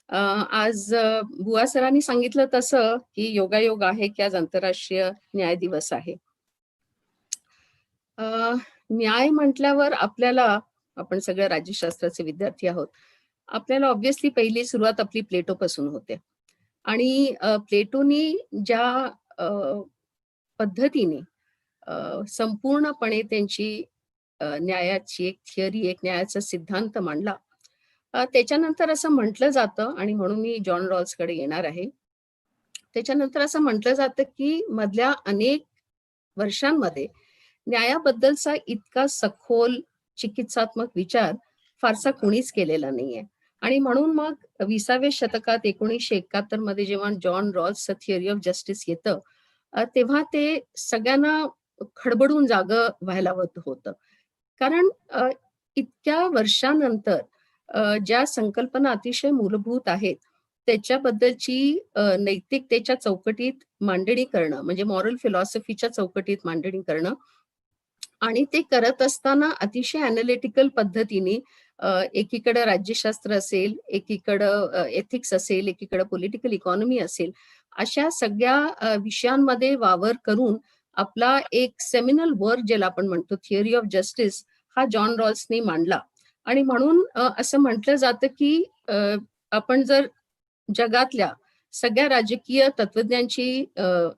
आज बुवा सरांनी सांगितलं तसं, की योगायोग आहे की आज आंतरराष्ट्रीय न्याय दिवस आहे. अ, न्याय म्हटल्यावर आपल्याला आपण सगळे राज्यशास्त्राचे विद्यार्थी आहोत. आपल्याला ऑब्व्हियसली पहिली सुरुवात आपली प्लेटोपासून होते आणि प्लेटोनी ज्या अ, पद्धतीने संपूर्णपणे त्यांची न्यायाची एक थिअरी, एक न्यायाचा सिद्धांत मांडला. त्याच्यानंतर असं म्हटलं जातं आणि म्हणून मी जॉन रॉल्सकडे येणार आहे. त्याच्यानंतर असं म्हटलं जातं, की मधल्या अनेक वर्षांमध्ये न्यायाबद्दलचा इतका सखोल चिकित्सात्मक विचार फारसा कुणीच केलेला नाहीये. आणि म्हणून मग 20व्या शतकात 1971 मध्ये जेव्हा जॉन रॉल्सचं थिअरी ऑफ जस्टिस येतं, तेव्हा ते सगळ्यांना खडबडून जागं व्हायला होतं. कारण इतक्या वर्षानंतर ज्या संकल्पना अतिशय मूलभूत आहेत, त्याच्याबद्दलची नैतिकतेच्या चौकटीत मांडणी करणं, म्हणजे मॉरल फिलॉसॉफीच्या चौकटीत मांडणी करणं आणि ते करत असताना अतिशय एनालिटिकल पद्धतीने एकीकडे राज्यशास्त्र असेल, एकीकडं एथिक्स असेल, एकीकडे पॉलिटिकल इकॉनॉमी असेल, अशा सगळ्या विषयांमध्ये वावर करून आपला एक सेमिनल वर्क ज्याला आपण म्हणतो थिअरी ऑफ जस्टिस हा जॉन रॉल्सनी मांडला. आणि म्हणून असं म्हटलं जातं की आपण जर जगातल्या सगळ्या राजकीय तत्वज्ञांची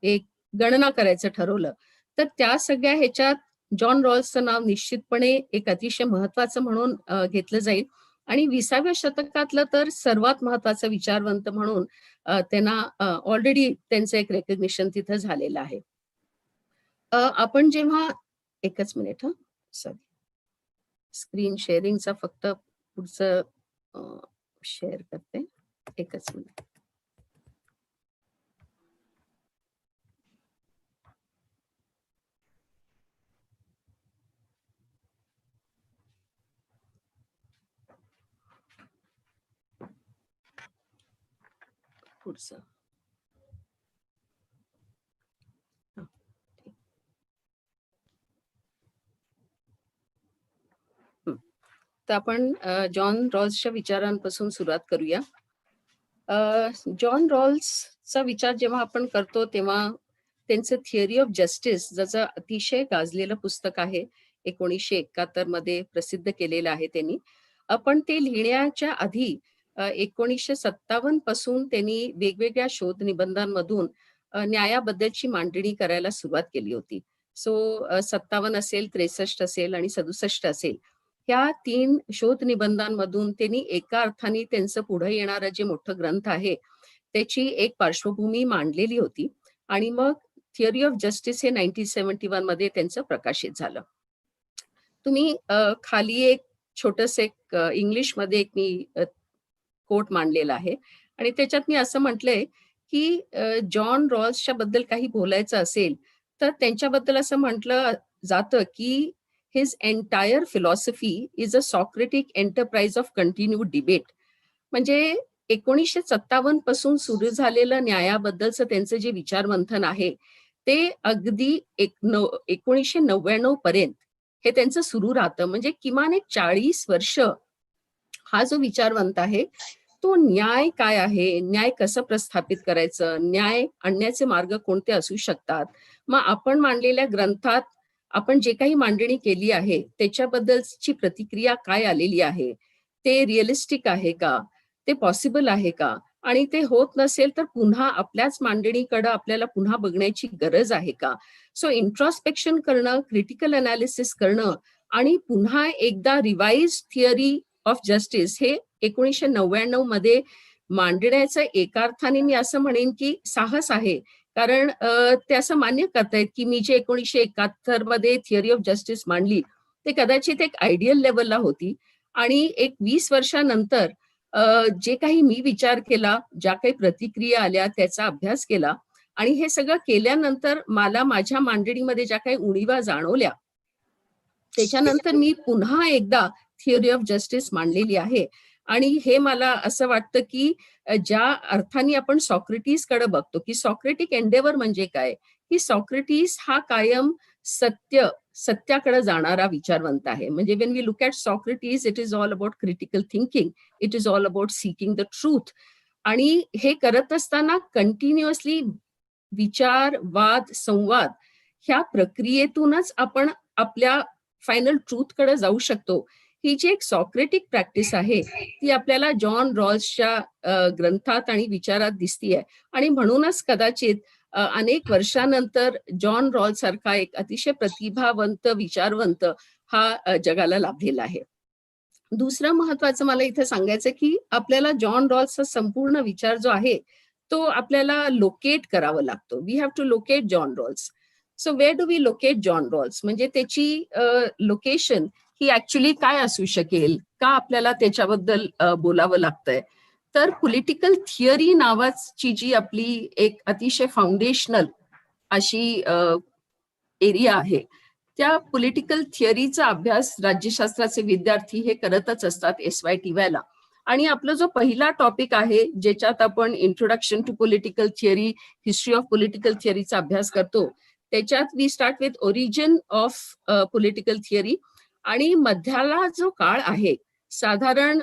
एक गणना करायचं ठरवलं, तर त्या सगळ्या ह्याच्यात जॉन रॉल्सचं नाव निश्चितपणे एक अतिशय महत्वाचं म्हणून घेतलं जाईल आणि 20व्या शतकातलं तर सर्वात महत्वाचा विचारवंत म्हणून त्यांना ऑलरेडी त्यांचं एक रेकग्निशन तिथं झालेलं आहे. आपण जेव्हा एकच मिनिट हं, सॉरी. स्क्रीन शेअरिंगचा फक्त पुढचं शेअर करते. एकच मिनिट. पुढचं. हां, ठीक. हं. तर आपण जॉन रॉल्सच्या विचारांपासून सुरुवात करूया. जॉन रॉल्सचा विचार जेव्हा आपण करतो तेव्हा त्यांचं थिअरी ऑफ जस्टिस ज्याचं अतिशय गाजलेलं पुस्तक आहे, 1971 मध्ये प्रसिद्ध केलेलं आहे त्यांनी. पण ते लिहिण्याच्या आधी 1957 पासून त्यांनी वेगवेगळ्या शोध निबंधांमधून न्यायाबद्दलची मांडणी करायला सुरुवात केली होती. सो 57 असेल, 63 असेल आणि 67 असेल. ह्या 3 शोध निबंधांमधून त्यांनी एका अर्थाने त्यांचं पुढे येणारं जे मोठं ग्रंथ आहे, त्याची एक पार्श्वभूमी मांडलेली होती आणि मग थिअरी ऑफ जस्टिस हे 1971 मध्ये त्यांचं प्रकाशित झालं. तुम्ही खाली एक छोटंसं एक इंग्लिशमध्ये एक मी कोट मांडलेला आहे आणि त्याच्यात मी असं म्हटलंय, की जॉन रॉल्सच्या बद्दल काही बोलायचं असेल, तर त्यांच्याबद्दल असं म्हटलं जातं, की his entire philosophy is a Socratic enterprise of continued debate. म्हणजे 1957 पासून सुरू झालेलं न्यायाबद्दलचं त्यांचं जे विचारमंथन आहे, ते अगदी 1999 पर्यंत हे त्यांचं सुरू राहतं. म्हणजे किमान एक 40 वर्ष हा जो विचारवंत आहे, तो न्याय काय आहे? न्याय कसं प्रस्थापित करायचं? न्याय आणण्याचे मार्ग कोणते असू शकतात? मग आपण मांडलेल्या ग्रंथात आपण जे काही मांडणी केली आहे, त्याच्याबद्दलची प्रतिक्रिया काय आलेली आहे? ते रिअलिस्टिक आहे का? ते पॉसिबल आहे का? आणि ते होत नसेल तर पुन्हा आपल्याच मांडणीकडं आपल्याला पुन्हा बघण्याची गरज आहे का? सो इंट्रॉस्पेक्शन करणं, क्रिटिकल एनालिसिस करणं आणि पुन्हा एकदा रिवाइज थिअरी ऑफ जस्टिस हे 1999 मध्ये मांडण्याचं एका अर्थाने मी असं म्हणेन की साहस आहे. कारण ते असं मान्य करतायत की मी जे 1971 मध्ये थिअरी ऑफ जस्टिस मांडली, ते कदाचित एक आयडियल लेव्हलला होती आणि एक 20 वर्षानंतर जे काही मी विचार केला, ज्या काही प्रतिक्रिया आल्या, त्याचा अभ्यास केला आणि हे सगळं केल्यानंतर मला माझ्या मांडणीमध्ये ज्या काही उणिवा जाणवल्या, त्याच्यानंतर मी पुन्हा एकदा थिअरी ऑफ जस्टिस मांडलेली आहे आणि हे मला असं वाटतं की ज्या अर्थाने आपण सॉक्रेटिसकडे बघतो की सॉक्रेटिक एंडेवर म्हणजे काय, की सॉक्रेटिस हा कायम सत्याकडे जाणारा विचारवंत आहे. म्हणजे when we look at Socrates, it is all about critical thinking, it is all about seeking the truth. आणि हे करत असताना कंटिन्युअसली विचार, वाद, संवाद ह्या प्रक्रियेतूनच आपण आपल्या फायनल ट्रूथकडे जाऊ शकतो. ही जी एक सॉक्रेटिक प्रॅक्टिस आहे, ती आपल्याला जॉन रॉल्सच्या ग्रंथात आणि विचारात दिसतीये आणि म्हणूनच कदाचित अनेक वर्षानंतर जॉन रॉल्स सारखा एक अतिशय प्रतिभावंत, विचारवंत हा जगाला लाभलेला आहे. दुसरं महत्वाचं मला इथे सांगायचं की आपल्याला जॉन रॉल्सचा संपूर्ण विचार जो आहे, तो आपल्याला लोकेट करावा लागतो. We have to locate John Rawls. So where do we locate John Rawls? म्हणजे त्याची लोकेशन ही ॲक्चुअली काय असू शकेल? का आपल्याला त्याच्याबद्दल बोलावं लागतंय? तर पॉलिटिकल थिअरी नावाची जी आपली एक अतिशय फाउंडेशनल अशी एरिया आहे, त्या पॉलिटिकल थिअरीचा अभ्यास राज्यशास्त्राचे विद्यार्थी हे करतच असतात SYTY ला. आणि आपला जो पहिला टॉपिक आहे, ज्याच्यात आपण introduction to political theory, history of political थिअरीचा अभ्यास करतो, त्याच्यात we start with origin of political theory. आणि मध्याला जो काळ आहे, साधारण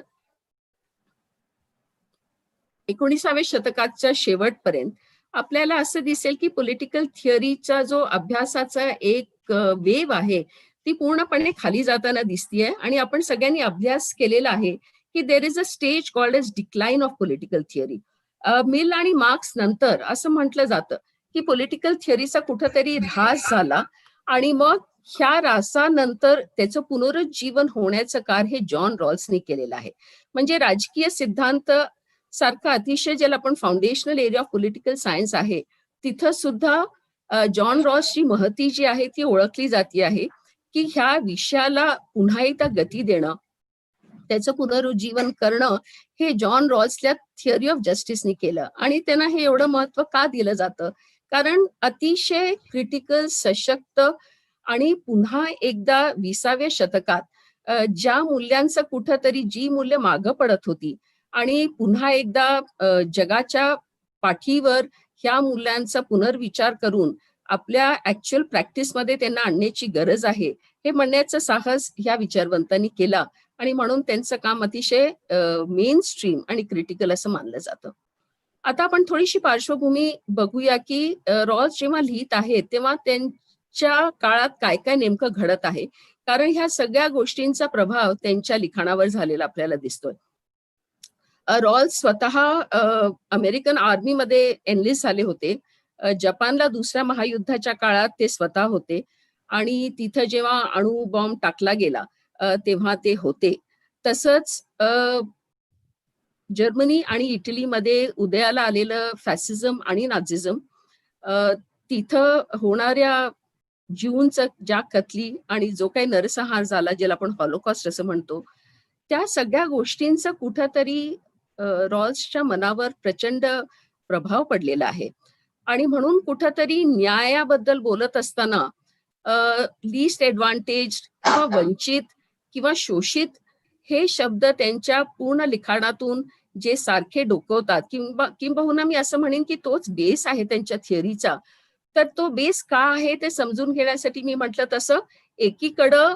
19व्या शतकाच्या शेवटपर्यंत आपल्याला असं दिसेल की पॉलिटिकल थिअरीचा जो अभ्यासाचा एक वेव आहे, ती पूर्णपणे खाली जाताना दिसतीये. आणि आपण सगळ्यांनी अभ्यास केलेला आहे की there is a stage called age decline of political theory. Mill आणि मार्क्स नंतर असं म्हटलं जातं की पॉलिटिकल थिअरीचा कुठंतरी ऱ्हास झाला आणि मग ह्या ऱ्हासानंतर त्याचं पुनरुज्जीवन होण्याचं कार्य हे जॉन रॉल्सने केलेलं आहे. म्हणजे राजकीय सिद्धांत सारखं अतिशय ज्याला आपण foundational area of political science आहे, तिथं सुद्धा जॉन रॉसची महती जी आहे ती ओळखली जाते आहे की ह्या विषयाला पुन्हा एकदा गती देणं, त्याचं पुनरुज्जीवन करणं, हे जॉन रॉल्सच्या थिअरी ऑफ जस्टिसनी केलं. आणि त्यांना हे एवढं महत्व का दिलं जातं? कारण अतिशय क्रिटिकल, सशक्त आणि पुन्हा एकदा 20व्या शतकात ज्या मूल्यांचं कुठंतरी जी मूल्य मागं पडत होती आणि पुन्हा एकदा जगाच्या पाठीवर ह्या मूल्यांचा पुनर्विचार करून आपल्या ऍक्च्युअल प्रॅक्टिसमध्ये त्यांना आणण्याची गरज आहे, हे म्हणण्याचं साहस ह्या विचारवंतांनी केला. आणि म्हणून त्यांचं काम अतिशय मेन स्ट्रीम आणि क्रिटिकल असं मानलं जातं. आता आपण थोडीशी पार्श्वभूमी बघूया की रॉल्स जेव्हा लिहित आहेत, तेव्हा त्यांच्या काळात काय काय नेमकं घडत आहे. कारण ह्या सगळ्या गोष्टींचा प्रभाव त्यांच्या लिखाणावर झालेला आपल्याला दिसतोय. रॉल्स स्वतः अमेरिकन आर्मीमध्ये एनलिस्ट झाले होते. जपानला दुसऱ्या महायुद्धाच्या काळात ते स्वतः होते आणि तिथं जेव्हा अणुबॉम्ब टाकला गेला तेव्हा ते होते. तसंच जर्मनी आणि इटलीमध्ये उदयाला आलेलं फॅसिझम आणि नाझिझम, तिथं होणाऱ्या ज्यूंचं ज्या कत्ली आणि जो काही नरसंहार झाला, ज्याला आपण हॉलोकॉस्ट असं म्हणतो, त्या सगळ्या गोष्टींचा कुठंतरी रॉल्सच्या मनावर प्रचंड प्रभाव पडलेला आहे. आणि म्हणून कुठंतरी न्यायाबद्दल बोलत असताना लीस्ट एडव्हान्टेज किंवा वंचित किंवा शोषित हे शब्द त्यांच्या पूर्ण लिखाणातून जे सारखे डोकवतात, किंबहुना मी असं म्हणेन की तोच बेस आहे त्यांच्या थिअरीचा. तर तो बेस का आहे ते समजून घेण्यासाठी मी म्हटलं तसं, एकीकडं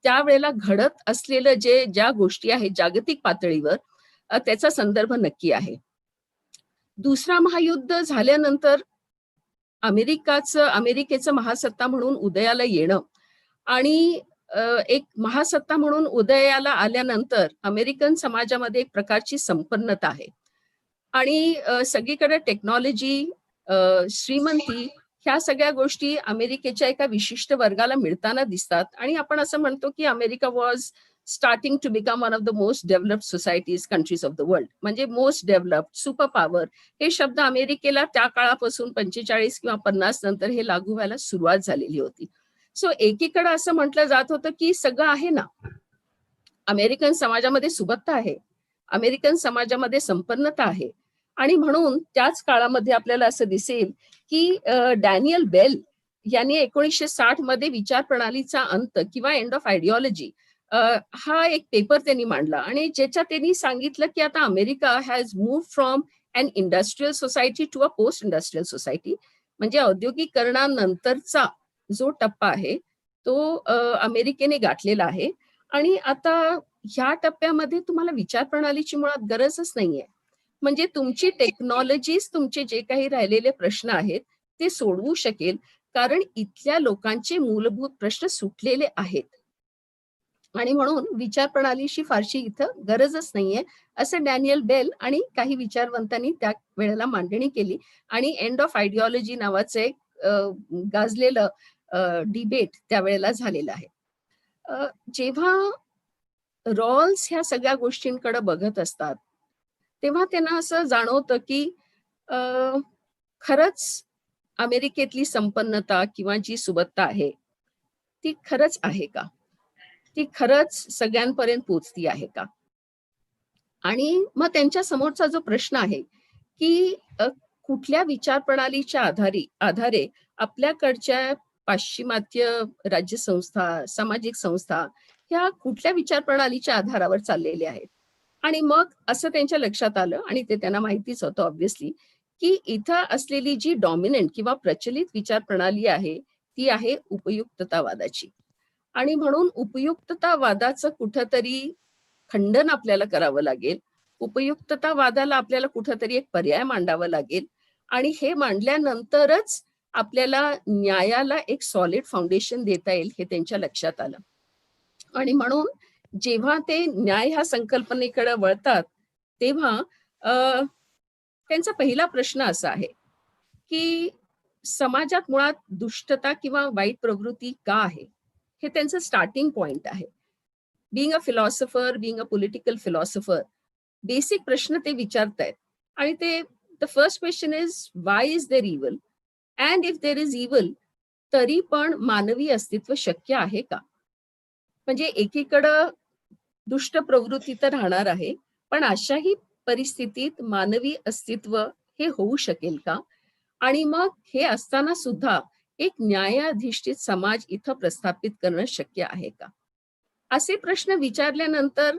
त्यावेळेला घडत असलेलं ज्या गोष्टी आहेत जागतिक पातळीवर, त्याचा संदर्भ नक्की आहे. दुसरा महायुद्ध झाल्यानंतर अमेरिकेचं महासत्ता म्हणून उदयाला येणं आणि एक महासत्ता म्हणून उदयाला आल्यानंतर अमेरिकन समाजामध्ये एक प्रकारची संपन्नता आहे आणि सगळीकडे टेक्नॉलॉजी, श्रीमंती, ह्या सगळ्या गोष्टी अमेरिकेच्या एका विशिष्ट वर्गाला मिळताना दिसतात. आणि आपण असं म्हणतो की America was starting to become one of the most developed societies, countries of the world. म्हणजे मोस्ट डेव्हलप्ड, सुपर पॉवर, हे शब्द अमेरिकेला त्या काळापासून 45 किंवा 50 नंतर हे लागू व्हायला सुरुवात झालेली होती. सो एकीकडे असं म्हटलं जात होतं की सगळं आहे ना, अमेरिकन समाजामध्ये सुबत्ता आहे, अमेरिकन समाजामध्ये संपन्नता आहे. आणि म्हणून त्याच काळामध्ये आपल्याला असं दिसेल की डॅनियल बेल यांनी 1960 मध्ये विचार प्रणालीचा अंत किंवा एंड ऑफ आयडिओलॉजी हा एक पेपर त्यांनी मांडला आणि ज्याच्यात त्यांनी सांगितलं की आता America has move from an industrial society to a post industrial society. म्हणजे औद्योगिकरणानंतरचा जो टप्पा आहे तो अमेरिकेने गाठलेला आहे. आणि आता ह्या टप्प्यामध्ये तुम्हाला विचार प्रणालीची मुळात गरजच नाहीये. म्हणजे तुमची टेक्नॉलॉजीच तुमचे जे काही राहिलेले प्रश्न आहेत ते सोडवू शकेल, कारण इथल्या लोकांचे मूलभूत प्रश्न सुटलेले आहेत. आणि म्हणून विचार प्रणालीशी फारशी इथं गरजच नाहीये, असं डॅनियल बेल आणि काही विचारवंतांनी त्या वेळेला मांडणी केली आणि एंड ऑफ आयडिओलॉजी नावाचं एक गाजलेलं डिबेट त्यावेळेला झालेलं आहे. जेव्हा रॉल्स ह्या सगळ्या गोष्टींकडे बघत असतात, तेव्हा त्यांना असं जाणवतं की अ, खरंच अमेरिकेतली संपन्नता किंवा जी सुबत्ता आहे, ती खरंच आहे का? ती खरंच सगळ्यांपर्यंत पोहोचती आहे का? आणि मग त्यांच्या समोरचा जो प्रश्न आहे, की कुठल्या विचार प्रणालीच्या आधारे आपल्याकडच्या पाश्चिमात्य राज्यसंस्था, सामाजिक संस्था ह्या कुठल्या विचार प्रणालीच्या आधारावर चाललेल्या आहेत. आणि मग असं त्यांच्या लक्षात आलं आणि ते त्यांना माहितीच होतं ऑब्व्हियसली, की इथं असलेली जी डॉमिनंट किंवा प्रचलित विचार प्रणाली आहे, ती आहे उपयुक्ततावादाची. आणि म्हणून उपयुक्ततावादाचं कुठेतरी खंडन आपल्याला करावं लागेल. उपयुक्ततावादाला आपल्याला कुठेतरी एक पर्याय मांडावा लागेल आणि हे मांडल्यानंतरच आपल्याला न्यायाला एक सॉलिड फाउंडेशन देता येईल हे त्यांच्या लक्षात आलं. आणि म्हणून जेव्हा ते न्याय ह्या संकल्पनेकडे वळतात, तेव्हा अ, त्यांचा पहिला प्रश्न असा आहे, की समाजात मुळात दुष्टता किंवा वाईट प्रवृत्ती का आहे? हे त्यांचं स्टार्टिंग पॉइंट आहे. Being a philosopher, being a political philosopher, basic प्रश्न ते विचारतायत आणि ते the first question is why is there evil? And if there is evil, तरी पण मानवी अस्तित्व शक्य आहे का? म्हणजे एकीकडं दुष्ट प्रवृत्ती तर राहणार आहे, पण अशाही परिस्थितीत मानवी अस्तित्व हे होऊ शकेल का? आणि मग हे असताना सुद्धा एक न्यायाधिष्ठित समाज इथं प्रस्थापित करणं शक्य आहे का? असे प्रश्न विचारल्यानंतर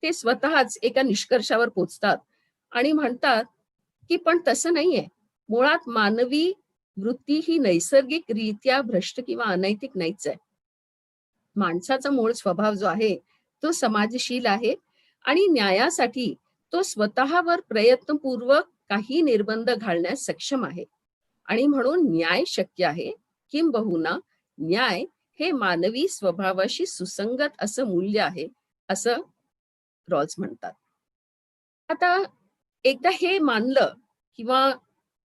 ते स्वतःच एका निष्कर्षावर पोहोचतात आणि म्हणतात, की पण तसं नाहीये. मुळात मानवी वृत्ती ही नैसर्गिकरित्या भ्रष्ट किंवा अनैतिक नाहीच आहे. माणसाचा मूळ स्वभाव जो आहे, तो समाजशील आहे आणि न्यायासाठी तो स्वतःवर प्रयत्नपूर्वक काही निर्बंध घालण्यास सक्षम आहे. आणि म्हणून न्याय शक्य आहे, किंबहुना न्याय हे मानवी स्वभावाशी सुसंगत असं मूल्य आहे, असं रॉल्स म्हणतात. आता एकदा हे मानलं किंवा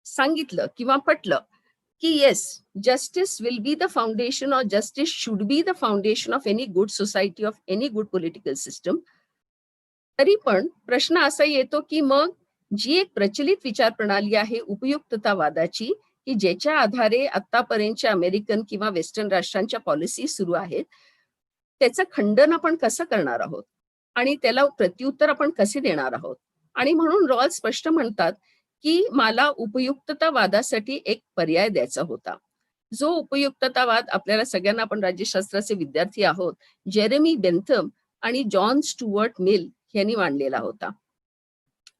सांगितलं किंवा पटलं, की yes, justice will be the foundation or justice should be the foundation of any good society, of any good political system. तरी पण प्रश्न असा येतो, की मग जी एक प्रचलित विचार प्रणाली आहे उपयुक्ततावादाची, की ज्याच्या आधारे आतापर्यंतच्या अमेरिकन किंवा वेस्टर्न राष्ट्रांच्या पॉलिसी सुरू आहेत, त्याचं खंडन आपण कसं करणार आहोत आणि त्याला प्रत्युत्तर आपण कसे देणार आहोत? आणि म्हणून रॉल स्पष्ट म्हणतात, की मला उपयुक्ततावादासाठी एक पर्याय द्यायचा होता. जो उपयुक्ततावाद आपल्याला सगळ्यांना, आपण राज्यशास्त्राचे विद्यार्थी आहोत, जेरेमी बेंथम आणि जॉन स्टुअर्ट मिल यांनी मांडलेला होता.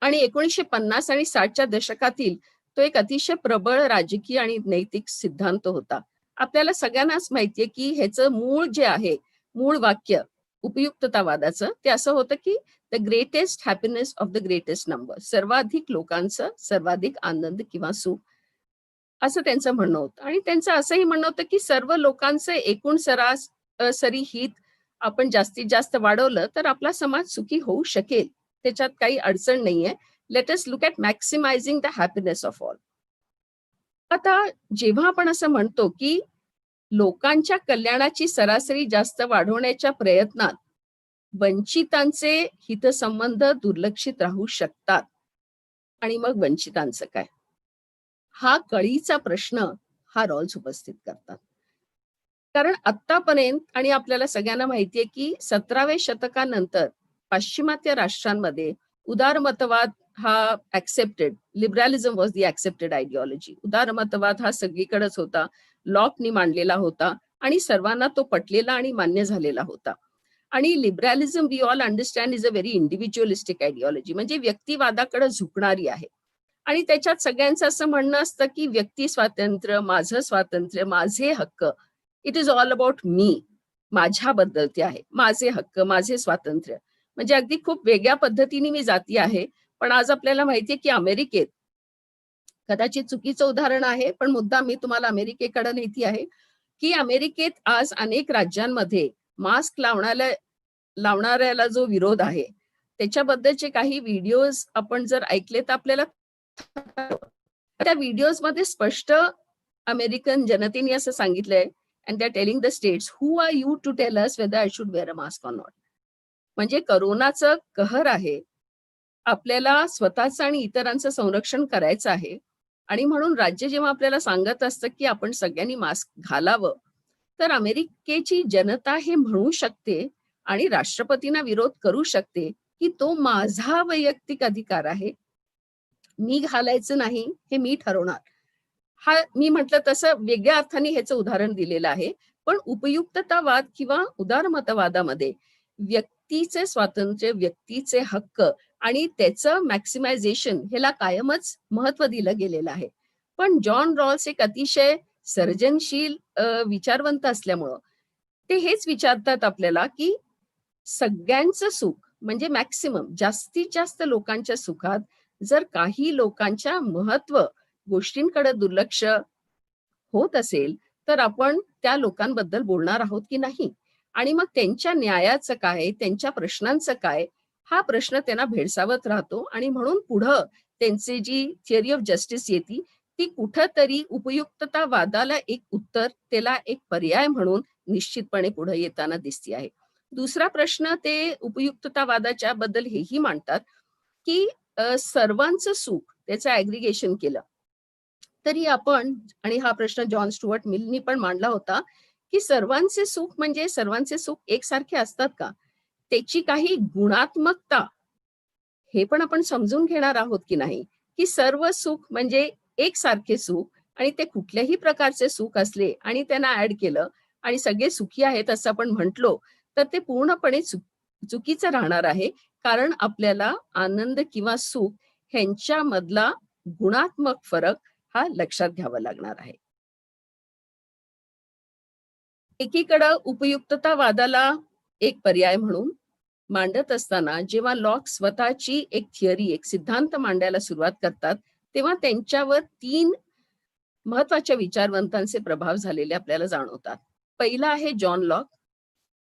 आणि 1950 आणि 60च्या दशकातील तो एक अतिशय प्रबळ राजकीय आणि नैतिक सिद्धांत होता. आपल्याला सगळ्यांनाच माहितीये, की ह्याचं मूळ जे आहे, मूळ वाक्य उपयुक्ततावादाचं ते असं होतं, की the greatest happiness of the greatest number. सर्वाधिक लोकांचं सर्वाधिक आनंद किंवा सुख, असं त्यांचं म्हणणं होतं. आणि त्यांचं असंही म्हणणं होतं, की सर्व लोकांचं एकूण सरी हित आपण जास्तीत जास्त वाढवलं तर आपला समाज सुखी होऊ शकेल. त्याच्यात काही अडचण नाहीये. Let us look at maximising the happiness of all. आता जेव्हा आपण असं म्हणतो, की लोकांच्या कल्याणाची सरासरी जास्त वाढवण्याच्या प्रयत्नात वंचितांचे हितसंबंध दुर्लक्षित राहू शकतात. आणि मग वंचितांचं काय? हा कळीचा प्रश्न हा रॉल्स उपस्थित करतात. कारण आत्तापर्यंत आणि आपल्याला सगळ्यांना माहितीये, की 17व्या शतकानंतर पाश्चिमात्य राष्ट्रांमध्ये उदारमतवाद हा accepted, liberalism was the accepted ideology. उदारमतवाद हा सगळीकडेच होता. लॉकनी मांडलेला होता आणि सर्वांना तो पटलेला आणि मान्य झालेला होता. आणि liberalism we all understand is a very individualistic ideology, म्हणजे व्यक्तिवादाकडे झुकणारी आहे. आणि त्याच्यात सगळ्यांचं असं म्हणणं असतं, की व्यक्ती स्वातंत्र्य, माझं स्वातंत्र्य, माझे हक्क, it is all about me. माझ्याबद्दल ते आहे. माझे हक्क, माझे स्वातंत्र्य. म्हणजे अगदी खूप वेगळ्या पद्धतीने मी जाती आहे, पण आज आपल्याला माहितीये की अमेरिकेत, कदाचित चुकीचं उदाहरण आहे, पण मुद्दा मी तुम्हाला अमेरिकेकडे नेती आहे, की अमेरिकेत आज अनेक राज्यांमध्ये मास्क लावणाऱ्याला जो विरोध आहे, त्याच्याबद्दलचे काही व्हिडिओज आपण जर ऐकले तर आपल्याला त्या व्हिडिओजमध्ये स्पष्ट अमेरिकन जनतेने असं सांगितलंय, and they are telling the states, who are you to tell us whether I should wear a mask or not. म्हणजे करोनाचं कहर आहे. आपल्याला स्वतःचं आणि इतरांचं संरक्षण करायचं आहे आणि म्हणून राज्य जेव्हा आपल्याला सांगत असतं, की आपण सगळ्यांनी मास्क घालावं, तर अमेरिकेची जनता हे म्हणू शकते आणि राष्ट्रपतींना विरोध करू शकते, की तो माझा वैयक्तिक अधिकार आहे. मी घालायचं नाही हे मी ठरवणार. हा मी म्हटलं तसं वेगळ्या अर्थाने ह्याचं उदाहरण दिलेलं आहे. पण उपयुक्ततावाद किंवा उदारमतवादामध्ये व्यक्तीचे स्वातंत्र्य, व्यक्तीचे हक्क आणि त्याचं मॅक्सिमायझेशन ह्याला कायमच महत्त्व दिलं गेलेलं आहे. पण जॉन रॉल्स एक अतिशय सर्जनशील विचारवंत असल्यामुळं ते हेच विचारतात आपल्याला, की सगळ्यांचं सुख म्हणजे मॅक्सिमम जास्तीत जास्त लोकांच्या सुखात जर काही लोकांच्या महत्त्व गोष्टींकडे दुर्लक्ष होत असेल, तर आपण त्या लोकांबद्दल बोलणार आहोत की नाही? आणि मग त्यांच्या न्यायाचं काय, त्यांच्या प्रश्नांचं काय, हा प्रश्न त्यांना भेडसावत राहतो आणि म्हणून पुढं त्यांची जी थिअरी ऑफ जस्टिस येते, ती कुठेतरी उपयुक्ततावादाला एक उत्तर, त्याला एक पर्याय म्हणून निश्चितपणे पुढे येताना दिसते आहे. दुसरा प्रश्न ते उपयुक्ततावादाच्या बद्दल हेही मांडतात, की सर्वांचं सुख त्याचं ॲग्रीगेशन केलं तरी आपण, आणि हा प्रश्न जॉन स्टुअर्ट मिलनी पण मांडला होता, की सर्वांचे सुख म्हणजे सर्वांचे सुख एकसारखे असतात का? त्याची काही गुणात्मकता हे पण आपण समजून घेणार आहोत की नाही? की सर्व सुख म्हणजे एकसारखे सुख आणि ते कुठल्याही प्रकारचे सुख असले आणि त्यांना ॲड केलं आणि सगळे सुखी आहेत असं आपण म्हटलो, तर ते पूर्णपणे चुकीचं राहणार आहे. कारण आपल्याला आनंद किंवा सुख ह्यांच्यामधला गुणात्मक फरक हा लक्षात घ्यावा लागणार आहे. एकीकडं उपयुक्ततावादाला एक पर्याय म्हणून मांडत असताना जेव्हा लॉक स्वतःची एक थिअरी, एक सिद्धांत मांडायला सुरुवात करतात, तेव्हा त्यांच्यावर 3 महत्वाच्या विचारवंतांचे प्रभाव झालेले आपल्याला जाणवतात. पहिला आहे जॉन लॉक,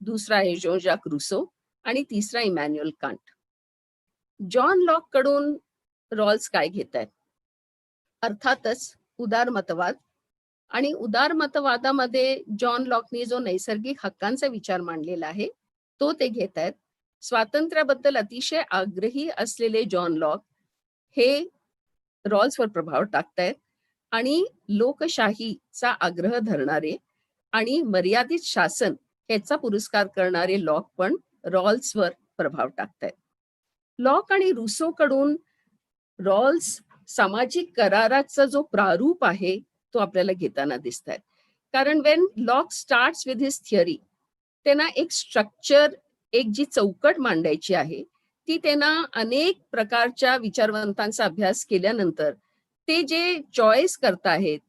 दुसरा आहे जेan जॅक रुसो आणि तिसरा इमॅन्युअल कांट. जॉन लॉक कडून रॉल्स काय घेतायत? अर्थातच उदारमतवाद. आणि उदारमतवादामध्ये जॉन लॉकनी जो नैसर्गिक हक्कांचा विचार मांडलेला आहे, तो ते घेतायत. स्वातंत्र्याबद्दल अतिशय आग्रही असलेले जॉन लॉक हे रॉल्सवर प्रभाव टाकतायत आणि लोकशाहीचा आग्रह धरणारे आणि मर्यादित शासन याचा पुरस्कार करणारे लॉक पण रॉल्सवर प्रभाव टाकतायत. लॉक आणि रुसोकडून रॉल्स सामाजिक कराराचा जो प्रारूप आहे तो आपल्याला घेताना दिसतायत. कारण Wien lock starts with his theory, त्यांना एक स्ट्रक्चर, एक जी चौकट मांडायची आहे, ती त्यांना अनेक प्रकारच्या विचारवंतांचा अभ्यास केल्यानंतर ते जे चॉईस करताहेत,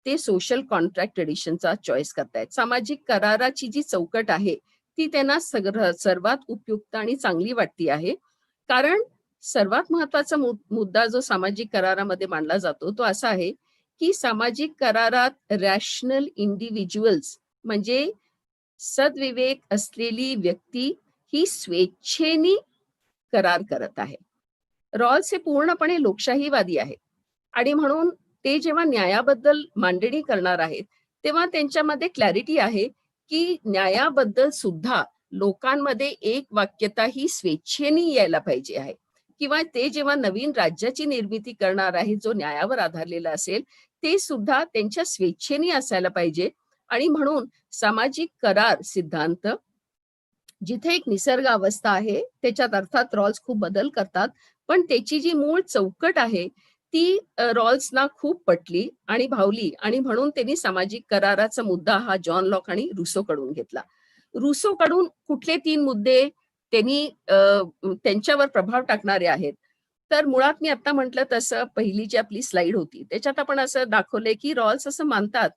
ते सोशल कॉन्ट्रॅक्ट ट्रेडिशनचा चॉईस करतायत. सामाजिक कराराची जी चौकट आहे, ती त्यांना सर्वात उपयुक्त आणि चांगली वाटती आहे. कारण सर्वात महत्वाचा मुद्दा जो सामाजिक करारामध्ये मांडला जातो, तो असा आहे, की सामाजिक करारात रॅशनल इंडिव्हिज्युअल्स म्हणजे सद्विवेक असलेली व्यक्ती ही स्वेच्छेने करार करत आहे. रॉल्स हे पूर्णपणे लोकशाहीवादी आहेत आणि म्हणून ते जेव्हा न्यायाबद्दल मांडणी करणार आहेत, तेव्हा त्यांच्यामध्ये क्लॅरिटी आहे, की न्यायाबद्दल सुद्धा लोकांमध्ये एक वाक्यता ही स्वेच्छेने यायला पाहिजे आहे. किंवा ते जेव्हा नवीन राज्याची निर्मिती करणार आहे, जो न्यायावर आधारलेला असेल, ते सुद्धा त्यांच्या स्वेच्छेने असायला पाहिजे आणि म्हणून सामाजिक करार सिद्धांत जिथे एक निसर्ग अवस्था आहे, त्याच्यात अर्थात रॉल्स खूप बदल करतात, पण त्याची जी मूळ चौकट आहे, ती रॉल्सना खूप पटली आणि भावली आणि म्हणून त्यांनी सामाजिक कराराचा मुद्दा हा जॉन लॉक आणि रुसोकडून घेतला. रुसोकडून कुठले 3 मुद्दे त्यांनी त्यांच्यावर प्रभाव टाकणारे आहेत. तर मुळात मी आता म्हटलं तसं पहिली जी आपली स्लाईड होती, त्याच्यात आपण असं दाखवलंय, की रॉल्स असं मानतात,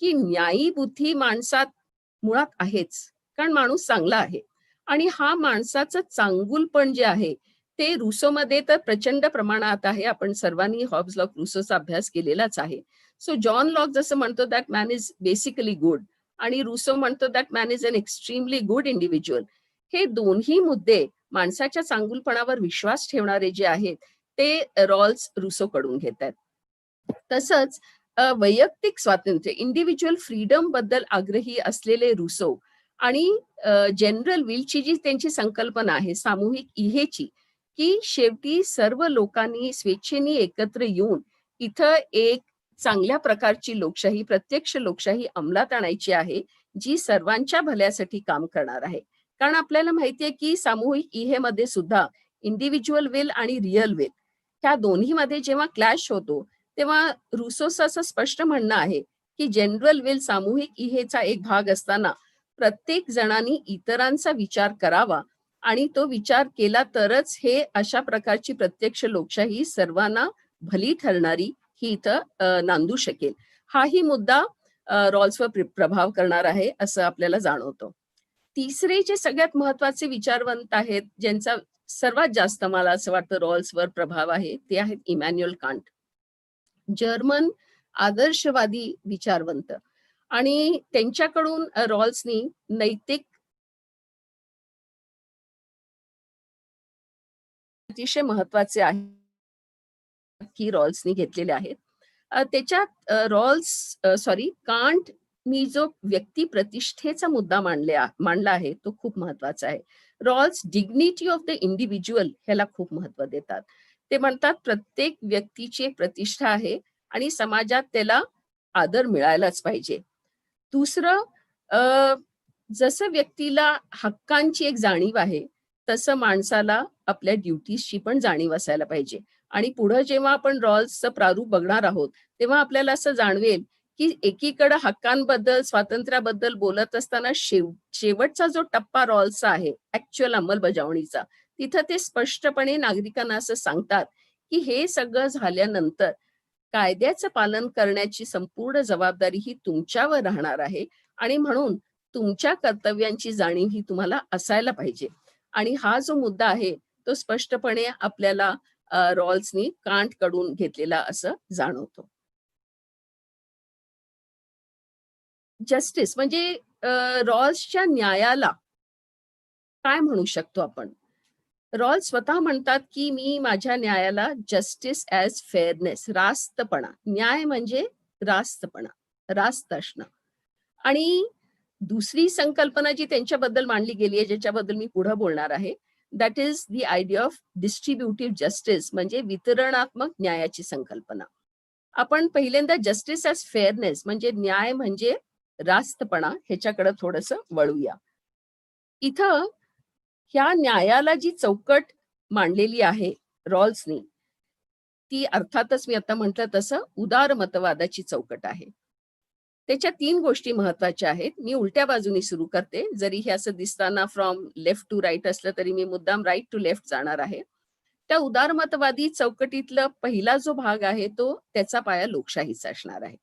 की न्यायी बुद्धी माणसात मुळात आहेच. कारण माणूस चांगला आहे आणि हा माणसाचं चांगुलपण जे आहे, ते रुसोमध्ये तर प्रचंड प्रमाणात आहे. आपण सर्वांनी हॉब्स लॉक रुसोचा अभ्यास केलेलाच आहे. सो जॉन लॉक जसं म्हणतो that man is basically good आणि रुसो म्हणतो that man is an extremely good individual. हे दोन्ही मुद्दे माणसाच्या चांगुलपणावर विश्वास ठेवणारे जे आहेत ते रॉल्स रुसोकडून घेत आहेत. तसंच वैयक्तिक स्वातंत्र्य इंडिव्हिज्युअल फ्रीडम बद्दल आग्रही असलेले रुसो आणि जनरल विलची जी त्यांची संकल्पना आहे सामूहिक इहेची, की शेवटी सर्व लोकांनी स्वेच्छेने एकत्र येऊन इथं एक चांगल्या प्रकारची लोकशाही, प्रत्यक्ष लोकशाही अंमलात आणायची आहे, जी सर्वांच्या भल्यासाठी काम करणार आहे. कारण आपल्याला माहितीये की सामूहिक इहेमध्ये सुद्धा इंडिव्हिज्युअल विल आणि रिअल विल ह्या दोन्हीमध्ये जेव्हा क्लॅश होतो, तेव्हा रुसोचं असं स्पष्ट म्हणणं आहे, की जनरल विल सामूहिक इहेचा एक भाग असताना प्रत्येक जणांनी इतरांचा विचार करावा आणि तो विचार केला तरच हे अशा प्रकारची प्रत्यक्ष लोकशाही सर्वांना भली ठरणारी ही इथं नांदू शकेल. हाही मुद्दा रॉल्सवर प्रभाव करणार आहे असं आपल्याला जाणवतं. तिसरे जे सगळ्यात महत्वाचे विचारवंत आहेत, ज्यांचा सर्वात जास्त मला असं वाटतं रॉल्सवर प्रभाव आहे, ते आहेत इमॅन्युअल कांट. जर्मन आदर्शवादी विचारवंत आणि त्यांच्याकडून रॉल्सनी नैतिक अतिशय महत्वाचे आहे की रॉल्सनी घेतलेले आहेत. त्याच्यात कांटनी जो व्यक्ती प्रतिष्ठेचा मुद्दा मांडला आहे तो खूप महत्वाचा आहे. Rawls dignity of the individual ह्याला खूप महत्व देतात. ते म्हणतात प्रत्येक व्यक्तीची एक प्रतिष्ठा आहे आणि समाजात त्याला आदर मिळायलाच पाहिजे. दुसरं, जसं व्यक्तीला हक्कांची एक जाणीव आहे, तसं माणसाला आपल्या ड्युटीजची पण जाणीव असायला पाहिजे. आणि पुढं जेव्हा आपण रॉल्सचं प्रारूप बघणार आहोत, तेव्हा आपल्याला असं जाणवेल, की एकीकडे हक्कांबद्दल, स्वातंत्र्याबद्दल बोलत असताना शेवटचा जो टप्पा रॉल्सचा आहे, ॲक्च्युअल अंमलबजावणीचा, तिथं ते स्पष्टपणे नागरिकांना असं सांगतात, की हे सगळं झाल्यानंतर कायद्याचं पालन करण्याची संपूर्ण जबाबदारी ही तुमच्यावर राहणार आहे आणि म्हणून तुमच्या कर्तव्यांची जाणीव ही तुम्हाला असायला पाहिजे. आणि हा जो मुद्दा आहे तो स्पष्टपणे आपल्याला रॉल्सनी कांट कडून घेतलेला असं जाणवतो. जस्टिस म्हणजे रॉल्सच्या न्यायाला काय म्हणू शकतो आपण? रॉल्स स्वतः म्हणतात, की मी माझ्या न्यायाला जस्टिस ॲज फेअरनेस, रास्तपणा. न्याय म्हणजे रास्तपणा, रास्त असणं. आणि दुसरी संकल्पना जी त्यांच्याबद्दल मांडली गेली आहे, ज्याच्याबद्दल मी पुढे बोलणार आहे, that is the idea of distributive justice म्हणजे वितरणात्मक न्यायाची संकल्पना. आपण पहिल्यांदा जस्टिस ॲज फेअरनेस म्हणजे न्याय म्हणजे रास्तपणा ह्याच्याकडे थोडंसं वळूया. इथं ह्या न्यायाला जी चौकट मांडलेली आहे रॉल्सनी, ती अर्थातच मी आता म्हटलं तसं उदारमतवादाची चौकट आहे. त्याच्या 3 गोष्टी महत्वाच्या आहेत. मी उलट्या बाजूनी सुरू करते. जरी हे असं दिसताना फ्रॉम लेफ्ट टू राइट असलं तरी मी मुद्दाम राइट टू लेफ्ट जाणार आहे. त्या उदारमतवादी चौकटीतला पहिला जो भाग आहे तो त्याचा पाया लोकशाहीचा असणार आहे.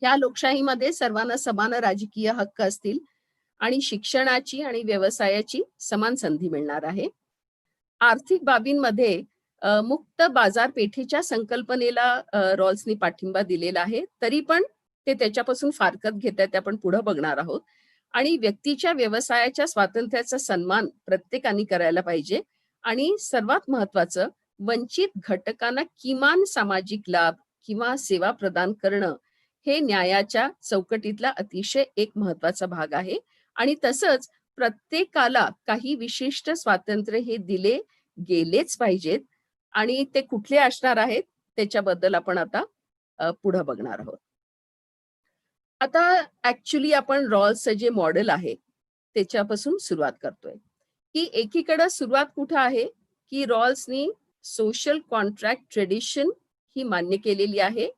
या लोकशाहीमध्ये सर्वांना समान राजकीय हक्क असतील आणि शिक्षणाची आणि व्यवसायाची समान संधी मिळणार आहे. आर्थिक बाबींमध्ये मुक्त बाजारपेठेच्या संकल्पनेला रॉल्सनी पाठिंबा दिलेला आहे. तरी पण ते त्याच्यापासून फारकत घेत आहेत, ते आपण पुढे बघणार आहोत. आणि व्यक्तीच्या व्यवसायाच्या स्वातंत्र्याचा सन्मान प्रत्येकाने करायला पाहिजे. आणि सर्वात महत्वाचं, वंचित घटकांना किमान सामाजिक लाभ किंवा सेवा प्रदान करणं हे न्यायाच्या चौकटीतला अतिशय एक महत्वाचा भाग आहे. आणि तसंच प्रत्येकाला काही विशिष्ट स्वातंत्र्य हे दिले गेलेच पाहिजेत आणि ते कुठले असणार आहेत त्याच्याबद्दल आपण आता पुढे बघणार आहोत. आता ऍक्च्युली आपण रॉल्सचं जे मॉडेल आहे त्याच्यापासून सुरुवात करतोय, की एकीकडे सुरुवात कुठं आहे, की रॉल्सनी सोशल कॉन्ट्रॅक्ट ट्रेडिशन ही मान्य केलेली आहे.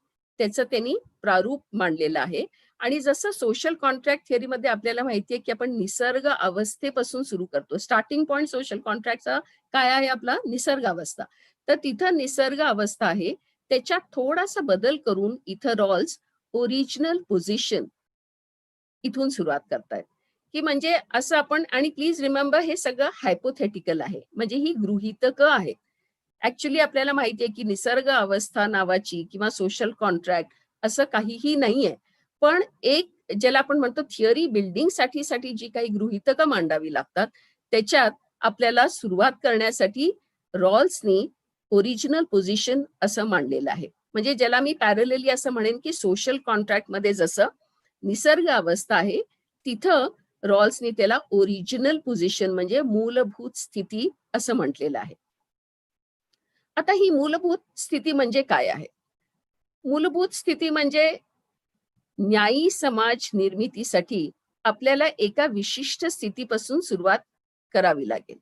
त्याचं त्यांनी प्रारूप मांडलेलं आहे. आणि जसं सोशल कॉन्ट्रॅक्ट थिअरीमध्ये आपल्याला माहितीये, की आपण निसर्ग अवस्थेपासून सुरू करतो. स्टार्टिंग पॉइंट सोशल कॉन्ट्रॅक्टचा काय आहे? आपला निसर्ग अवस्था. तर तिथं निसर्ग अवस्था आहे. त्याच्यात थोडासा बदल करून इथं रॉल्स ओरिजिनल पोझिशन इथून सुरुवात करतायत, की म्हणजे असं आपण, आणि प्लीज रिमेंबर हे सगळं हायपोथेटिकल आहे, म्हणजे ही गृहीतकं आहेत. ऍक्च्युली आपल्याला माहिती आहे की निसर्ग अवस्था नावाची किंवा सोशल कॉन्ट्रॅक्ट असं काहीही नाहीये. पण एक ज्याला आपण म्हणतो थिअरी बिल्डिंग साठी जी काही गृहीतकं मांडावी लागतात, त्याच्यात आपल्याला सुरुवात करण्यासाठी रॉल्सनी ओरिजिनल पोझिशन असं मांडलेलं आहे. म्हणजे ज्याला मी पॅरलली असं म्हणेन की सोशल कॉन्ट्रॅक्ट मध्ये जसं निसर्ग अवस्था आहे, तिथं रॉल्सनी त्याला ओरिजिनल पोझिशन म्हणजे मूलभूत स्थिती असं म्हटलेलं आहे. आता ही मूलभूत स्थिती म्हणजे काय आहे? मूलभूत स्थिती म्हणजे न्यायी समाज निर्मितीसाठी आपल्याला एका विशिष्ट स्थितीपासून सुरुवात करावी लागेल.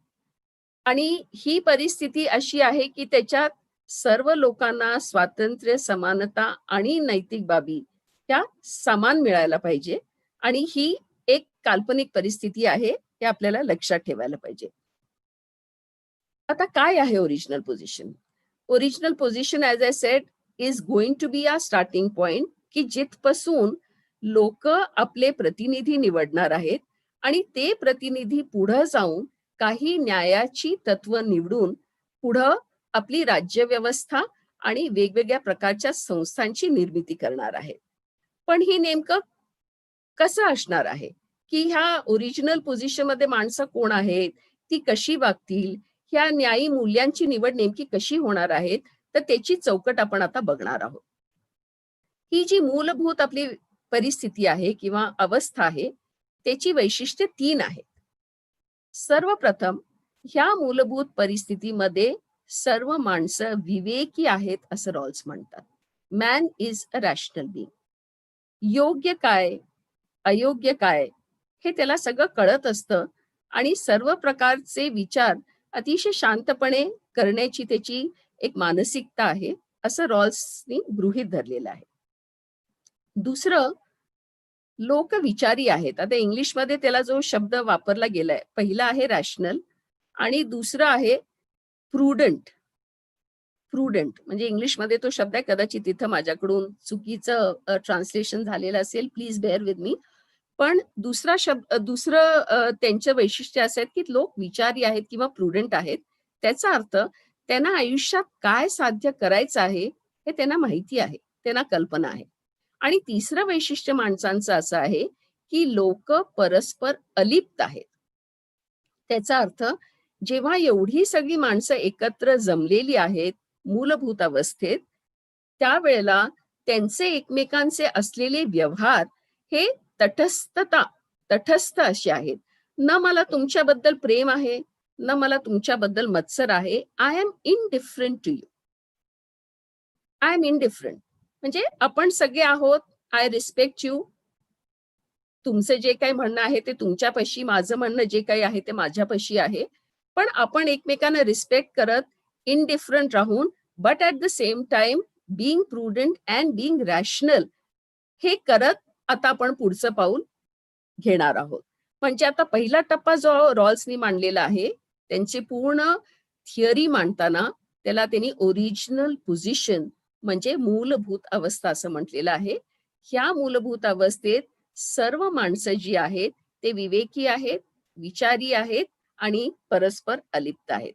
आणि ही परिस्थिती अशी आहे की त्याच्यात सर्व लोकांना स्वातंत्र्य, समानता आणि नैतिक बाबी ह्या समान मिळायला पाहिजे. आणि ही एक काल्पनिक परिस्थिती आहे, हे आपल्याला लक्षात ठेवायला पाहिजे. आता काय आहे original position? Original position as I said is going to be a starting point, की जिथपासून लोकं आपले प्रतिनिधी निवडणार आहेत आणि ते प्रतिनिधी पुढं जाऊन काही न्यायाची तत्व निवडून पुढं आपली राज्यव्यवस्था आणि वेगवेगळ्या प्रकारच्या संस्थांची निर्मिती करणार आहेत. पण ही नेमकं कसं असणार आहे, की ह्या ओरिजिनल पोझिशनमध्ये माणसं कोण आहेत, ती कशी वागतील, ह्या न्यायी मूल्यांची निवड नेमकी कशी होणार आहे, तर त्याची चौकट आपण आता बघणार आहोत. ही जी मूलभूत आपली परिस्थिती आहे किंवा अवस्था आहे, त्याची वैशिष्ट्ये 3 आहेत. सर्वप्रथम, ह्या मूलभूत परिस्थितीमध्ये सर्व माणसं विवेकी आहेत असं रॉल्स म्हणतात. Man is a rational being. योग्य काय, अयोग्य काय, हे त्याला सगळं कळत असतं आणि सर्व प्रकारचे विचार अतिशय शांतपणे करण्याची त्याची एक मानसिकता आहे, असं रॉल्सनी गृहीत धरलेलं आहे. दुसरं, लोक विचारी आहेत. आता इंग्लिशमध्ये त्याला जो शब्द वापरला गेलाय, पहिला आहे रॅशनल आणि दुसरं आहे प्रुडंट. प्रुडंट म्हणजे इंग्लिशमध्ये तो शब्द आहे, कदाचित तिथं माझ्याकडून चुकीचं ट्रान्सलेशन झालेलं असेल, प्लीज बेअर विथ मी. पण दुसरं त्यांचं वैशिष्ट्य असं आहे, की लोक विचारी आहेत किंवा प्रुडंट आहेत. त्याचा अर्थ त्यांना आयुष्यात काय साध्य करायचं आहे, हे त्यांना माहिती आहे, त्यांना कल्पना आहे. आणि तिसरं वैशिष्ट्य माणसांचं असं आहे, की लोकं परस्पर अलिप्त आहेत. त्याचा अर्थ, जेव्हा एवढी सगळी माणसं एकत्र जमलेली आहेत मूलभूत अवस्थेत, त्यावेळेला त्यांचे एकमेकांचे असलेले व्यवहार हे तटस्थता तटस्थ असे आहेत. न मला तुमच्याबद्दल प्रेम आहे, न मला तुमच्याबद्दल मत्सर आहे. I am indifferent to you. I am indifferent. म्हणजे आपण सगळे आहोत. I respect you. तुमचं जे काही म्हणणं आहे ते तुमच्यापाशी, माझं म्हणणं जे काही आहे ते माझ्यापाशी आहे. पण आपण एकमेकांना रिस्पेक्ट करत, इनडिफरंट राहून, but at the same time being prudent and being rational, हे करत आता आपण पुढचं पाऊल घेणार आहोत. म्हणजे आता पहिला टप्पा जो रॉल्सनी मांडलेला आहे, त्यांची पूर्ण थिअरी मांडताना त्याला त्यांनी ओरिजिनल पोझिशन म्हणजे मूलभूत अवस्था असं म्हटलेलं आहे. ह्या मूलभूत अवस्थेत सर्व माणसं जी आहेत, ते विवेकी आहेत, विचारी आहेत आणि परस्पर अलिप्त आहेत.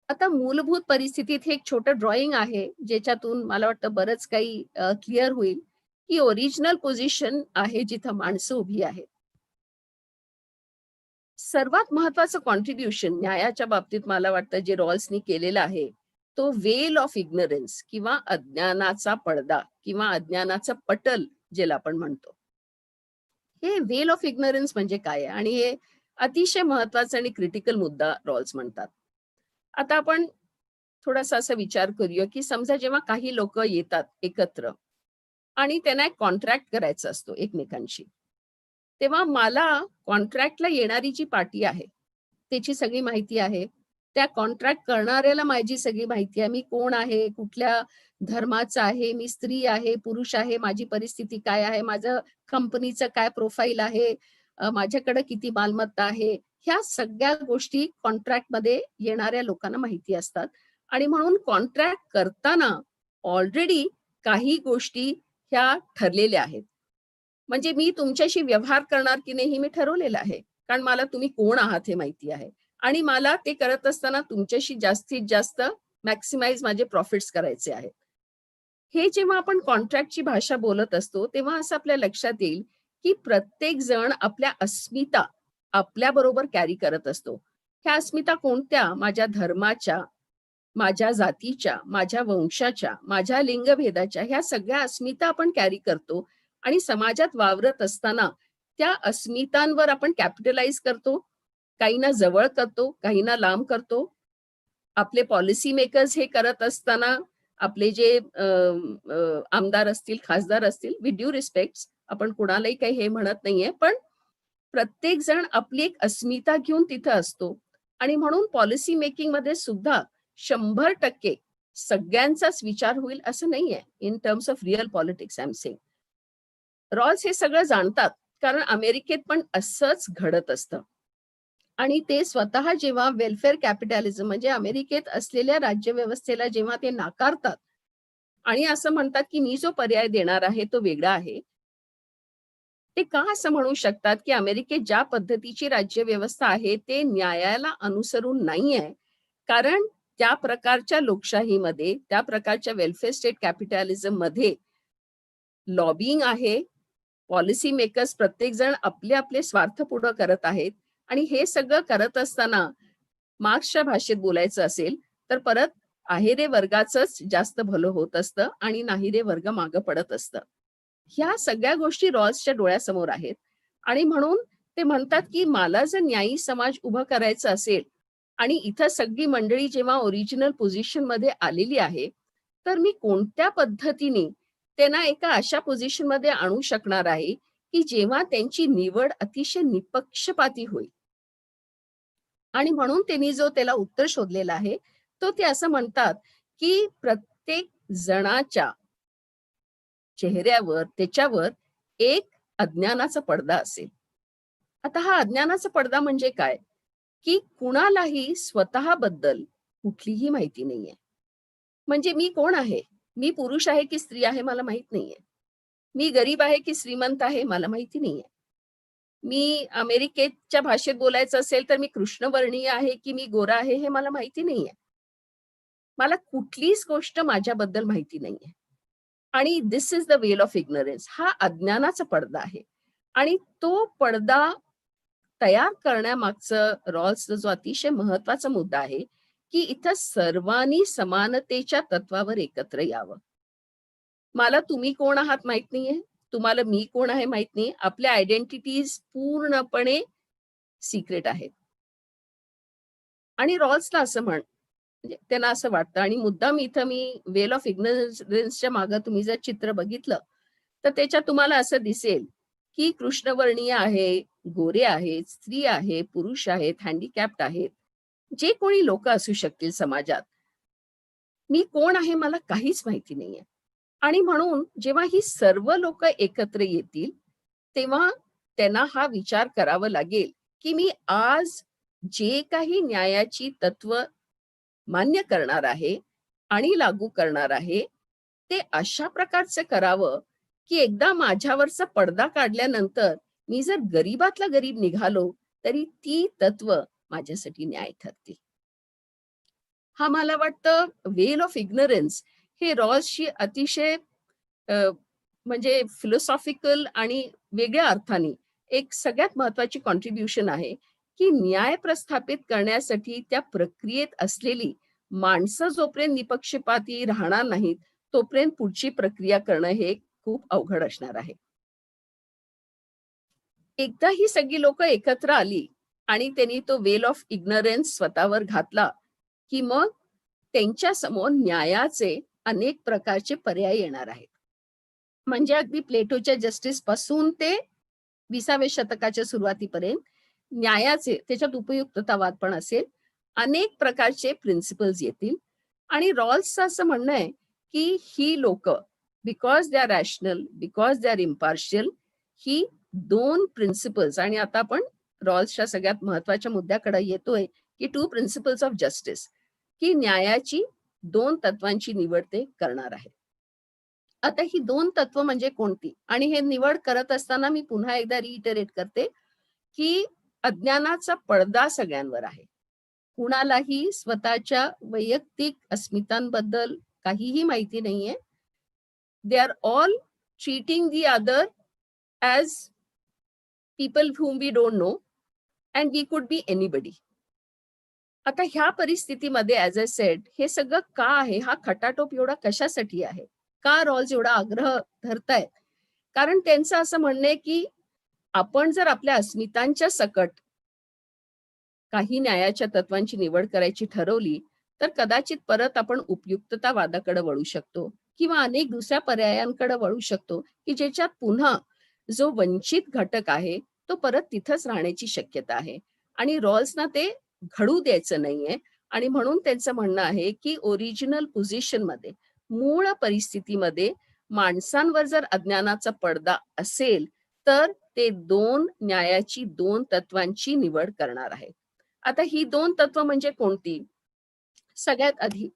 आता मूलभूत परिस्थितीत हे एक छोटं ड्रॉइंग आहे, ज्याच्यातून मला वाटतं बरंच काही क्लिअर होईल, की ओरिजिनल पोझिशन आहे जिथं माणसं उभी आहेत. सर्वात महत्वाचं कॉन्ट्रिब्युशन न्यायाच्या बाबतीत मला वाटतं जे रॉल्सनी केलेलं आहे, तो वेल ऑफ इग्नरन्स किंवा अज्ञानाचा पडदा किंवा अज्ञानाचं पटल ज्याला आपण म्हणतो. हे वेल ऑफ इग्नरन्स म्हणजे काय आहे? आणि हे अतिशय महत्वाचा आणि क्रिटिकल मुद्दा रॉल्स म्हणतात. आता आपण थोडासा असा विचार करूया, की समजा जेव्हा काही लोकं येतात एकत्र आणि त्यांना एक कॉन्ट्रॅक्ट करायचा असतो एकमेकांशी. तेव्हा मला कॉन्ट्रॅक्टला येणारी जी पार्टी आहे, त्याची सगळी माहिती आहे. त्या कॉन्ट्रॅक्ट करणाऱ्याला माझी सगळी माहिती आहे. मी कोण आहे, कुठल्या धर्माचा आहे, मी स्त्री आहे, पुरुष आहे, माझी परिस्थिती काय आहे, माझं कंपनीचं काय प्रोफाईल आहे, माझ्याकडे किती मालमत्ता आहे. ह्या सगळ्या गोष्टी कॉन्ट्रॅक्टमध्ये येणाऱ्या लोकांना माहिती असतात आणि म्हणून कॉन्ट्रॅक्ट करताना ऑलरेडी काही गोष्टी ह्या ठरलेल्या आहेत. म्हणजे मी तुमच्याशी व्यवहार करणार की नाही हे मी ठरवलेलं आहे. कारण मला तुम्ही कोण आहात हे माहिती आहे. आणि मला ते करत असताना तुमच्याशी जास्तीत जास्त मॅक्सिमाइज माझे प्रॉफिट्स करायचे आहेत. हे जेव्हा आपण कॉन्ट्रॅक्टची भाषा बोलत असतो, तेव्हा असं आपल्या लक्षात येईल, की प्रत्येक जण आपल्या अस्मिता आपल्याबरोबर कॅरी करत असतो. ह्या अस्मिता कोणत्या? माझ्या धर्माच्या, माझ्या जातीच्या, माझ्या वंशाच्या, माझ्या लिंगभेदाच्या ह्या सगळ्या अस्मिता आपण कॅरी करतो आणि समाजात वावरत असताना त्या अस्मितांवर आपण कॅपिटलाइज करतो. काहींना जवळ करतो, काहींना लांब करतो. आपले पॉलिसी मेकर्स हे करत असताना आपले जे आमदार असतील, खासदार असतील, विथ ड्यू रिस्पेक्ट्स आपण कुणालाही काही हे म्हणत नाहीये, पण प्रत्येक जण आपली एक अस्मिता घेऊन तिथं असतो आणि म्हणून पॉलिसी मेकिंगमध्ये सुद्धा 100% सगळ्यांचाच विचार होईल असं नाहीये. In terms of real politics I am saying. Rawls हे सगळं जाणतात, कारण अमेरिकेत पण असंच घडत असतं. आणि ते स्वतः जेव्हा वेलफेअर कॅपिटॅलिझम म्हणजे अमेरिकेत असलेल्या राज्यव्यवस्थेला जेव्हा ते नाकारतात आणि असं म्हणतात, की मी जो पर्याय देणार आहे तो वेगळा आहे. ते का असं म्हणू शकतात, की अमेरिकेत ज्या पद्धतीची राज्यव्यवस्था आहे ते न्यायाला अनुसरून नाहीये. कारण त्या प्रकारच्या लोकशाहीमध्ये, त्या प्रकारच्या वेलफेअर स्टेट कॅपिटॅलिझममध्ये लॉबिंग आहे. पॉलिसी मेकर्स प्रत्येकजण आपले आपले स्वार्थ पुढं करत आहेत आणि हे सगळं करत असताना मार्क्सच्या भाषेत बोलायचं असेल, तर परत आहेरे वर्गाचंच जास्त भलं होत असतं आणि नाहीरे वर्ग मागं पडत असतं. ह्या सगळ्या गोष्टी रॉल्सच्या डोळ्यासमोर आहेत आणि म्हणून ते म्हणतात, की मला जर न्यायी समाज उभं करायचं असेल आणि इथं सगळी मंडळी जेव्हा ओरिजिनल पोझिशनमध्ये आलेली आहे, तर मी कोणत्या पद्धतीने त्यांना एका अशा पोझिशनमध्ये आणू शकणार आहे, की जेव्हा त्यांची निवड अतिशय निपक्षपाती होईल. आणि म्हणून त्यांनी जो त्याला उत्तर शोधलेला आहे, तो ते असं म्हणतात, की प्रत्येक जणाच्या चेहऱ्यावर, त्याच्यावर एक अज्ञानाचा पडदा असेल. आता हा अज्ञानाचा पडदा म्हणजे काय? की कुणालाही स्वतःबद्दल कुठलीही माहिती नाहीये. म्हणजे मी कोण आहे? मी पुरुष आहे की स्त्री आहे मला माहीत नाहीये. मी गरीब आहे की श्रीमंत आहे मला माहिती नाहीये. मी अमेरिकेच्या भाषेत बोलायचं असेल तर मी कृष्णवर्णीय आहे की मी गोरा आहे हे मला माहिती नाहीये. मला कुठलीच गोष्ट माझ्याबद्दल माहिती नाहीये. आणि this is the well of ignorance. हा अज्ञानाचा पडदा आहे. आणि तो पडदा तयार करण्यामागचं रॉल्सचा जो अतिशय महत्वाचा मुद्दा आहे, की इथं सर्वांनी समानतेच्या तत्वावर एकत्र यावं. मला तुम्ही कोण आहात माहित नाहीये. तुम्हाला मी कोण आहे माहित नाहीये. आपल्या आयडेंटिटीज पूर्णपणे सिक्रेट आहेत. आणि रॉल्सला असं म्हणजे त्यांना असं वाटतं आणि मुद्दाम इथं मी वेल ऑफ इग्नोरन्सच्या मागे तुम्ही जर चित्र बघितलं, तर त्याच्यात तुम्हाला असं दिसेल, की कृष्णवर्णीय आहे, गोरे आहेत, स्त्री आहे, पुरुष आहेत, हँडिकॅप्ड आहेत. जे कोणी लोकं असू शकतील समाजात. मी कोण आहे मला काहीच माहिती नाहीये. आणि म्हणून जेव्हा ही सर्व लोकं एकत्र येतील, तेव्हा त्यांना हा विचार करावा लागेल, की मी आज जे काही न्यायाची तत्व मान्य करणार आहे आणि लागू करणार आहे, ते अशा प्रकारचं करावं, की एकदा माझ्यावरचा पडदा काढल्यानंतर मी जर गरीबातला गरीब निघालो, तरी ती तत्व माझ्यासाठी न्याय ठरतील. हा मला वाटतं वेल ऑफ इग्नोरन्स हे रॉल्सची अतिशय अ, म्हणजे फिलॉसॉफिकल आणि वेगळ्या अर्थाने एक सगळ्यात महत्वाची कॉन्ट्रिब्युशन आहे, की न्याय प्रस्थापित करण्यासाठी त्या प्रक्रियेत असलेली माणसं जोपर्यंत निपक्षपाती राहणार नाहीत, तोपर्यंत पुढची प्रक्रिया करणं हे खूप अवघड असणार आहे. एकदा ही सगळी लोकं एकत्र आली आणि त्यांनी तो वेल ऑफ इग्नोरन्स स्वतःवर घातला, की मग त्यांच्या समोर न्यायाचे अनेक प्रकारचे पर्याय येणार आहेत. म्हणजे अगदी प्लेटोच्या जस्टिस पासून ते 20व्या शतकाच्या सुरुवातीपर्यंत न्यायाचे त्याच्यात उपयुक्ततावाद पण असेल. अनेक प्रकारचे प्रिन्सिपल्स येतील आणि रॉल्सचं असं म्हणणं आहे, की ही लोकं because they are rational, because they are impartial he 2 principles आणि आता आपण रॉल्सच्या सगळ्यात महत्त्वाच्या मुद्द्याकडे येतोय, की 2 प्रिन्सिपल्स ऑफ जस्टिस की न्यायाची 2 तत्वांची निवड ते करणार आहे. आता ही 2 तत्व म्हणजे कोणती? आणि हे निवड करत असताना मी पुन्हा एकदा रिइटरेट करते, की अज्ञानाचा पडदा सगळ्यांवर आहे. कुणालाही स्वतःच्या वैयक्तिक अस्मितांबद्दल काहीही माहिती नाहीये. They are all treating the other as people whom we don't know and we could be anybody. आता ह्या परिस्थितीमध्ये ॲज अ सेड हे सगळं का आहे? हा खटाटोप एवढा कशासाठी आहे? का रॉल्स एवढा आग्रह धरतायत? कारण त्यांचं असं म्हणणं आहे, की आपण जर आपल्या अस्मितांच्या सकट काही न्यायाच्या तत्वांची निवड करायची ठरवली, तर कदाचित परत आपण उपयुक्ततावादाकडे वळू शकतो किंवा अनेक दुसऱ्या पर्यायांकडे वळू शकतो, की ज्याच्यात पुन्हा जो वंचित घटक आहे, तो परत तिथंच राहण्याची शक्यता आहे. आणि रॉल्सना ते घडू द्यायचं नाहीये आणि म्हणून त्यांचं म्हणणं आहे, की ओरिजिनल पोझिशनमध्ये, मूळ परिस्थितीमध्ये माणसांवर जर अज्ञानाचा पडदा असेल, तर ते 2 न्यायाची 2 तत्वांची निवड करणार आहेत. आता ही 2 तत्व म्हणजे कोणती? सगळ्यात आधी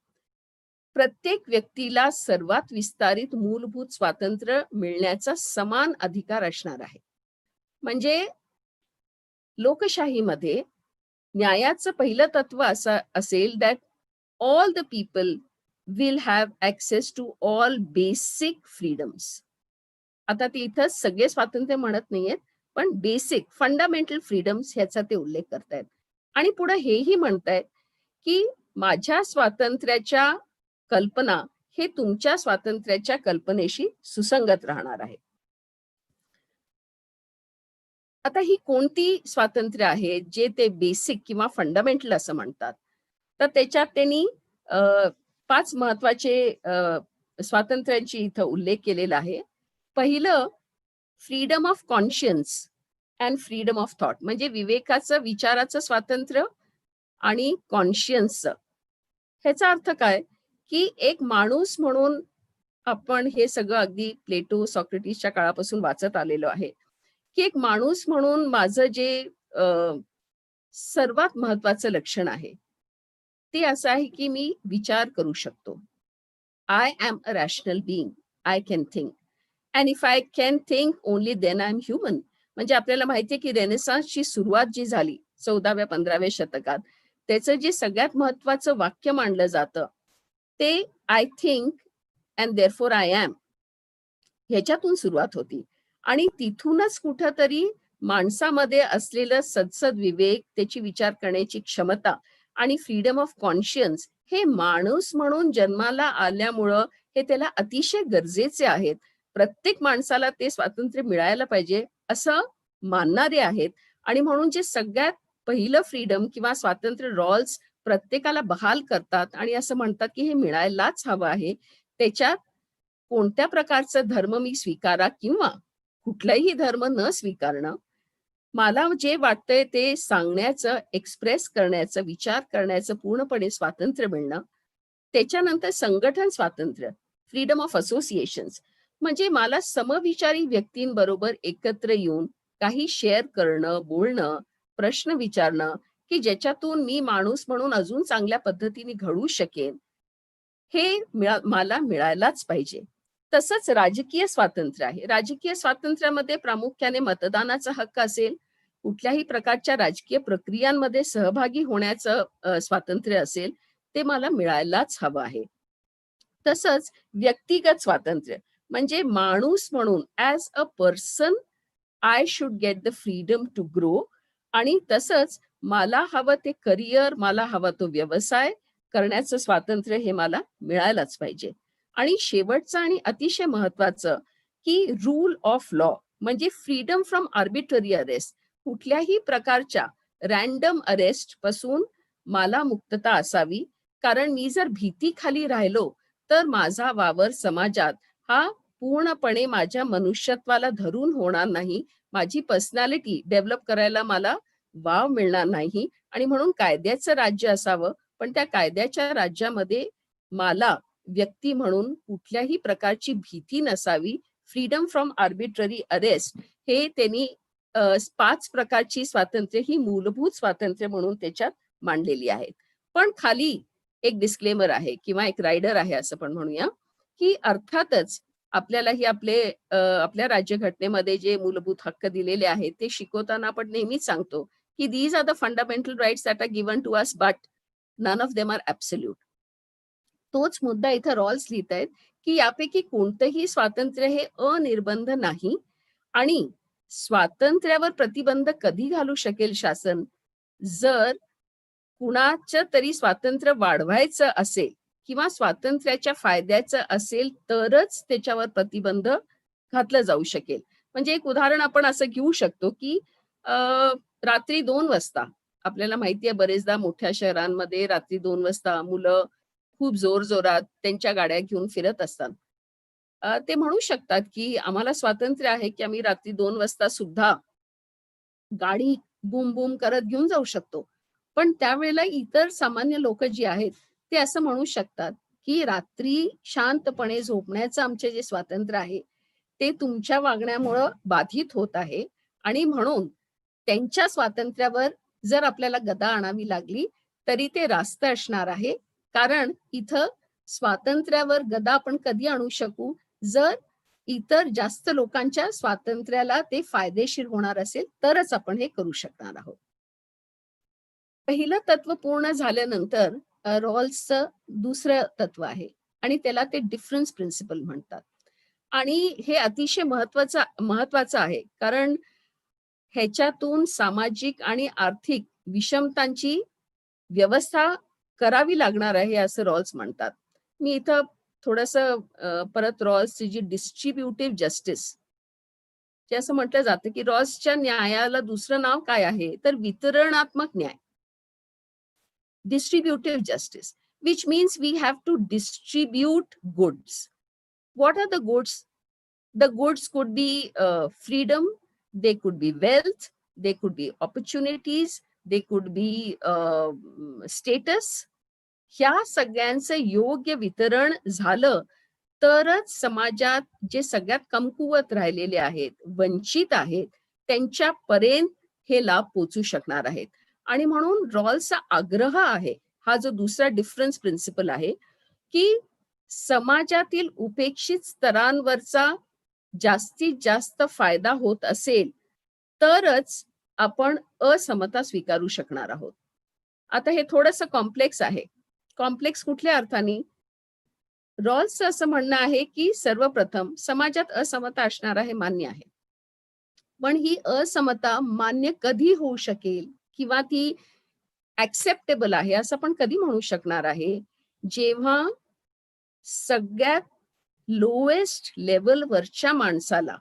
प्रत्येक व्यक्तीला सर्वात विस्तारित मूलभूत स्वातंत्र्य मिळण्याचा समान अधिकार असणार आहे. म्हणजे लोकशाहीमध्ये न्यायाचं पहिलं तत्व असं असेल that all the people will have access to all basic freedoms. आता ते इथं सगळे स्वातंत्र्य म्हणत नाहीयेत, पण बेसिक फंडामेंटल फ्रीडम्स ह्याचा ते उल्लेख करतायत. आणि पुढे हेही म्हणतायत, की माझ्या स्वातंत्र्याच्या कल्पना हे तुमच्या स्वातंत्र्याच्या कल्पनेशी सुसंगत राहणार आहे. आता ही कोणती स्वातंत्र्य आहे जे ते बेसिक किंवा फंडामेंटल असं म्हणतात? तर त्याच्यात त्यांनी 5 महत्वाचे स्वातंत्र्यांची इथं उल्लेख केलेला आहे. पहिलं freedom of conscience and freedom of thought म्हणजे विवेकाचं, विचाराचं स्वातंत्र्य आणि कॉन्शियन्सचं. ह्याचा अर्थ काय? की एक माणूस म्हणून आपण हे सगळं अगदी प्लेटो, सॉक्रेटिसच्या काळापासून वाचत आलेलो आहे, की एक माणूस म्हणून माझं जे अ, सर्वात महत्वाचं लक्षण आहे, ते असं आहे की मी विचार करू शकतो. I am a rational being. I can think. And if I can think only then I am human. म्हणजे आपल्याला माहिती आहे की रेनेसान्सची सुरुवात जी झाली 14व्या-15व्या शतकात, त्याचं जे सगळ्यात महत्वाचं वाक्य मानलं जातं, ते I think and therefore I am ह्याच्यातून सुरुवात होती. आणि तिथूनच कुठंतरी माणसामध्ये असलेलं सदसद विवेक, त्याची विचार करण्याची क्षमता आणि फ्रीडम ऑफ कॉन्शियन्स हे माणूस म्हणून जन्माला आल्यामुळं हे त्याला अतिशय गरजेचे आहेत. प्रत्येक माणसाला ते स्वातंत्र्य मिळायला पाहिजे असं मानणारे आहेत. आणि म्हणून जे सगळ्यात पहिलं फ्रीडम किंवा स्वातंत्र्य रॉल्स प्रत्येकाला बहाल करतात आणि असं म्हणतात की हे मिळायलाच हवं आहे. त्याच्यात कोणत्या प्रकारचा धर्म मी स्वीकारा किंवा कुठलाही धर्म न स्वीकारणं, मला जे वाटतंय ते सांगण्याचं, एक्सप्रेस करण्याचं, विचार करण्याचं पूर्णपणे स्वातंत्र्य मिळणं. त्याच्यानंतर संघटन स्वातंत्र्य, फ्रीडम ऑफ असोसिएशन्स म्हणजे मला समविचारी व्यक्तींबरोबर एकत्र येऊन काही शेअर करणं, बोलणं, प्रश्न विचारणं, की ज्याच्यातून मी माणूस म्हणून अजून चांगल्या पद्धतीने घडू शकेन. हे मला मिळायलाच पाहिजे. तसंच राजकीय स्वातंत्र्य आहे. राजकीय स्वातंत्र्यामध्ये प्रामुख्याने मतदानाचा हक्क असेल, कुठल्याही प्रकारच्या राजकीय प्रक्रियांमध्ये सहभागी होण्याचं स्वातंत्र्य असेल, ते मला मिळायलाच हवं आहे. तसंच व्यक्तिगत स्वातंत्र्य म्हणजे माणूस म्हणून as a person I should get the freedom to grow. आणि तसंच मला हवं ते करिअर, मला हवा तो व्यवसाय करण्याचं स्वातंत्र्य हे मला मिळायलाच पाहिजे. आणि शेवटचं आणि अतिशय महत्वाचं की रूल ऑफ लॉ म्हणजे फ्रीडम फ्रॉम आर्बिट्ररी अरेस्ट. कुठल्याही प्रकारच्या रॅन्डम अरेस्ट पासून मला मुक्तता असावी. कारण मी जर भीतीखाली राहिलो, तर माझा वावर समाजात हा पूर्णपणे माझ्या मनुष्यत्वाला धरून होणार नाही. माझी पर्सनॅलिटी डेव्हलप करायला मला वाव मिळणार नाही. आणि म्हणून कायद्याचं राज्य असावं, पण त्या कायद्याच्या राज्यामध्ये मला व्यक्ती म्हणून कुठल्याही प्रकारची भीती नसावी. फ्रीडम फ्रॉम आर्बिट्ररी अरेस्ट हे त्यांनी 5 प्रकारची स्वातंत्र्य ही मूलभूत स्वातंत्र्य म्हणून त्याच्यात मांडलेली आहेत. पण खाली एक डिस्क्लेमर आहे किंवा एक रायडर आहे असं पण म्हणूया, की अर्थातच आपल्यालाही आपल्या राज्यघटनेमध्ये जे मूलभूत हक्क दिलेले आहेत ते शिकवताना आपण नेहमीच सांगतो की these are the fundamental rights that are given to us but none of them are absolute. तोच मुद्दा इथं रॉल्स लिहित आहेत की यापैकी कोणतंही स्वातंत्र्य हे अनिर्बंध नाही आणि स्वातंत्र्यावर प्रतिबंध कधी घालू शकेल शासन, जर कुणाचं तरी स्वातंत्र्य वाढवायचं असेल किंवा स्वातंत्र्याच्या फायद्याचं असेल तरच त्याच्यावर प्रतिबंध घातलं जाऊ शकेल. म्हणजे एक उदाहरण आपण असं घेऊ शकतो की अ, रात्री 2 वाजता आपल्याला माहिती आहे बरेचदा मोठ्या शहरांमध्ये रात्री 2 वाजता मुलं खूप जोरजोरात त्यांच्या गाड्या घेऊन फिरत असतात. ते म्हणू शकतात की आम्हाला स्वातंत्र्य आहे की आम्ही रात्री 2 वाजता सुद्धा गाडी बूम बूम करत घेऊन जाऊ शकतो. पण त्यावेळेला इतर सामान्य लोक जी आहेत ते असं म्हणू शकतात की रात्री शांतपणे झोपण्याचं आमचे जे स्वातंत्र्य आहे ते तुमच्या वागण्यामुळं बाधित होत आहे आणि म्हणून त्यांच्या स्वातंत्र्यावर जर आपल्याला गदा आणावी लागली तरी ते रास्त असणार आहे. कारण इथं स्वातंत्र्यावर गदा आपण कधी आणू शकू, जर इतर जास्त लोकांच्या स्वातंत्र्याला ते फायदेशीर होणार असेल तरच आपण हे करू शकणार आहोत. पहिलं तत्व पूर्ण झाल्यानंतर रॉल्सचं दुसरं तत्व आहे आणि त्याला ते डिफरन्स प्रिन्सिपल म्हणतात. आणि हे अतिशय महत्वाचं आहे कारण ह्याच्यातून सामाजिक आणि आर्थिक विषमतांची व्यवस्था करावी लागणार आहे असं रॉल्स म्हणतात. मी इथं थोडंसं परत रॉल्सची जी डिस्ट्रीब्युटिव्ह जस्टिस जे असं म्हटलं जातं की रॉल्सच्या न्यायाला दुसरं नाव काय आहे तर वितरणात्मक न्याय. Distributive justice, which means we have to distribute goods. What are the goods? The goods could be freedom, they could be wealth, they could be opportunities, they could be status. ह्या सगळ्यांचं योग्य वितरण झालं तरच समाजात जे सगळ्यात कमकुवत राहिलेले आहेत, वंचित आहेत, त्यांच्यापर्यंत हे लाभ पोचू शकणार आहेत. आणि म्हणून रॉल्सचा आग्रह आहे, हा जो दुसरा डिफरन्स प्रिन्सिपल आहे, की समाजातील उपेक्षित स्तरांवरचा जास्तीत जास्त फायदा होत असेल तरच आपण असमता स्वीकारू शकणार आहोत. आता हे थोडंसं कॉम्प्लेक्स आहे. कॉम्प्लेक्स कुठल्या अर्थाने? रॉल्सचं असं म्हणणं आहे की सर्वप्रथम समाजात असमता असणार आहे, मान्य आहे. पण ही असमता मान्य कधी होऊ शकेल किंवा ती ऍक्सेप्टेबल आहे असं आपण कधी म्हणू शकणार आहे, जेव्हा सगळ्यात लोएस्ट लेवलवरच्या माणसाला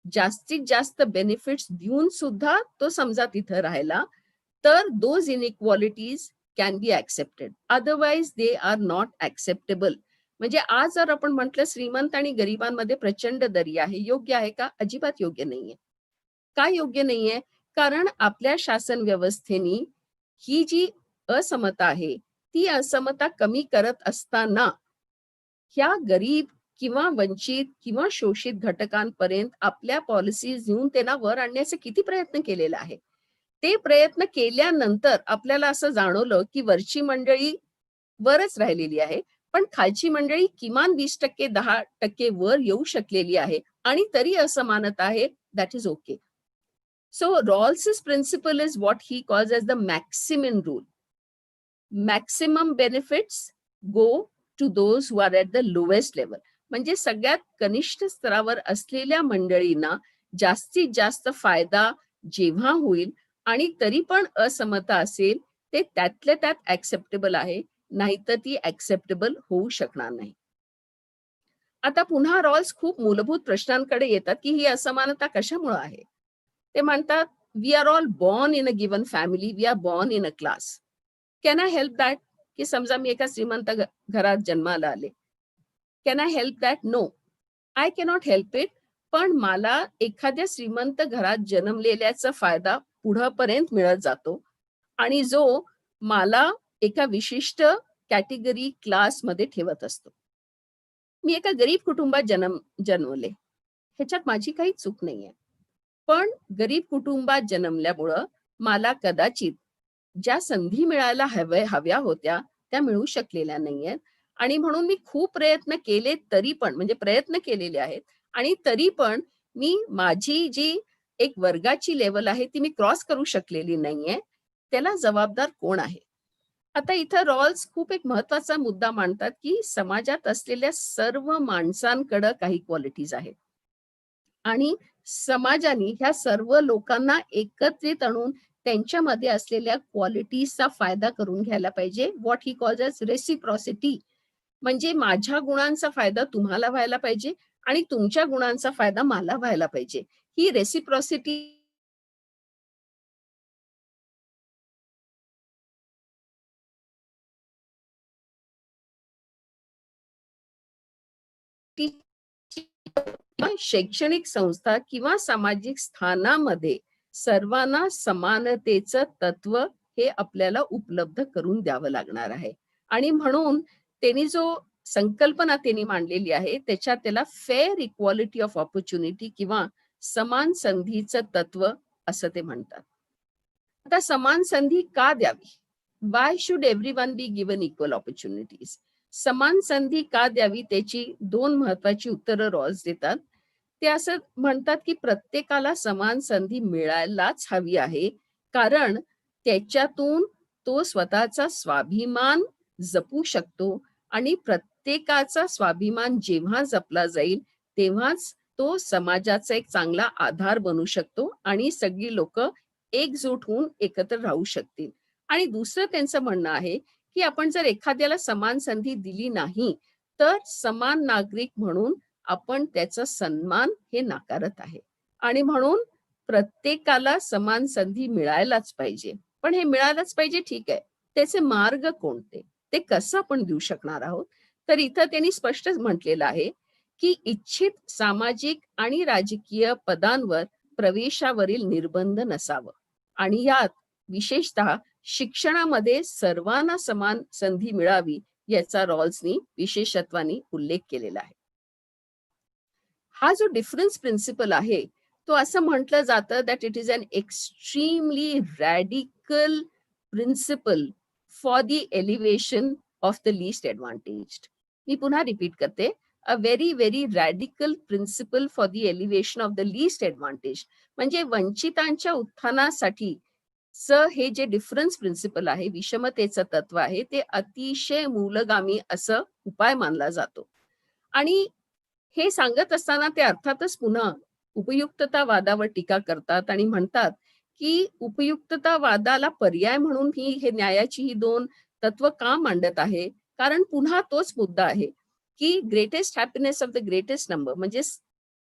जास्तीत जास्त बेनिफिट्स देऊन सुद्धा तो समजा तिथं राहिला तर those inequalities can be accepted, otherwise they are not acceptable. म्हणजे आज जर आपण म्हटलं श्रीमंत आणि गरिबांमध्ये प्रचंड दरी आहे, योग्य आहे का? अजिबात योग्य नाहीये. काय योग्य नाहीये? कारण आपल्या शासन व्यवस्थेनी ही जी असमता आहे ती असमता कमी करत असताना ह्या गरीब किंवा वंचित किंवा शोषित घटकांपर्यंत आपल्या पॉलिसीज घेऊन त्यांना वर आणण्याचे किती प्रयत्न केलेला आहे. ते प्रयत्न केल्यानंतर आपल्याला असं जाणवलं की वरची मंडळी वरच राहिलेली आहे, पण खालची मंडळी किमान 20% 10% वर येऊ शकलेली आहे आणि तरी असमानता आहे. That is okay. So Rawls's principle is what he calls as the maximum rule. Maximum benefits go to those who are at the lowest level. म्हणजे सगळ्यात कनिष्ठ स्तरावर असलेल्या मंडळींना जास्तीत जास्त फायदा जेव्हा होईल आणि तरी पण असमता असेल ते त्यातल्या त्यात ऍक्सेप्टेबल आहे, नाहीतर ती ऍक्सेप्टेबल होऊ शकणार नाही. आता पुन्हा रॉल्स खूप मूलभूत प्रश्नांकडे येतात की ही असमानता कशामुळे आहे. ते म्हणतात we are all born in a given family, we R born in a class. Can I help that? की समजा मी एका श्रीमंत घरात जन्माला आले, can I help that? No, I cannot help it. पण मला एखाद्या श्रीमंत घरात जन्मलेल्याचा फायदा पुढपर्यंत मिळत जातो आणि जो मला एका विशिष्ट कॅटेगरी क्लासमध्ये ठेवत असतो. मी एका गरीब कुटुंबात जन्मले, ह्याच्यात माझी काही चूक नाहीये. पण गरीब कुटुंबात जन्मल्यामुळं मला कदाचित ज्या संधी मिळायला हव्या होत्या त्या मिळू शकलेल्या नाहीयेत आणि म्हणून मी खूप प्रयत्न केले तरी पण, म्हणजे प्रयत्न केलेले आहेत आणि तरी पण मी माझी जी एक वर्गाची लेव्हल आहे ती मी क्रॉस करू शकलेली नाहीये. त्याला जबाबदार कोण आहे? आता इथं रॉल्स खूप एक महत्वाचा मुद्दा मांडतात, की समाजात असलेल्या सर्व माणसांकडं काही क्वालिटीज आहेत. आणि समाजाने ह्या सर्व लोकांना एकत्रित आणून त्यांच्यामध्ये असलेल्या क्वालिटीजचा फायदा करून घ्यायला पाहिजे. What he calls as reciprocity. म्हणजे माझ्या गुणांचा फायदा तुम्हाला व्हायला पाहिजे आणि तुमच्या गुणांचा फायदा मला व्हायला पाहिजे. ही रेसिप्रॉसिटी किंवा शैक्षणिक संस्था किंवा सामाजिक स्थानामध्ये सर्वांना समानतेचं तत्व हे आपल्याला उपलब्ध करून द्यावं लागणार आहे. आणि म्हणून त्यांनी जो संकल्पना त्यांनी मांडलेली आहे त्याच्यात त्याला फेअर इक्वालिटी ऑफ ऑपॉर्च्युनिटी किंवा समान संधीचं तत्व असं ते म्हणतात. आता समान संधी का द्यावी? Why should everyone be given equal opportunities? समान संधी का द्यावी त्याची दोन महत्वाची उत्तरं रॉल्स देतात. ते असं म्हणतात की प्रत्येकाला समान संधी मिळायलाच हवी आहे, कारण त्याच्यातून तो स्वतःचा स्वाभिमान जपू शकतो आणि प्रत्येकाचा स्वाभिमान जेव्हा जपला जाईल तेव्हाच तो समाजाचा एक चांगला आधार बनू शकतो आणि सगळी लोक एकजूट होऊन एकत्र राहू शकतील. आणि दुसरं त्यांचं म्हणणं आहे की आपण जर एखाद्याला समान संधी दिली नाही तर समान नागरिक म्हणून आपण त्याचा सन्मान हे नाकारत आहे. आणि म्हणून प्रत्येकाला समान संधी मिळायलाच पाहिजे. पण हे मिळायलाच पाहिजे ठीक आहे. त्याचे मार्ग कोणते? ते कसं आपण देऊ शकणार आहोत? तर इथं त्यांनी स्पष्ट म्हटलेलं आहे, की इच्छित सामाजिक आणि राजकीय पदांवर प्रवेशावरील निर्बंध नसावं आणि यात विशेषतः शिक्षणामध्ये सर्वांना समान संधी मिळावी याचा रॉल्सनी विशेषत्वाने उल्लेख केलेला आहे. हा जो डिफरन्स प्रिन्सिपल आहे, तो असं म्हटलं जातं that it is an extremely radical principle for the elevation of the least advantaged. मी पुन्हा रिपीट करते. A very very radical principle for the elevation of the least advantage. म्हणजे वंचितांच्या उत्थानासाठी हे जे डिफरन्स प्रिन्सिपल आहे, विषमतेचं तत्व आहे, ते अतिशय मूलगामी असं उपाय मानला जातो. आणि हे सांगत असताना ते अर्थातच पुन्हा उपयुक्ततावादावर टीका करतात आणि म्हणतात, की उपयुक्ततावादाला पर्याय म्हणून हे न्यायाची ही दोन तत्व का मांडत आहे? कारण पुन्हा तोच मुद्दा आहे, की greatest happiness of the greatest number म्हणजे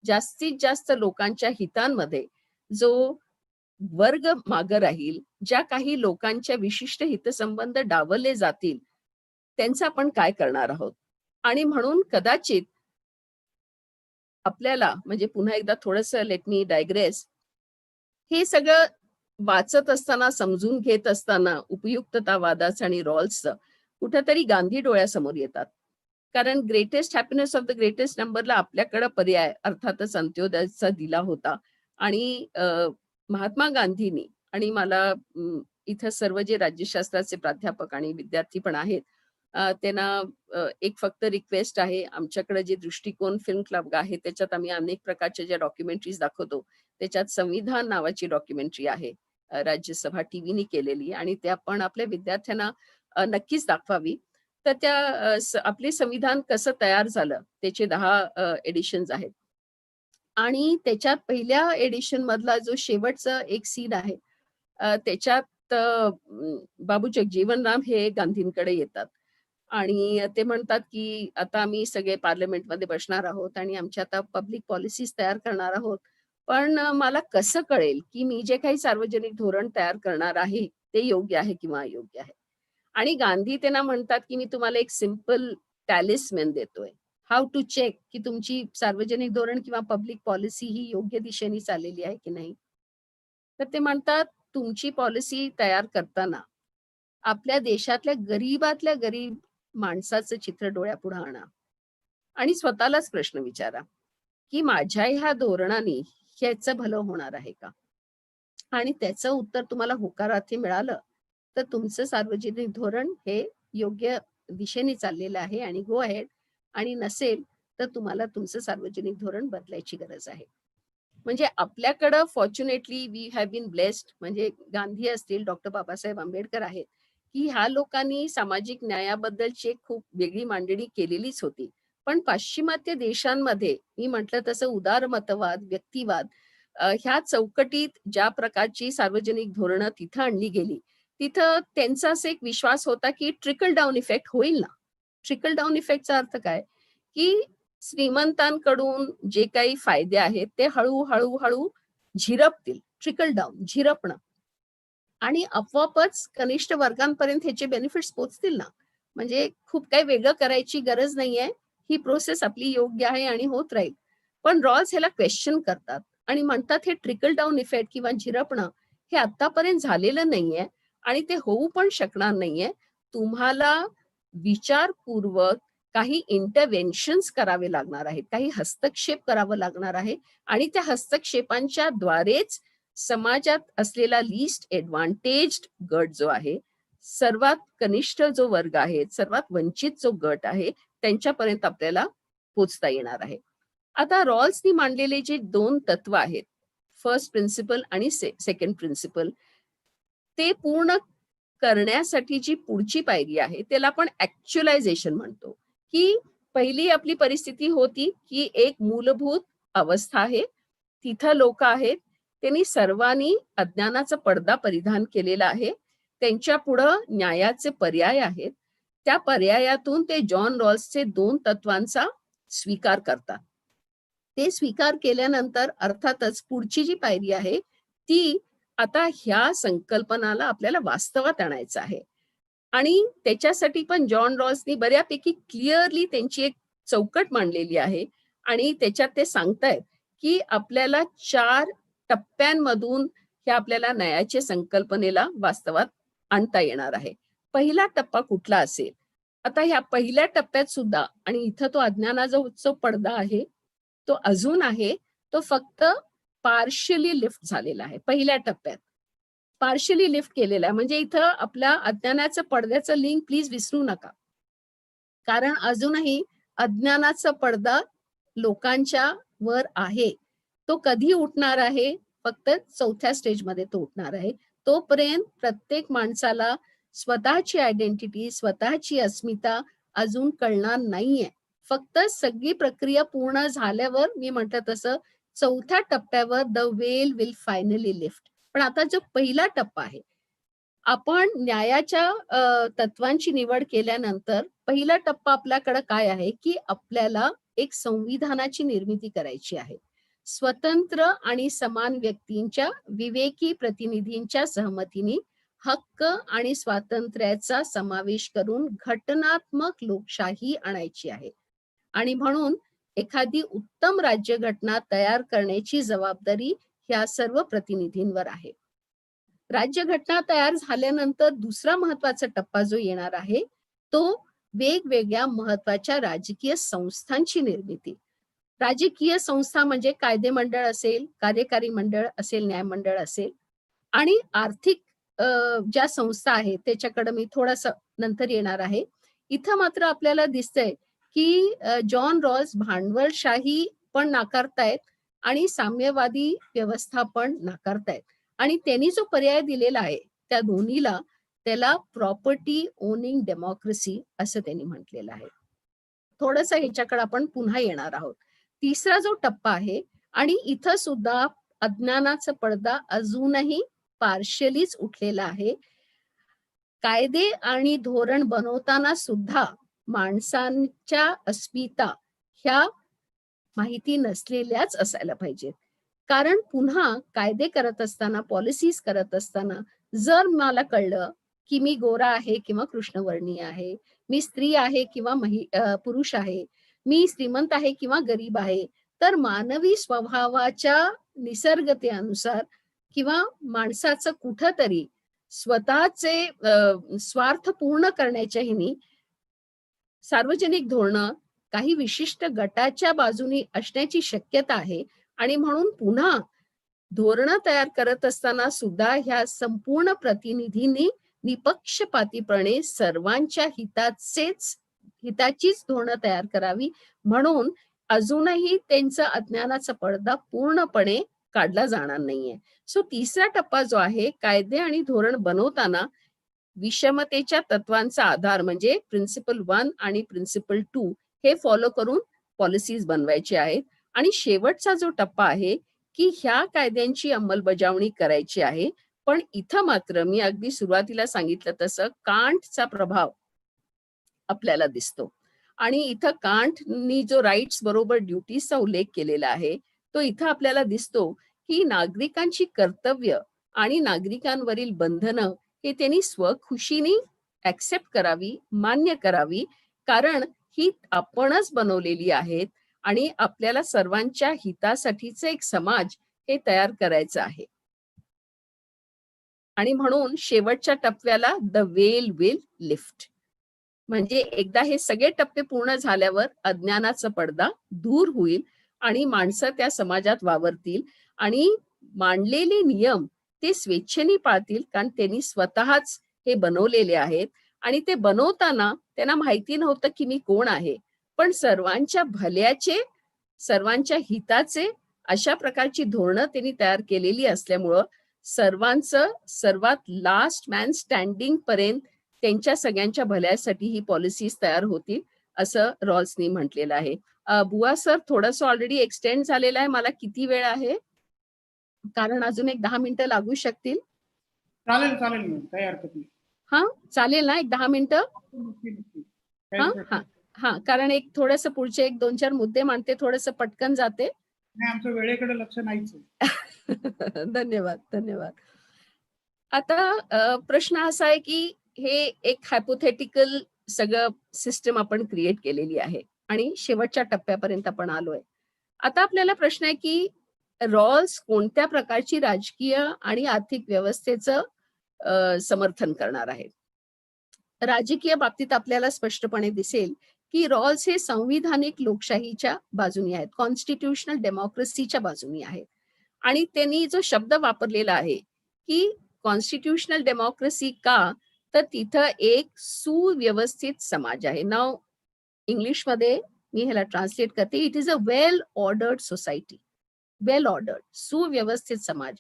जास्तीत जास्त लोकांच्या हितांमध्ये जो वर्ग मागे राहील, ज्या काही लोकांच्या विशिष्ट हितसंबंध डावलले जातील, त्यांचं आपण काय करणार आहोत? आणि म्हणून कदाचित आपल्याला म्हणजे पुन्हा एकदा थोडंसं लेट मी डायग्रेस. हे सगळं वाचत असताना, समजून घेत असताना उपयुक्ततावादाचं आणि रॉल्सचं कुठेतरी गांधी डोळ्यासमोर येतात. कारण greatest happiness of the greatest नंबरला आपल्याकडे पर्याय अर्थातच अंत्योदयचा दिला होता. आणि महात्मा गांधींनी आणि मला इथं सर्व जे राज्यशास्त्राचे प्राध्यापक आणि विद्यार्थी पण आहेत, त्यांना एक फक्त रिक्वेस्ट आहे. आमच्याकडे जे दृष्टिकोन फिल्म क्लब आहे त्याच्यात आम्ही अनेक प्रकारच्या ज्या डॉक्युमेंटरीज दाखवतो, त्याच्यात संविधान नावाची डॉक्युमेंटरी आहे. राज्यसभा टीव्हीनी केलेली आणि ते आपण आपल्या विद्यार्थ्यांना नक्कीच दाखवावी. तर त्या आपले संविधान कसं तयार झालं त्याचे 10 एडिशन्स आहेत. आणि त्याच्यात पहिल्या एडिशन मधला जो शेवटचा एक सीन आहे, त्याच्यात बाबू जगजीवन राम हे गांधींकडे येतात आणि ते म्हणतात, की आता आम्ही सगळे पार्लमेंटमध्ये बसणार आहोत आणि आमच्या आता पब्लिक पॉलिसीज तयार करणार आहोत. पण मला कसं कळेल, की मी जे काही सार्वजनिक धोरण तयार करणार आहे, ते योग्य आहे किंवा अयोग्य आहे? आणि गांधी त्यांना म्हणतात, की मी तुम्हाला एक सिंपल टॅलिस्मन देतोय. हाऊ टू चेक की तुमची सार्वजनिक धोरण किंवा पब्लिक पॉलिसी ही योग्य दिशेने चाललेली आहे की नाही? तर ते म्हणतात, तुमची पॉलिसी तयार करताना आपल्या देशातल्या गरीबातल्या गरीब माणसाचं चित्र डोळ्यापुढे आणा आणि स्वतःलाच प्रश्न विचारा, की माझ्या ह्या धोरणाने ह्याचं भलं होणार आहे का? आणि त्याचं उत्तर तुम्हाला होकारार्थी मिळालं, तर तुमचं सार्वजनिक धोरण हे योग्य दिशेने चाललेलं आहे आणि गो अहेड, आणि नसेल तर तुम्हाला तुमचं सार्वजनिक धोरण बदलायची गरज आहे. म्हणजे आपल्याकडं fortunately we have been blessed, म्हणजे गांधी असतील, डॉक्टर बाबासाहेब आंबेडकर आहेत, की ह्या लोकांनी सामाजिक न्यायाबद्दलची एक खूप वेगळी मांडणी केलेलीच होती. पण पाश्चिमात्य देशांमध्ये मी म्हटलं तसं उदारमतवाद, व्यक्तिवाद, ह्या चौकटीत ज्या प्रकारची सार्वजनिक धोरणं तिथं आणली गेली, तिथं त्यांचा असा एक विश्वास होता, की ट्रिकल डाउन इफेक्ट होईल ना. ट्रिकल डाउन इफेक्टचा अर्थ काय? की श्रीमंतांकडून जे काही फायदे आहेत ते हळू झिरपतील. Trickle down, झिरपणं. आणि आपोआपच कनिष्ठ वर्गांपर्यंत ह्याचे बेनिफिट्स पोहोचतील ना. म्हणजे खूप काही वेगळं करायची गरज नाहीये. ही प्रोसेस आपली योग्य आहे आणि होत राहील. पण रॉल्स ह्याला क्वेश्चन करतात आणि म्हणतात हे ट्रिकल डाउन इफेक्ट किंवा झिरपणं हे आत्तापर्यंत झालेलं नाहीये आणि ते होऊ पण शकणार नाहीये. तुम्हाला विचारपूर्वक काही इंटरव्हेन्शन्स करावे लागणार आहेत. काही हस्तक्षेप करावं लागणार आहे आणि त्या हस्तक्षेपांच्या द्वारेच समाजात असलेला लीस्ट एडव्हान्टेज्ड गट जो आहे, सर्वात कनिष्ठ जो वर्ग आहे, सर्वात वंचित जो गट आहे, त्यांच्यापर्यंत आपल्याला पोहोचता येणार आहे. आता रॉल्सनी मांडलेले जे 2 तत्व आहेत, फर्स्ट प्रिन्सिपल आणि सेकंड प्रिन्सिपल, ते पूर्ण करण्यासाठी जी पुढची पायरी आहे, त्याला आपण ॲक्च्युअलायझेशन म्हणतो, की पहिली आपली परिस्थिती होती, की एक मूलभूत अवस्था आहे. तिथं लोकं आहेत. त्यांनी सर्वांनी अज्ञानाचा पडदा परिधान केलेला आहे. त्यांच्या पुढं न्यायाचे पर्याय आहेत. त्या पर्यायातून ते जॉन रॉल्सचे 2 तत्वांचा स्वीकार करतात. ते स्वीकार केल्यानंतर अर्थातच पुढची जी पायरी आहे, ती आता ह्या संकल्पनाला आपल्याला वास्तवात आणायचं आहे. आणि त्याच्यासाठी पण जॉन रॉल्सनी बऱ्यापैकी क्लिअरली त्यांची एक चौकट मांडलेली आहे आणि त्याच्यात ते सांगतायत, की आपल्याला 4 टप्प्यांमधून हे आपल्याला न्यायाच्या संकल्पनेला वास्तवात आणता येणार आहे. पहिला टप्पा कुठला असेल? आता ह्या पहिल्या टप्प्यात सुद्धा, आणि इथं तो अज्ञानाचा जो पडदा आहे, तो अजून आहे. तो फक्त पार्शियली लिफ्ट झालेला आहे पहिल्या टप्प्यात. पार्शियली लिफ्ट केलेला आहे. म्हणजे इथं आपल्या अज्ञानाचं पडद्याचं लिंक प्लीज विसरू नका. कारण अजूनही अज्ञानाचा पडदा लोकांच्या वर आहे. तो कधी उठणार आहे? फक्त 4थ्या स्टेजमध्ये तो उठणार आहे. तोपर्यंत प्रत्येक माणसाला स्वतःची आयडेंटिटी, स्वतःची अस्मिता अजून कळणार नाहीये. फक्त सगळी प्रक्रिया पूर्ण झाल्यावर मी म्हटलं तसं 4थ्या टप्प्यावर the well will finally lift. पण आता जो पहिला टप्पा आहे, आपण न्यायाच्या तत्वांची निवड केल्यानंतर पहिला टप्पा आपल्याकडे काय आहे, की आपल्याला एक संविधानाची निर्मिती करायची आहे. स्वतंत्र आणि समान व्यक्तींच्या विवेकी प्रतिनिधींच्या सहमतीने हक्क आणि स्वातंत्र्याचा समावेश करून घटनात्मक लोकशाही आणायची आहे. आणि म्हणून एखादी उत्तम राज्यघटना तयार करण्याची जबाबदारी ह्या सर्व प्रतिनिधींवर आहे. राज्यघटना तयार झाल्यानंतर दुसरा महत्वाचा टप्पा जो येणार आहे, तो वेगवेगळ्या महत्वाच्या राजकीय संस्थांची निर्मिती. राजकीय संस्था म्हणजे कायदे मंडळ असेल, कार्यकारी मंडळ असेल, न्यायमंडळ असेल आणि आर्थिक ज्या संस्था आहेत त्याच्याकडे मी थोडंसं नंतर येणार आहे. इथं मात्र आपल्याला दिसतंय, की जॉन रॉल्स भांडवलशाही पण नाकारतायत आणि साम्यवादी व्यवस्था पण नाकारतायत. आणि त्यांनी जो पर्याय दिलेला आहे त्या दोन्हीला, त्याला प्रॉपर्टी ओनिंग डेमोक्रेसी असं त्यांनी म्हटलेलं आहे. थोडंसं ह्याच्याकडे आपण पुन्हा येणार आहोत. तिसरा जो टप्पा आहे, आणि इथं सुद्धा अज्ञानाचा पडदा अजूनही पार्शियलीच उठलेला आहे. कायदे आणि धोरण बनवताना सुद्धा माणसांच्या अस्मिता ह्या माहिती नसलेल्याच असायला पाहिजेत. कारण पुन्हा कायदे करत असताना, पॉलिसीज करत असताना जर मला कळलं, की मी गोरा आहे किंवा कृष्णवर्णीय आहे, मी स्त्री आहे किंवा पुरुष आहे, मी श्रीमंत आहे किंवा गरीब आहे, तर मानवी स्वभावाच्या निसर्गतेनुसार किंवा माणसाचं कुठंतरी स्वतःचे स्वार्थ पूर्ण करण्याच्या ह्यानी सार्वजनिक धोरणं काही विशिष्ट गटाच्या बाजूनी असण्याची शक्यता आहे. आणि म्हणून पुन्हा धोरणं तयार करत असताना सुद्धा ह्या संपूर्ण प्रतिनिधींनी निपक्षपातीपणे सर्वांच्या हिताचीच धोरणं तयार करावी, म्हणून अजूनही त्यांचा अज्ञानाचा पडदा पूर्णपणे काढला जाणार नाहीये. सो तिसरा टप्पा जो आहे, कायदे आणि धोरण बनवताना विषमतेच्या तत्वांचा आधार म्हणजे प्रिन्सिपल 1 आणि प्रिन्सिपल 2 हे फॉलो करून पॉलिसीज बनवायचे आहेत. आणि शेवटचा जो टप्पा आहे की ह्या कायद्यांची अंमलबजावणी करायची आहे. पण इथं मात्र मी अगदी सुरुवातीला सांगितलं तसं कांटचा प्रभाव आपल्याला दिसतो. आणि इथं कांटनी जो राईट्स बरोबर ड्युटीजचा उल्लेख केलेला आहे, तो इथं आपल्याला दिसतो की नागरिकांची कर्तव्य आणि नागरिकांवरील बंधनं हे त्यांनी स्वखुशीने ऍक्सेप्ट करावी, मान्य करावी, कारण ही आपणच बनवलेली आहेत आणि आपल्याला सर्वांच्या हितासाठीचं एक समाज हे तयार करायचं आहे. आणि म्हणून शेवटच्या टप्प्याला द वेल विल लिफ्ट, म्हणजे एकदा हे सगळे टप्पे पूर्ण झाल्यावर अज्ञानाचा पडदा दूर होईल आणि माणसं त्या समाजात वावरतील आणि मांडलेले नियम ते स्वेच्छेने पाळतील, कारण त्यांनी स्वतःच हे बनवलेले आहेत. आणि ते बनवताना त्यांना माहिती नव्हतं की मी कोण आहे, पण सर्वांच्या भल्याचे, सर्वांच्या हिताचे अशा प्रकारची धोरणं त्यांनी तयार केलेली असल्यामुळं सर्वांचं सर्वात लास्ट मॅन स्टँडिंग पर्यंत त्यांच्या सगळ्यांच्या भल्यासाठी ही पॉलिसीज तयार होतील, असं रॉल्सनी म्हटलेलं आहे. बुवा सर, थोडंसं ऑलरेडी एक्सटेंड झालेलं आहे. मला किती वेळ आहे? कारण अजून एक 10 मिनिटं लागू शकतील. चालेल चालेल, काही हरकत नाही. हा, चालेल ना? एक 10 मिनिटं. हा हा हा, कारण एक थोडंसं पुढचे एक 2-4 मुद्दे मांडते, थोडंसं पटकन जाते. नाही, आमच्या वेळेकडे लक्ष नाहीच. धन्यवाद धन्यवाद. आता प्रश्न असा आहे की हे एक हायपोथेटिकल सगळं सिस्टम आपण क्रिएट केलेली आहे आणि शेवटच्या टप्प्यापर्यंत आपण आलोय. आता आपल्याला प्रश्न आहे की रॉल्स कोणत्या प्रकारची राजकीय आणि आर्थिक व्यवस्थेचं समर्थन करणार आहेत. राजकीय बाबतीत आपल्याला स्पष्टपणे दिसेल की रॉल्स हे संविधानिक लोकशाहीच्या बाजूनी आहेत, कॉन्स्टिट्यूशनल डेमोक्रेसीच्या बाजूनी आहेत. आणि त्यांनी जो शब्द वापरलेला आहे की कॉन्स्टिट्यूशनल डेमोक्रेसी का, तर तिथं एक सुव्यवस्थित समाज आहे. नाव इंग्लिशमध्ये मी ह्याला ट्रान्सलेट करते, it is a well ordered society. Well ordered, सुव्यवस्थित समाज.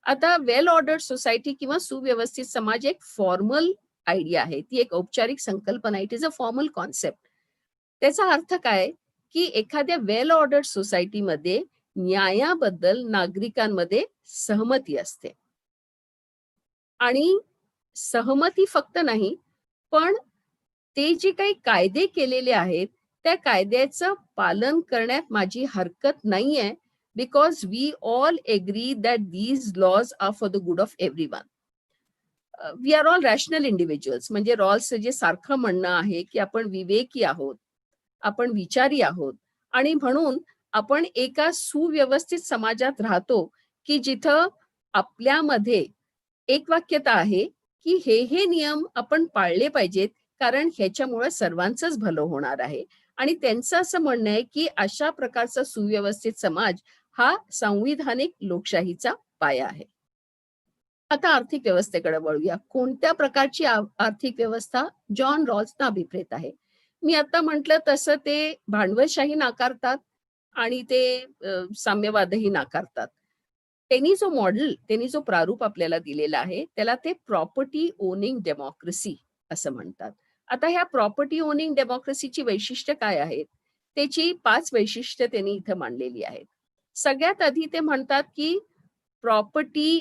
आता वेल ऑर्डर्ड सोसायटी किंवा सुव्यवस्थित समाज एक फॉर्मल आयडिया आहे, ती एक औपचारिक संकल्पना, it is a formal concept. त्याचा अर्थ काय की एखाद्या वेल ऑर्डर्ड सोसायटीमध्ये न्यायाबद्दल नागरिकांमध्ये सहमती असते. आणि सहमती फक्त नाही, पण ते जे काही कायदे केलेले आहेत त्या कायद्याचं पालन करण्यात माझी हरकत नाहीये, because we all agree that these laws are for the good of everyone. We are all rational individuals, म्हणजे रॉल्सचं जे सारखं म्हणणं आहे की आपण विवेकी आहोत, आपण विचारी आहोत आणि म्हणून आपण एका सुव्यवस्थित समाजात राहतो की जिथं आपल्यामध्ये एकवाक्यता आहे की हे नियम आपण पाळले पाहिजेत, कारण ह्याच्यामुळे सर्वांचंच भलं होणार आहे. आणि त्यांचं असं म्हणणं आहे की अशा प्रकारचा सुव्यवस्थित समाज हा संविधानिक लोकशाहीचा पाया आहे. आता आर्थिक व्यवस्थेकडे वळूया. कोणत्या प्रकारची आर्थिक व्यवस्था जॉन रॉल्सना अभिप्रेत आहे? मी आता म्हटलं तसं ते भांडवलशाही नाकारतात आणि ते साम्यवादही नाकारतात. त्यांनी जो प्रारूप आपल्याला दिलेला आहे त्याला ते प्रॉपर्टी ओनिंग डेमोक्रेसी असं म्हणतात. आता ह्या प्रॉपर्टी ओनिंग डेमोक्रेसीची वैशिष्ट्य काय आहेत? त्याची 5 वैशिष्ट्य त्यांनी इथं मांडलेली आहेत. सगळ्यात आधी ते म्हणतात की property,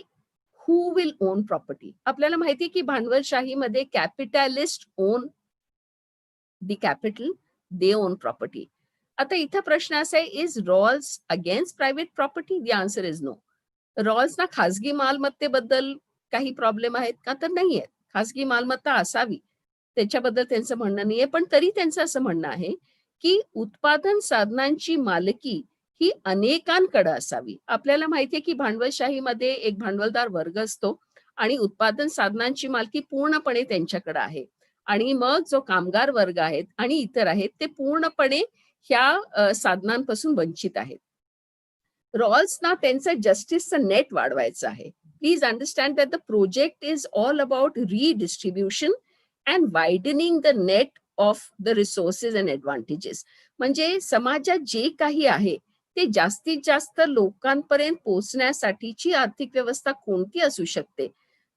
who will own property. आपल्याला माहिती आहे की भांडवलशाहीमध्ये capitalist own the capital, they own property. आता इथं प्रश्न असा आहे, is Rawls against private property? The answer is no. रॉल्सना खासगी मालमत्तेबद्दल काही प्रॉब्लेम आहेत का? तर नाही आहेत. खासगी मालमत्ता असावी त्याच्याबद्दल त्यांचं म्हणणं नाहीये, पण तरी त्यांचं असं म्हणणं आहे की उत्पादन साधनांची मालकी ही अनेकांकडे असावी. आपल्याला माहितीये की भांडवलशाहीमध्ये एक भांडवलदार वर्ग असतो आणि उत्पादन साधनांची मालकी पूर्णपणे त्यांच्याकडे आहे. आणि मग जो कामगार वर्ग आहेत आणि इतर आहेत ते पूर्णपणे ह्या साधनांपासून वंचित आहेत. रॉल्सना त्यांचं जस्टिसचं नेट वाढवायचं आहे. please understand that the project is all about redistribution and widening the net of the resources and advantages. म्हणजे समाजात जे काही आहे ते जास्तीत जास्त लोकांपर्यंत पोहोचण्यासाठीची आर्थिक व्यवस्था कोणती असू शकते.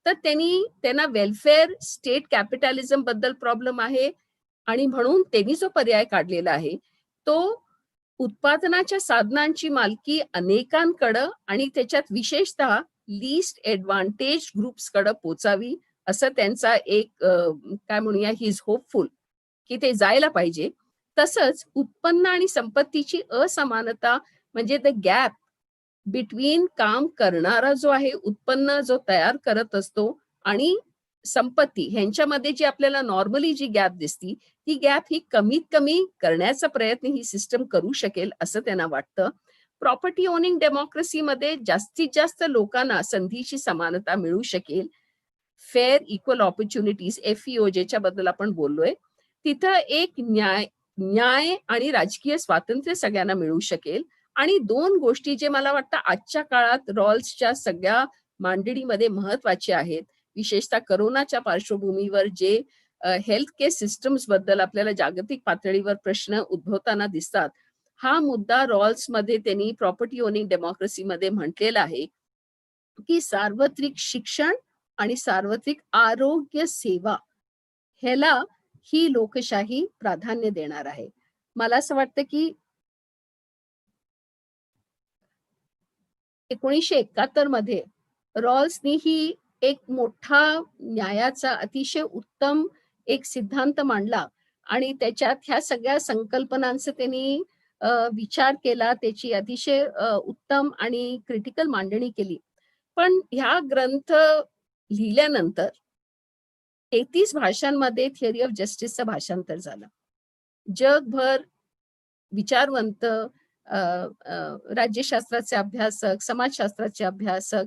तर त्यांना वेलफेअर स्टेट कॅपिटॅलिझम बद्दल प्रॉब्लेम आहे आणि म्हणून त्यांनी जो पर्याय काढलेला आहे तो उत्पादनाच्या साधनांची मालकी अनेकांकडं आणि त्याच्यात विशेषतः लीस्ट ऍडव्हान्टेज ग्रुप्सकडे पोचावी असं त्यांचा एक काय म्हणूया ही इज होपफुल की ते जायला पाहिजे. तसंच उत्पन्न आणि संपत्तीची असमानता म्हणजे द गॅप बिटवीन काम करणारा जो आहे उत्पन्न जो तयार करत असतो आणि संपत्ती ह्यांच्यामध्ये जी आपल्याला नॉर्मली जी गॅप दिसती ती गॅप ही कमीत कमी करण्याचा प्रयत्न ही सिस्टम करू शकेल असं त्यांना वाटतं. प्रॉपर्टी ओनिंग डेमोक्रेसीमध्ये जास्तीत जास्त लोकांना संधीची समानता मिळू शकेल. फेअर इक्वल ऑपॉर्च्युनिटीज FEO ज्याच्याबद्दल आपण बोललोय तिथं एक न्याय आणि राजकीय स्वातंत्र्य सगळ्यांना मिळू शकेल. आणि दोन गोष्टी जे मला वाटतं आजच्या काळात रॉल्सच्या सगळ्या मांडणीमध्ये महत्वाचे आहेत, विशेषतः करोनाच्या पार्श्वभूमीवर जे हेल्थ केअर सिस्टम्स बद्दल आपल्याला जागतिक पातळीवर प्रश्न उद्भवताना दिसतात. हा मुद्दा रॉल्समध्ये त्यांनी प्रॉपर्टी ओनिंग डेमोक्रेसीमध्ये म्हटलेला आहे की सार्वत्रिक शिक्षण आणि सार्वत्रिक आरोग्य सेवा ह्याला ही लोकशाही प्राधान्य देणार आहे. मला असं वाटतं की 1971 मध्ये रॉल्सनी ही एक मोठा न्यायाचा अतिशय उत्तम एक सिद्धांत मांडला आणि त्याच्यात ह्या सगळ्या संकल्पनांचा त्यांनी विचार केला, त्याची अतिशय उत्तम आणि क्रिटिकल मांडणी केली. पण ह्या ग्रंथ लिहिल्यानंतर 33 भाषांमध्ये थिअरी ऑफ जस्टिसचं भाषांतर झालं. जगभर विचारवंत राज्यशास्त्राचे अभ्यासक, समाजशास्त्राचे अभ्यासक,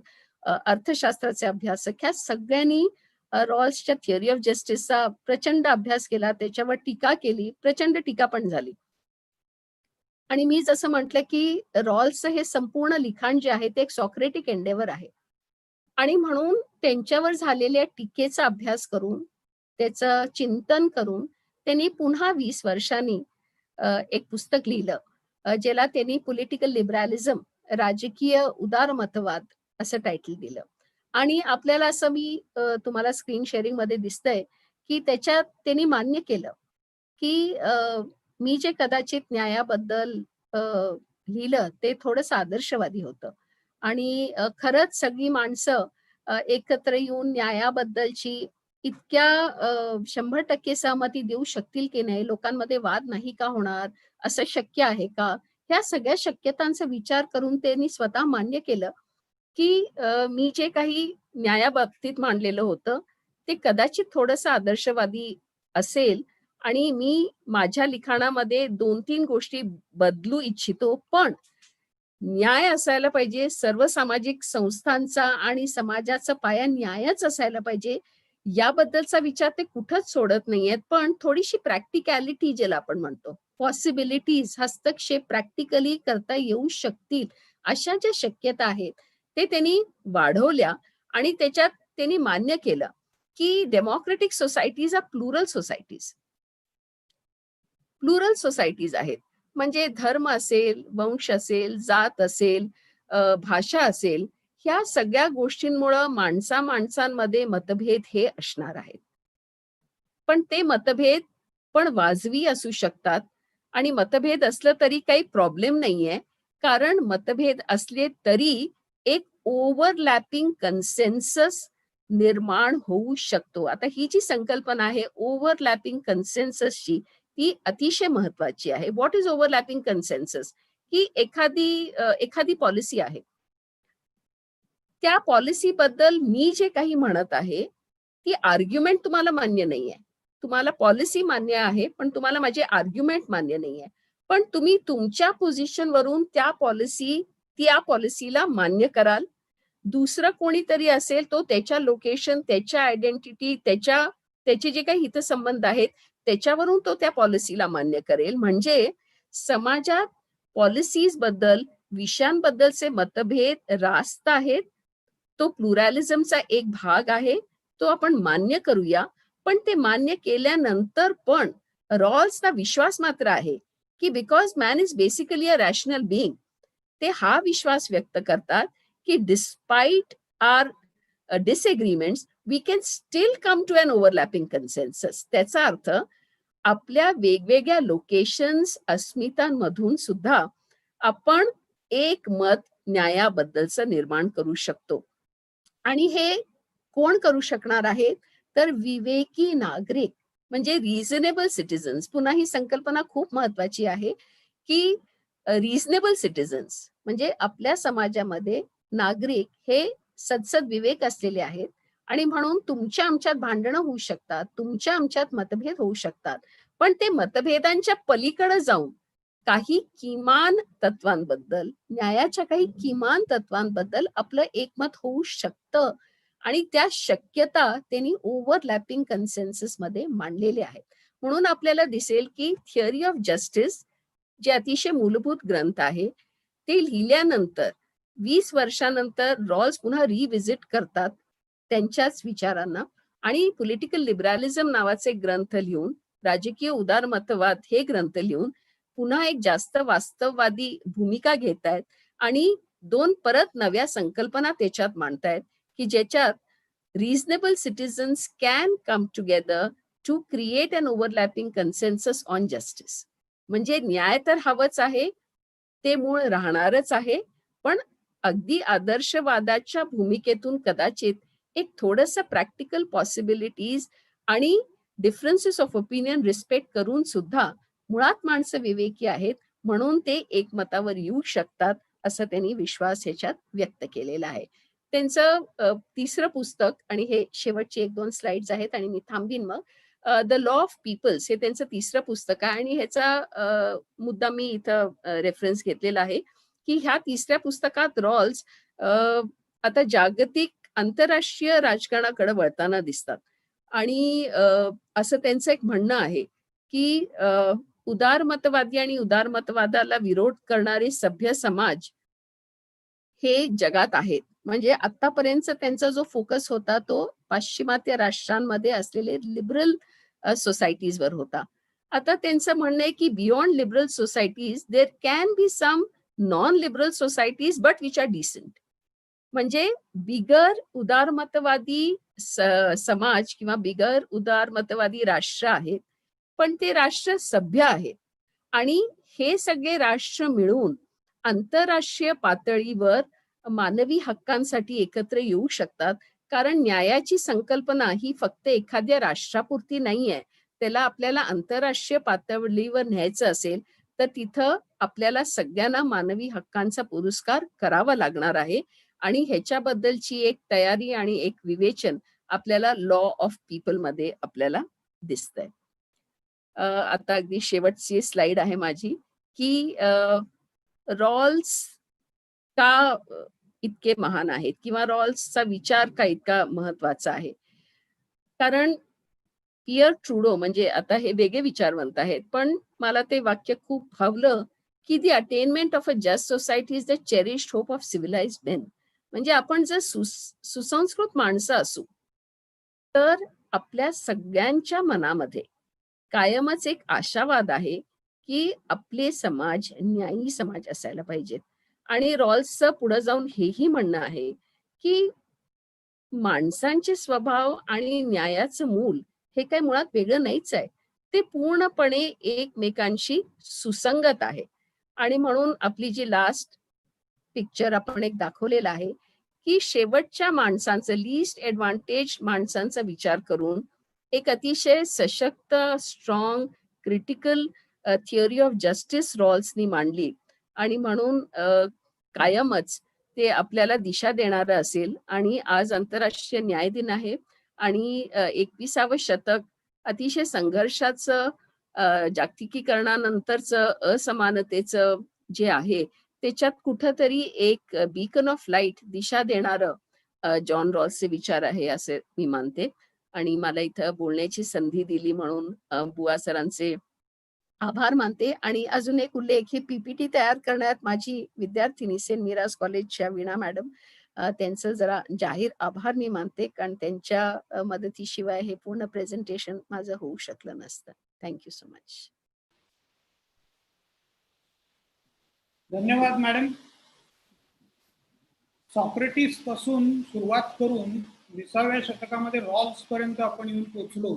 अर्थशास्त्राचे अभ्यासक ह्या सगळ्यांनी रॉल्सच्या थिअरी ऑफ जस्टिसचा प्रचंड अभ्यास केला, त्याच्यावर टीका केली, प्रचंड टीका पण झाली. आणि मी जसं म्हटलं की रॉल्सचं हे संपूर्ण लिखाण जे आहे ते एक सॉक्रेटिक एंडेवर आहे आणि म्हणून त्यांच्यावर झालेल्या टीकेचा अभ्यास करून त्याचं चिंतन करून त्यांनी पुन्हा 20 वर्षांनी एक पुस्तक लिहिलं ज्याला त्यांनी पॉलिटिकल लिबरलिझम राजकीय उदारमतवाद असं टायटल दिलं. आणि आपल्याला असं मी तुम्हाला स्क्रीन शेअरिंग मध्ये दिसतंय की त्याच्यात त्यांनी मान्य केलं की मी जे कदाचित न्यायाबद्दल लिहिलं ते थोडंसं आदर्शवादी होतं आणि खरंच सगळी माणसं एकत्र येऊन न्यायाबद्दलची इतक्या 100% सहमती देऊ शकतील की नाही, लोकांमध्ये वाद नाही का होणार, असं शक्य आहे का, ह्या सगळ्या शक्यतांचा विचार करून त्यांनी स्वतः मान्य केलं की मी जे काही न्यायाबाबतीत मांडलेलं होतं ते कदाचित थोडंसं आदर्शवादी असेल आणि मी माझ्या लिखाणामध्ये 2-3 गोष्टी बदलू इच्छितो, पण न्याय असायला पाहिजे, सर्व सामाजिक संस्थांचा आणि समाजाचा पाया न्यायच असायला पाहिजे, याबद्दलचा विचार ते कुठंच सोडत नाहीयेत. पण थोडीशी प्रॅक्टिकॅलिटी ज्याला आपण म्हणतो, पॉसिबिलिटीज, हस्तक्षेप प्रॅक्टिकली करता येऊ शकतील अशा ज्या शक्यता आहेत ते त्यांनी वाढवल्या आणि त्याच्यात त्यांनी मान्य केलं की democratic societies are plural societies. Plural societies आहेत म्हणजे धर्म असेल, वंश असेल, जात असेल, भाषा असेल, ह्या सगळ्या गोष्टींमुळे माणसांमध्ये मतभेद हे असणार आहेत. पण ते मतभेद पण वाजवी असू शकतात आणि मतभेद असलं तरी काही प्रॉब्लेम नाहीये, कारण मतभेद असले तरी एक ओव्हरलॅपिंग कन्सेन्सस निर्माण होऊ शकतो. आता ही जी संकल्पना आहे ओव्हरलॅपिंग कन्सेन्ससची ती अतिशय महत्वाची आहे. What is overlapping consensus? की एखादी पॉलिसी आहे, त्या पॉलिसी बद्दल मी जे काही म्हणत आहे ती आर्ग्युमेंट तुम्हाला मान्य नाहीये. तुम्हाला पॉलिसी मान्य आहे पण तुम्हाला माझे आर्ग्युमेंट मान्य नाहीये. पण तुम्ही तुमच्या पोझिशन वरून त्या पॉलिसीला मान्य कराल. दुसरं कोणीतरी असेल तो त्याच्या लोकेशन, त्याच्या आयडेंटिटी, त्याचे जे काही हितसंबंध आहेत त्याच्यावरून तो त्या पॉलिसीला मान्य करेल. म्हणजे समाजात पॉलिसीज बद्दल, विषयांबद्दलचे मतभेद रास्त आहेत तो प्लुरॅलिझमचा एक भाग आहे, तो आपण मान्य करूया. पण ते मान्य केल्यानंतर पण रॉल्सना विश्वास मात्र आहे, की because man is basically a rational being. ते हा विश्वास व्यक्त करतात, की despite our disagreements we can still come to an overlapping consensus. त्याचा अर्थ आपल्या वेगवेगळ्या लोकेशन्स, अस्मितांमधून सुद्धा आपण एक मत न्यायाबद्दलचं निर्माण करू शकतो. आणि हे कोण करू शकणार आहे? तर विवेकी नागरिक, म्हणजे रिझनेबल सिटिझन्स. पुन्हा ही संकल्पना खूप महत्वाची आहे, की रिझनेबल सिटिझन्स म्हणजे आपल्या समाजामध्ये नागरिक हे सदसद विवेक असलेले आहेत आणि म्हणून तुमच्या आमच्यात भांडणं होऊ शकतात, तुमच्या आमच्यात मतभेद होऊ शकतात. पण ते मतभेदांच्या पलीकडे जाऊन काही किमान तत्वांबद्दल, न्यायाच्या काही किमान तत्वांबद्दल आपलं एकमत होऊ शकतं आणि त्या शक्यता त्यांनी ओव्हरलॅपिंग कन्सेन्सस मध्ये मांडलेले आहेत. म्हणून आपल्याला दिसेल की थिअरी ऑफ जस्टिस, जे अतिशय मूलभूत ग्रंथ आहे, ते लिहिल्यानंतर 20 वर्षानंतर रॉल्स पुन्हा रिव्हिजिट करतात त्यांच्याच विचारांना आणि पॉलिटिकल लिबरलिझम नावाचे ग्रंथ लिहून, राजकीय उदारमतवाद हे ग्रंथ लिहून पुन्हा एक जास्त वास्तववादी भूमिका घेत आहेत आणि दोन परत नव्या संकल्पना त्याच्यात मांडतायत, की ज्याच्यात reasonable citizens can come together to create an overlapping consensus on justice. म्हणजे न्याय तर हवंच आहे, ते मूळ राहणारच आहे, पण अगदी आदर्शवादाच्या भूमिकेतून कदाचित एक थोडंसं प्रॅक्टिकल पॉसिबिलिटीज आणि डिफरन्सेस ऑफ ओपिनियन रिस्पेक्ट करून सुद्धा मुळात माणसं विवेकी आहेत, म्हणून ते एकमतावर येऊ शकतात, असं त्यांनी विश्वास ह्याच्यात व्यक्त केलेला आहे. त्यांचं तिसरं पुस्तक, आणि हे शेवटचे 1-2 स्लाइड्स आहेत आणि मी थांबीन मग. द लॉ ऑफ पीपल्स हे त्यांचं तिसरं पुस्तक आहे आणि ह्याचा मुद्दा मी इथं रेफरन्स घेतलेला आहे, की ह्या तिसऱ्या पुस्तकात रॉल्स आता जागतिक आंतरराष्ट्रीय राजकारणाकडे वळताना दिसतात. आणि असं त्यांचं एक म्हणणं आहे, की उदारमतवादी आणि उदारमतवादाला विरोध करणारे सभ्य समाज हे जगात आहेत. म्हणजे आतापर्यंतचा त्यांचा जो फोकस होता तो पाश्चिमात्य राष्ट्रांमध्ये असलेले लिबरल सोसायटीजवर होता. आता त्यांचं म्हणणं आहे, की beyond liberal societies there can be some non liberal societies but which are decent. म्हणजे बिगर उदारमतवादी समाज किंवा बिगर उदारमतवादी राष्ट्र आहेत, पण ते राष्ट्र सभ्य आहेत आणि हे सगळे राष्ट्र मिळून आंतरराष्ट्रीय पातळीवर मानवी हक्कांसाठी एकत्र येऊ शकतात. कारण न्यायाची संकल्पना ही फक्त एखाद्या राष्ट्रापुरती नाहीये. त्याला आपल्याला आंतरराष्ट्रीय पातळीवर न्यायचं असेल तर तिथं आपल्याला सगळ्यांना मानवी हक्कांचा पुरस्कार करावा लागणार आहे आणि ह्याच्याबद्दलची एक तयारी आणि एक विवेचन आपल्याला लॉ ऑफ पीपल मध्ये आपल्याला दिसतंय. आता अगदी शेवटची स्लाइड आहे माझी, की रॉल्स का इतके महान आहेत किंवा रॉल्सचा विचार का इतका महत्वाचा आहे? कारण पियर ट्रुडो, म्हणजे आता हे वेगळे विचारवंत आहेत, पण मला ते वाक्य खूप भावलं, की the attainment of a just society is the cherished hope of civilised men. म्हणजे आपण जर सुसंस्कृत माणसं असू तर आपल्या सगळ्यांच्या मनामध्ये कायमच एक आशावाद आहे, की आपले समाज न्यायी समाज असायला पाहिजेत. आणि रॉल्सचं पुढे जाऊन हेही म्हणणं आहे, की माणसांचे स्वभाव आणि न्यायाचं मूल हे काही मुळात वेगळं नाहीच आहे. ते पूर्णपणे एकमेकांशी सुसंगत आहे. आणि म्हणून आपली जी लास्ट पिक्चर आपण एक दाखवलेला आहे, की शेवटच्या माणसांचं, लीस्ट एडव्हान्टेज माणसांचा विचार करून एक अतिशय सशक्त, strong, critical theory of justice रॉल्सनी मांडली आणि म्हणून कायमच ते आपल्याला दिशा देणारं असेल. आणि आज आंतरराष्ट्रीय न्याय दिन आहे आणि 21सावं शतक अतिशय संघर्षाचं, जागतिकीकरणानंतरचं असमानतेचं जे आहे, त्याच्यात कुठंतरी एक बीकन ऑफ लाईट, दिशा देणारं जॉन रॉल्सचे विचार आहे असे मी मानते. आणि मला इथं बोलण्याची संधी दिली म्हणून बुवा सरांचे आभार मानते. आणि अजून एक उल्लेख, ही पीपीटी तयार करण्यात माझी विद्यार्थिनी सेंट मीराज कॉलेजच्या वीणा मॅडम त्यांचं जरा जाहीर आभार मी मानते, कारण त्यांच्या मदतीशिवाय हे पूर्ण प्रेझेंटेशन माझं होऊ शकलं नसतं. Thank you so much. धन्यवाद मॅडम. सॉक्रेटिस पासून सुरुवात करून 20व्या शतकामध्ये रॉल्स पर्यंत आपण येऊन पोहोचलो.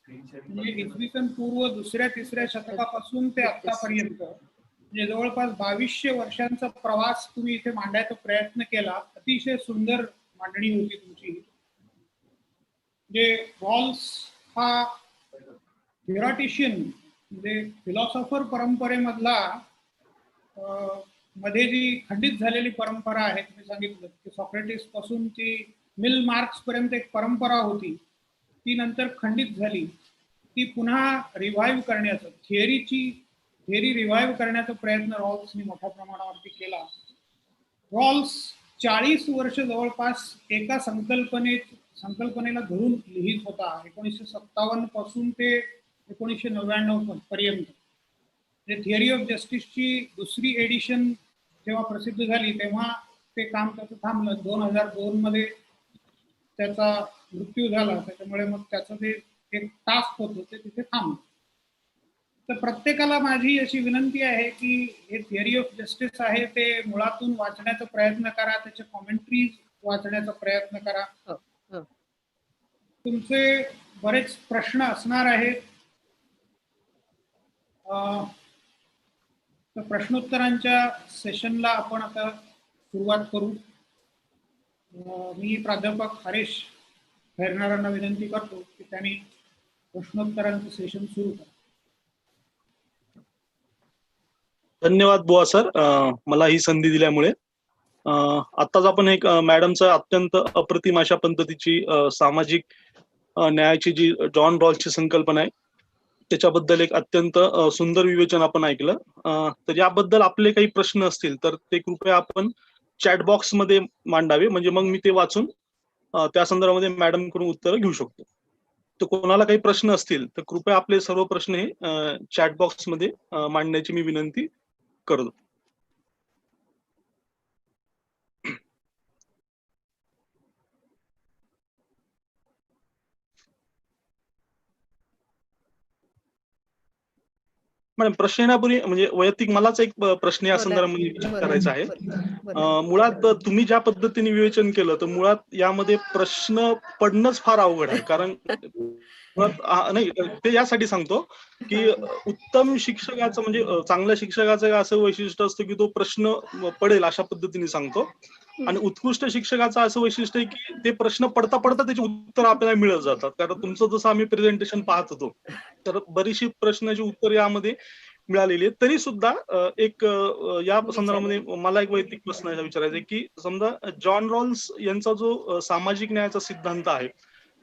म्हणजे इसवी सन पूर्व 2ऱ्या-3ऱ्या शतकापासून ते आतापर्यंत म्हणजे जवळपास 2200 वर्षांचा प्रवास तुम्ही इथे मांडायचा प्रयत्न केला. अतिशय सुंदर मांडणी होती तुमची. म्हणजे रॉल्स हा थेरॉटिशियन म्हणजे फिलॉसॉफर परंपरेमधला मध्ये जी खंडित झालेली परंपरा आहे, तुम्ही सांगितलं की सॉक्रेटिस पासून ती मिल मार्क्स पर्यंत एक परंपरा होती, ती नंतर खंडित झाली. ती पुन्हा रिव्हाइव्ह करण्याचं थिअरी रिव्हाइव्ह करण्याचा प्रयत्न रॉल्सनी मोठ्या प्रमाणावरती केला. रॉल्स 40 वर्ष जवळपास एका संकल्पनेला धरून लिहित होता. 1957 पासून ते 1999 पर्यंत. थिअरी ऑफ जस्टिसची दुसरी एडिशन जेव्हा प्रसिद्ध झाली तेव्हा ते काम त्याचं थांबलं. 2002 मध्ये त्याचा मृत्यू झाला. त्याच्यामुळे मग त्याचं ते एक टास्क होतं ते तिथे थांबलं. तर प्रत्येकाला माझी अशी विनंती आहे की हे थिअरी ऑफ जस्टिस आहे ते मुळातून वाचण्याचा प्रयत्न करा, त्याचे कॉमेंट्रीज वाचण्याचा प्रयत्न करा. तुमचे बरेच प्रश्न असणार आहेत. तर प्रश्नोत्तरांच्या सेशनला आपण आता सुरुवात करू. मी प्राध्यापक हरेश खैरनारांना विनंती करतो की त्यांनी प्रश्नोत्तरांचं सेशन सुरू करा. धन्यवाद बुवा सर, मला ही संधी दिल्यामुळे. आत्ताच आपण एक मॅडमचं अत्यंत अप्रतिम अशा पद्धतीची सामाजिक न्यायाची जी जॉन रॉल्सची संकल्पना आहे त्याच्याबद्दल एक अत्यंत सुंदर विवेचन आपण ऐकलं. तर याबद्दल आपले काही प्रश्न असतील तर ते कृपया आपण चॅट बॉक्स मध्ये मांडावे, म्हणजे मग मी ते वाचून त्या संदर्भामध्ये मॅडम कडून उत्तर घेऊ शकतो. तर कोणाला काही प्रश्न असतील तर कृपया आपले सर्व प्रश्न हे चॅट बॉक्स मध्ये मांडण्याची मी विनंती करतो. मॅडम प्रश्न येण्यापूर्वी म्हणजे वैयक्तिक मलाच एक प्रश्न या संदर्भामध्ये विचारायचा आहे. मुळात तुम्ही ज्या पद्धतीने विवेचन केलं तर मुळात यामध्ये प्रश्न पडणंच फार अवघड आहे. कारण नाही ते यासाठी सांगतो की उत्तम शिक्षकाचं म्हणजे चांगल्या शिक्षकाचं असं वैशिष्ट्य असतं की तो प्रश्न पडेल अशा पद्धतीने सांगतो, आणि उत्कृष्ट शिक्षकाचं असं वैशिष्ट्य आहे की ते प्रश्न पडता पडता त्याचे उत्तर आपल्याला मिळत जातात. कारण तुमचं जसं आम्ही प्रेझेंटेशन पाहत होतो तर बरीचशी प्रश्नाची उत्तर यामध्ये मिळालेली आहेत. तरी सुद्धा एक या संदर्भामध्ये मला एक वैयक्तिक प्रश्न विचारायचा आहे की समजा जॉन रॉल्स यांचा जो सामाजिक न्यायाचा सिद्धांत आहे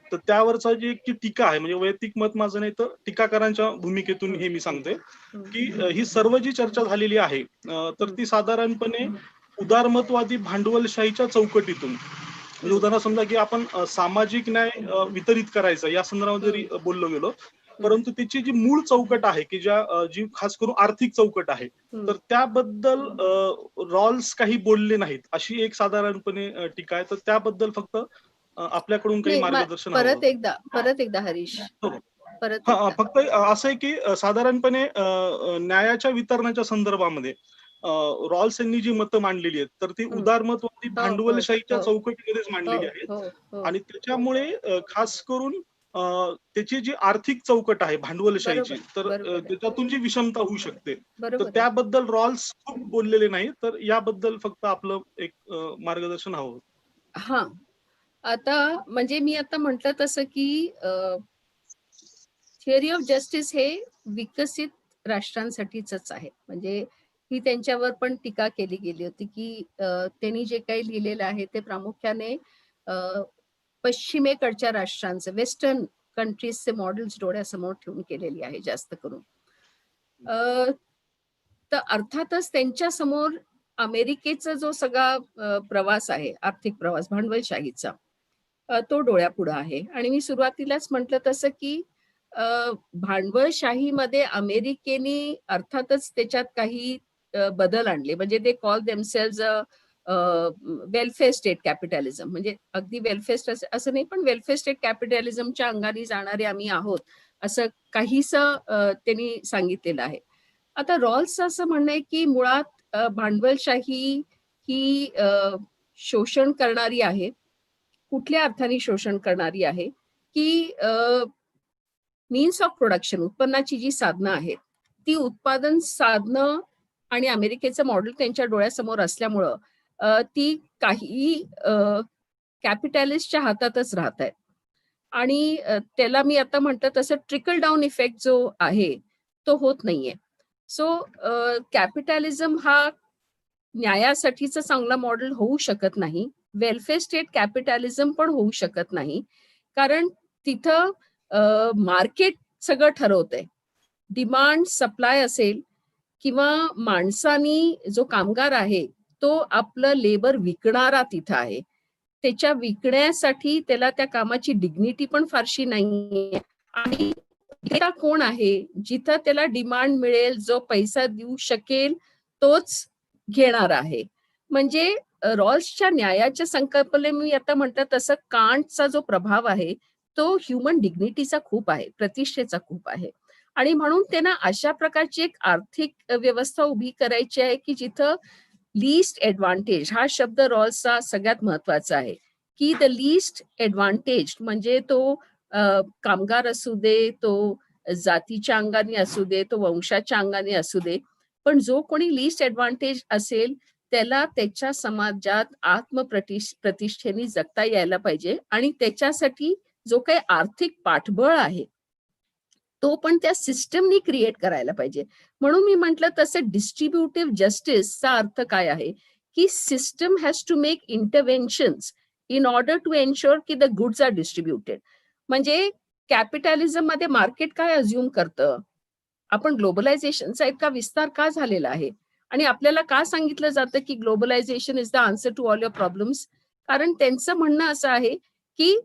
तर त्यावरचा जी टीका आहे, म्हणजे वैयक्तिक मत माझं नाही तर टीकाकारांच्या भूमिकेतून हे मी सांगते की ही सर्व जी चर्चा झालेली आहे तर ती साधारणपणे उदारमतवादी भांडवलशाहीच्या चौकटीतून, म्हणजे उदाहरण समजा की आपण सामाजिक न्याय वितरित करायचा या संदर्भात जरी बोललो गेलो, परंतु त्याची जी मूळ चौकट आहे की जी खास करून आर्थिक चौकट आहे तर त्याबद्दल रॉल्स काही बोलले नाहीत अशी एक साधारणपणे टीका आहे. तर त्याबद्दल फक्त आपल्याकडून काही मार्गदर्शन परत एकदा हरीश फक्त असं आहे की साधारणपणे न्यायाच्या वितरणाच्या संदर्भामध्ये रॉल्स यांनी जी मतं मांडलेली आहेत तर ती उदारमतवादी भांडवलशाहीच्या चौकटीमध्येच मांडलेली आहेत, आणि त्याच्यामुळे खास करून त्याची जी आर्थिक चौकट आहे भांडवलशाहीची तर त्याच्यातून जी विषमता होऊ शकते तर त्याबद्दल रॉल्स खूप बोललेले नाही. तर याबद्दल फक्त आपलं एक मार्गदर्शन हवं. हा, आता म्हणजे मी आता म्हटलं तसं की थिअरी ऑफ जस्टिस हे विकसित राष्ट्रांसाठीच आहे. म्हणजे ही त्यांच्यावर पण टीका केली गेली होती की त्यांनी जे काही लिहिलेलं आहे ते प्रामुख्याने पश्चिमेकडच्या राष्ट्रांचे वेस्टर्न कंट्रीजचे मॉडेल्स डोळ्यासमोर ठेवून केलेली आहे जास्त करून. तर अर्थातच त्यांच्या समोर अमेरिकेचा जो सगळा प्रवास आहे, आर्थिक प्रवास भांडवलशाहीचा, तो डोळ्यापुढे आहे. आणि मी सुरुवातीलाच म्हटलं तसं की भांडवलशाहीमध्ये अमेरिकेने अर्थातच त्याच्यात काही बदल आणले. म्हणजे ते call themselves welfare state capitalism, म्हणजे अगदी वेलफेअर असं नाही, पण वेलफेअर स्टेट कॅपिटॅलिझमच्या अंगाने जाणारे आम्ही आहोत, असं काहीसं त्यांनी सांगितलेलं आहे. आता रॉल्सचं असं म्हणणं आहे की मुळात भांडवलशाही ही शोषण करणारी आहे. कुठल्या अर्थाने शोषण करणारी आहे की मीन्स ऑफ प्रोडक्शन, उत्पन्नाची जी साधनं आहेत, ती उत्पादन साधनं आणि अमेरिकेचं मॉडेल त्यांच्या डोळ्यासमोर असल्यामुळं ती काही कॅपिटॅलिस्टच्या हातातच राहत आहेत. आणि त्याला मी आता म्हटलं तसं ट्रिकल डाऊन इफेक्ट जो आहे तो होत नाहीये. सो कॅपिटॅलिझम हा न्यायासाठीचं चांगला मॉडेल होऊ शकत नाही. वेलफेअर स्टेट कॅपिटॅलिझम पण होऊ शकत नाही. कारण तिथं मार्केट सगळं ठरवतंय. डिमांड सप्लाय असेल किंवा माणसानी जो कामगार आहे तो आपलं लेबर विकणारा तिथं आहे. त्याच्या विकण्यासाठी त्याला त्या कामाची डिग्निटी पण फारशी नाहीये आणि विक्रेता कोण आहे, जिथं त्याला डिमांड मिळेल, जो पैसा देऊ शकेल तोच घेणार आहे. म्हणजे रॉल्सच्या न्यायाच्या संकल्पने मी आता म्हटलं तसं कांटचा जो प्रभाव आहे तो ह्युमन डिग्निटीचा खूप आहे, प्रतिष्ठेचा खूप आहे. आणि म्हणून त्यांना अशा प्रकारची एक आर्थिक व्यवस्था उभी करायची आहे की जिथं लीस्ट एडव्हान्टेज हा शब्द रॉल्सचा सगळ्यात महत्वाचा आहे, की द लीस्ट एडव्हान्टेज म्हणजे तो कामगार असू दे, तो जातीच्या अंगाने असू दे, तो वंशाच्या अंगाने असू दे, पण जो कोणी लीस्ट एडव्हान्टेज असेल त्याला त्याच्या समाजात प्रतिष्ठेने जगता यायला पाहिजे आणि त्याच्यासाठी जो काही आर्थिक पाठबळ आहे तो पण त्या सिस्टमनी क्रिएट करायला पाहिजे. म्हणून मी म्हटलं तसं डिस्ट्रीब्युटिव्ह जस्टिसचा अर्थ काय आहे की system has to make interventions in order to ensure की द गुड्स आर डिस्ट्रीब्युटेड. म्हणजे कॅपिटॅलिझम मध्ये मार्केट काय अज्युम करतं, आपण ग्लोबलायझेशनचा इतका विस्तार का झालेला आहे आणि आपल्याला का सांगितलं जातं की globalisation is the answer to all your problems. कारण त्यांचं म्हणणं असं आहे की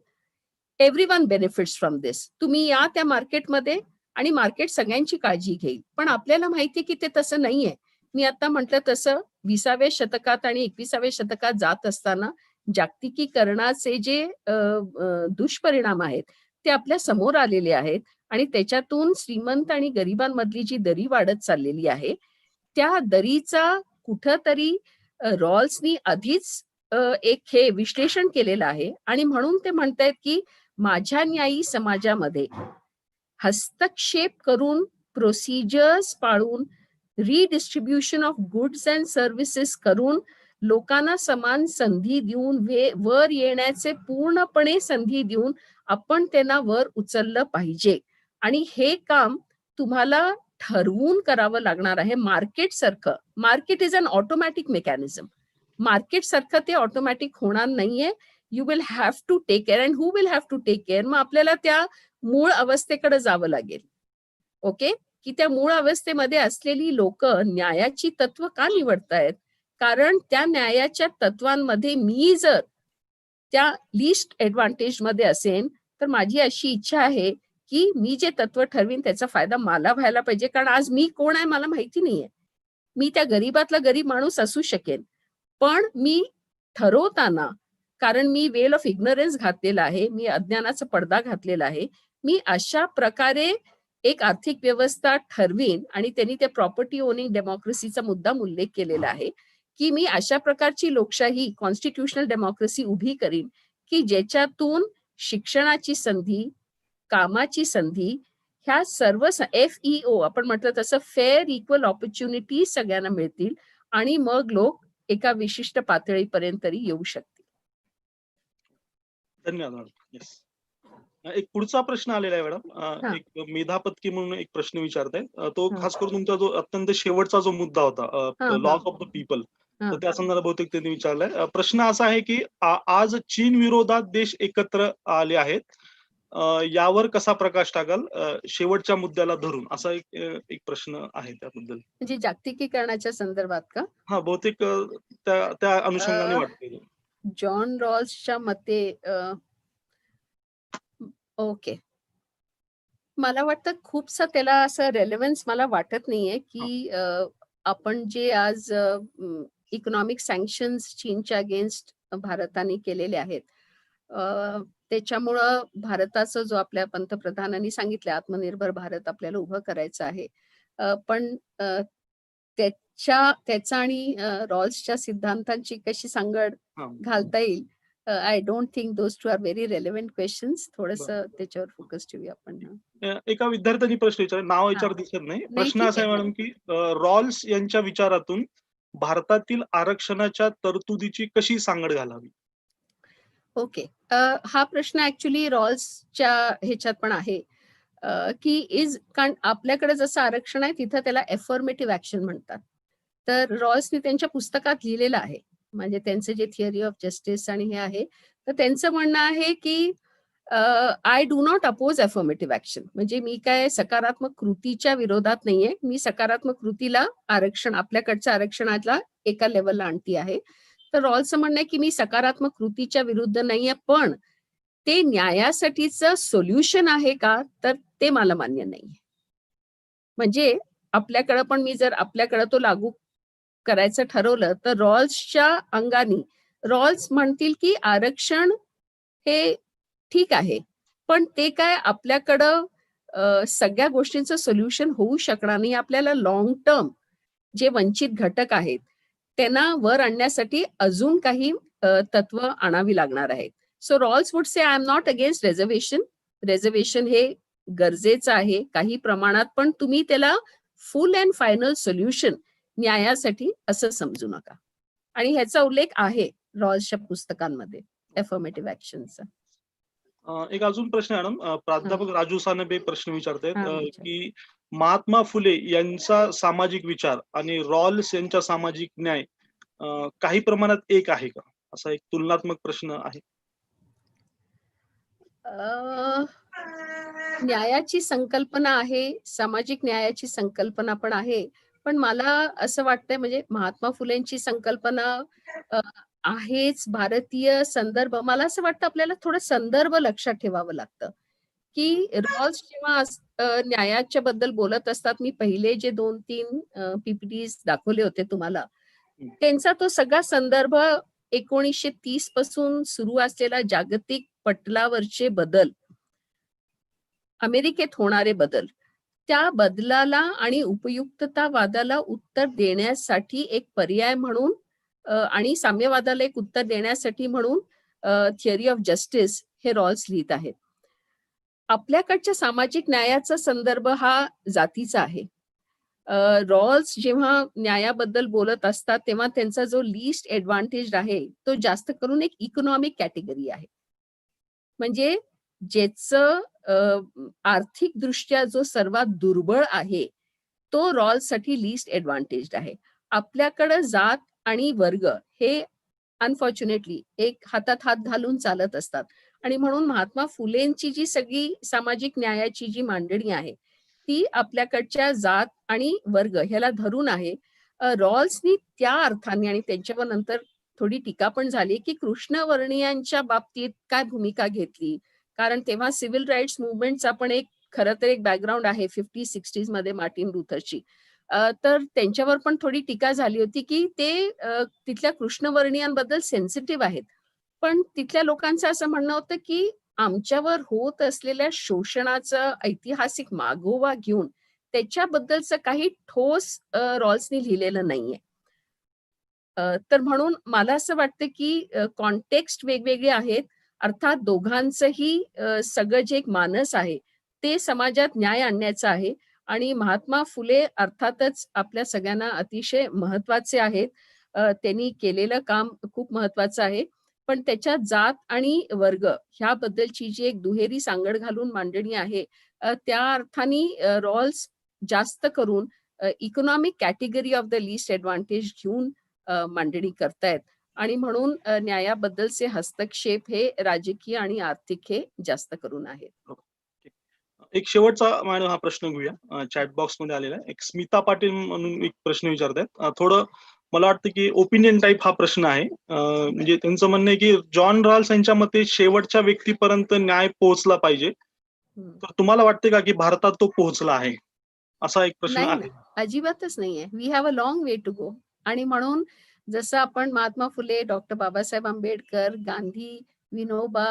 एव्हरीवन बेनिफिट्स फ्रॉम दिस. तुम्ही या त्या मार्केटमध्ये आणि मार्केट सगळ्यांची काळजी घेईल. पण आपल्याला माहितीये की ते तसं नाहीये. मी आता म्हटलं तसं 20व्या शतकात आणि 21व्या शतकात जात असताना जागतिकीकरणाचे जे दुष्परिणाम आहेत ते आपल्या समोर आलेले आहेत आणि त्याच्यातून श्रीमंत आणि गरिबांमधली जी दरी वाढत चाललेली आहे त्या दरीचा कुठंतरी रॉल्सनी आधीच एक हे विश्लेषण केलेलं आहे आणि म्हणून ते म्हणतायत की माझ्या न्यायी समाजामध्ये हस्तक्षेप करून, प्रोसिजर्स पाळून, रिडिस्ट्रीब्युशन ऑफ गुड्स अँड सर्व्हिसेस करून, लोकांना समान संधी देऊन, वर येण्याचे पूर्णपणे संधी देऊन आपण त्यांना वर उचललं पाहिजे. आणि हे काम तुम्हाला ठरवून करावं लागणार आहे. मार्केट सारखं, market is an automatic mechanism. Market सारखं ते ऑटोमॅटिक होणार नाहीये. You will have to take care. And who will have to take care? मग आपल्याला त्या मूळ अवस्थेकडे जावं लागेल. ओके, की त्या मूळ अवस्थेमध्ये असलेली लोक न्यायाची तत्व का निवडतायत? कारण त्या न्यायाच्या तत्वांमध्ये मी जर त्या लिस्ट एडव्हान्टेज मध्ये असेन तर माझी अशी इच्छा आहे की मी जे तत्व ठरवीन त्याचा फायदा मला व्हायला पाहिजे. कारण आज मी कोण आहे मला माहिती नाहीये. मी त्या गरीबातला गरीब माणूस असू शकेन, पण मी ठरवताना, कारण मी वेल ऑफ इग्नोरन्स घातलेला आहे, मी अज्ञानाचा पडदा घातलेला आहे, मी अशा प्रकारे एक आर्थिक व्यवस्था ठरवीन आणि त्यांनी त्या प्रॉपर्टी ओनिंग डेमोक्रेसीचा मुद्दाम उल्लेख केलेला आहे की मी अशा प्रकारची लोकशाही, कॉन्स्टिट्यूशनल डेमोक्रेसी उभी करीन की ज्याच्यातून शिक्षणाची संधी, कामाची संधी, ह्या सर्व FEO आपण म्हटलं तसं फेअर इक्वल ऑपॉर्च्युनिटी सगळ्यांना मिळतील आणि मग लोक एका विशिष्ट पातळीपर्यंत येऊ शकतील. धन्यवाद. येस. एक पुढचा प्रश्न आलेला आहे मॅडम. एक मेधा पत्की म्हणून एक प्रश्न विचारतायत. तो खास करून तुमचा जो अत्यंत शेवटचा जो मुद्दा होता, लॉस ऑफ द पीपल, तर त्या संदर्भात बहुतेक त्यांनी विचारलाय. प्रश्न असा आहे की आज चीन विरोधात देश एकत्र आले आहेत, यावर कसा प्रकाश टाकाल शेवटच्या मुद्द्याला धरून, असा एक प्रश्न आहे त्याबद्दल. म्हणजे जागतिकीकरणाच्या संदर्भात का? हा, बहुतेक त्या अनुषंगाने वाटते. जॉन रॉल्सच्या मते ओके, मला वाटतं खूपसा त्याला असं रेलेव्हन्स मला वाटत नाहीये की आपण जे आज इकॉनॉमिक सँक्शन्स चीनच्या अगेन्स्ट भारताने केलेले आहेत. त्याच्यामुळं भारताचा जो आपल्या पंतप्रधानांनी सांगितलं आत्मनिर्भर भारत आपल्याला उभं करायचं आहे. पण त्याचा आणि रॉल्सच्या सिद्धांतांची कशी सांगड घालता येईल, I don't think those two are very relevant questions. थोडंसं त्याच्यावर फोकस ठेवूया आपण. एका विद्यार्थ्यांनी प्रश्न विचारला, नाव विचार दिसत नाही. प्रश्न असा आहे मॅडम की रॉल्स यांच्या विचारातून भारतातील आरक्षणाच्या तरतुदीची कशी सांगड घालावी? ओके. हा प्रश्न ऍक्च्युली रॉल्सच्या ह्याच्यात पण आहे की कारण आपल्याकडे जसं आरक्षण आहे तिथं त्याला एफर्मेटिव्ह ऍक्शन म्हणतात. तर रॉल्सने त्यांच्या पुस्तकात लिहिलेलं आहे, म्हणजे त्यांचं जे थिअरी ऑफ जस्टिस आणि हे आहे, तर त्यांचं म्हणणं आहे की I do not oppose affirmative action. म्हणजे मी काय सकारात्मक कृतीच्या विरोधात नाहीये, मी सकारात्मक कृतीला आरक्षण आपल्याकडच्या आरक्षणाला एका लेवलला आणती आहे. तर रॉल्सचं म्हणणं आहे की मी सकारात्मक कृतीच्या विरुद्ध नाहीये, पण ते न्यायासाठीचं सोल्युशन आहे का, तर ते मला मान्य नाहीये. म्हणजे आपल्याकडं पण मी जर आपल्याकडं तो लागू करायचं ठरवलं तर रॉल्सच्या अंगाने रॉल्स म्हणतील की आरक्षण हे ठीक आहे, पण ते काय आपल्याकडं सगळ्या गोष्टींचं सोल्युशन होऊ शकणार नाही. आपल्याला लॉंग टर्म जे वंचित घटक आहेत त्यांना वर आणण्यासाठी अजून काही तत्व आणावी लागणार आहेत. So Rawls would say I am not against reservation. Reservation हे गरजेचं आहे काही प्रमाणात, पण तुम्ही त्याला फुल अँड फायनल सोल्युशन न्यायासाठी असं समजू नका. आणि ह्याचा उल्लेख आहे रॉल्सच्या पुस्तकांमध्ये अफर्मेटिव्ह ऍक्शनचा. एक अजून प्रश्न आहे मॅडम. प्राध्यापक राजू सानबे प्रश्न विचारतायत विचार. की महात्मा फुले यांचा सामाजिक विचार आणि रॉल्स यांचा सामाजिक न्याय काही प्रमाणात एक आहे का, असा एक तुलनात्मक प्रश्न आहे. न्यायाची संकल्पना आहे, सामाजिक न्यायाची संकल्पना पण आहे, पण मला असं वाटतंय म्हणजे महात्मा फुलेंची संकल्पना आहेच, भारतीय संदर्भ. मला असं वाटतं आपल्याला थोडं संदर्भ लक्षात ठेवावं लागतं की रॉल्स जेव्हा न्यायाच्या बद्दल बोलत असतात, मी पहिले जे 2-3 PPTs दाखवले होते तुम्हाला, त्यांचा तो सगळा संदर्भ 1930 पासून सुरू असलेला जागतिक पटलावरचे बदल, अमेरिकेत होणारे बदल, त्या बदलाला आणि उपयुक्ततावादाला उत्तर देण्यासाठी एक पर्याय म्हणून आणि साम्यवादाला एक उत्तर देण्यासाठी म्हणून थिअरी ऑफ जस्टिस हे रॉल्स लिहित आहेत. आपल्याकडच्या सामाजिक न्यायाचा संदर्भ हा जातीचा आहे. रॉल्स जेव्हा न्यायाबद्दल बोलत असतात तेव्हा त्यांचा जो लीस्ट ऍडव्हान्टेज आहे तो जास्त करून एक इकॉनॉमिक कॅटेगरी आहे. म्हणजे ज्याचं आर्थिक दृष्ट्या जो सर्वात दुर्बळ आहे तो रॉल्ससाठी लीस्ट ऍडव्हान्टेज आहे. आपल्याकडं जात आणि वर्ग हे अनफॉर्च्युनेटली एक हातात हात घालून चालत असतात, आणि म्हणून महात्मा फुलेंची जी सगळी सामाजिक न्यायाची जी मांडणी आहे ती आपल्याकडच्या जात आणि वर्ग ह्याला धरून आहे. रॉल्सनी त्या अर्थाने, आणि त्यांच्यावर नंतर थोडी टीका पण झाली की कृष्णवर्णीयांच्या बाबतीत काय भूमिका घेतली, कारण तेव्हा सिव्हिल राईट्स मुवमेंटचा पण एक खरं तर एक बॅकग्राऊंड आहे 50-60s मध्ये मार्टिन लुथरची. तर त्यांच्यावर पण थोडी टीका झाली होती की ते तिथल्या कृष्णवर्णीयांबद्दल सेन्सिटिव्ह आहेत. पण तिथल्या लोकांचं असं म्हणणं होतं की आमच्यावर होत असलेल्या शोषणाचं ऐतिहासिक मागोवा घेऊन त्याच्याबद्दलचं काही ठोस रॉल्सनी लिहिलेलं नाहीये. तर म्हणून मला असं वाटतं की कॉन्टेक्स्ट वेगवेगळे आहेत. अर्थात दोघांचंही सगळं जे एक मानस आहे ते समाजात न्याय आणण्याचं आहे, आणि महात्मा फुले अर्थातच आपल्या सगळ्यांना अतिशय महत्वाचे आहेत. त्यांनी केलेलं काम खूप महत्वाचं आहे, पण त्याच्यात जात आणि वर्ग ह्याबद्दलची जी एक दुहेरी सांगड घालून मांडणी आहे त्या अर्थाने रॉल्स जास्त करून economic category of the least advantage घेऊन मांडणी करतायत, आणि म्हणून न्यायाबद्दलचे हस्तक्षेप हे राजकीय आणि आर्थिक हे जास्त करून आहेत. एक शेवटचा मॅडम हा प्रश्न घेऊया, चॅट बॉक्स मध्ये आलेला आहे. एक स्मिता पाटील म्हणून एक प्रश्न विचारतायत. थोडं मला वाटतं की ओपिनियन टाईप हा प्रश्न आहे. म्हणजे त्यांचं म्हणणं आहे की जॉन रॉल्स यांच्या मते शेवटच्या व्यक्तीपर्यंत न्याय पोहोचला पाहिजे, तर तुम्हाला वाटते का की भारतात तो पोहोचला आहे, असा एक प्रश्न आहे? अजिबातच नाहीये. We have a long way to go. आणि म्हणून जसं आपण महात्मा फुले, डॉक्टर बाबासाहेब आंबेडकर, गांधी, विनोबा,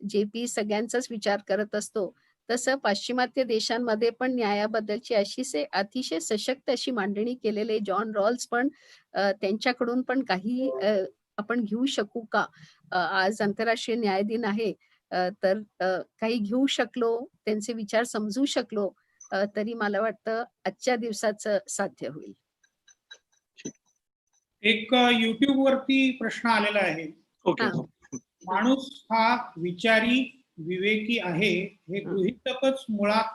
जे.पी. सगळ्यांचाच विचार करत असतो, तसं पाश्चिमात्य देशांमध्ये पण न्यायाबद्दलची अतिशय सशक्त अशी मांडणी केलेले जॉन रॉल्स पण त्यांच्याकडून पण काही आपण घेऊ शकू का? आज आंतरराष्ट्रीय न्याय दिन आहे. तर काही घेऊ शकलो, त्यांचे विचार समजू शकलो, तरी मला वाटतं आजच्या दिवसाचं साध्य होईल. एक YouTube वरती प्रश्न आलेला आहे. ओके. हां. माणूस हा विचारी, विवेकी आहे, हे गृहीतकच मुळात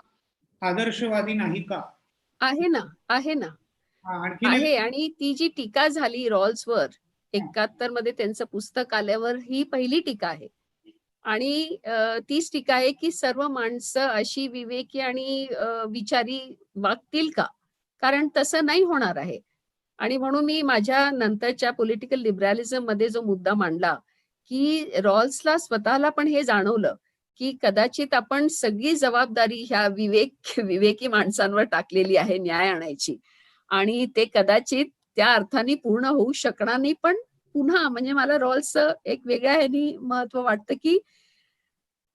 आदर्शवादी नाही का? आहे ना, आहे ना. आणखीन आहे एक आणि ती जी टीका झाली रॉल्सवर 71 मध्ये त्यांचं पुस्तक आल्यावर ही पहिली टीका आहे. आणि तीच टीका आहे, की सर्व माणसं अशी विवेकी आणि विचारी वागतील का? कारण तसं नाही होणार आहे. आणि म्हणून मी माझ्या नंतरच्या पॉलिटिकल लिबरलिझममध्ये जो मुद्दा मांडला, की रॉल्सला स्वतःला पण हे जाणवलं, की कदाचित आपण सगळी जबाबदारी ह्या विवेकी माणसांवर टाकलेली आहे न्याय आणायची. आणि ते कदाचित त्या अर्थाने पूर्ण होऊ शकणार नाही. पण पुन्हा म्हणजे मला रॉल्सचं एक वेगळ्या ह्यानी महत्त्व वाटतं, की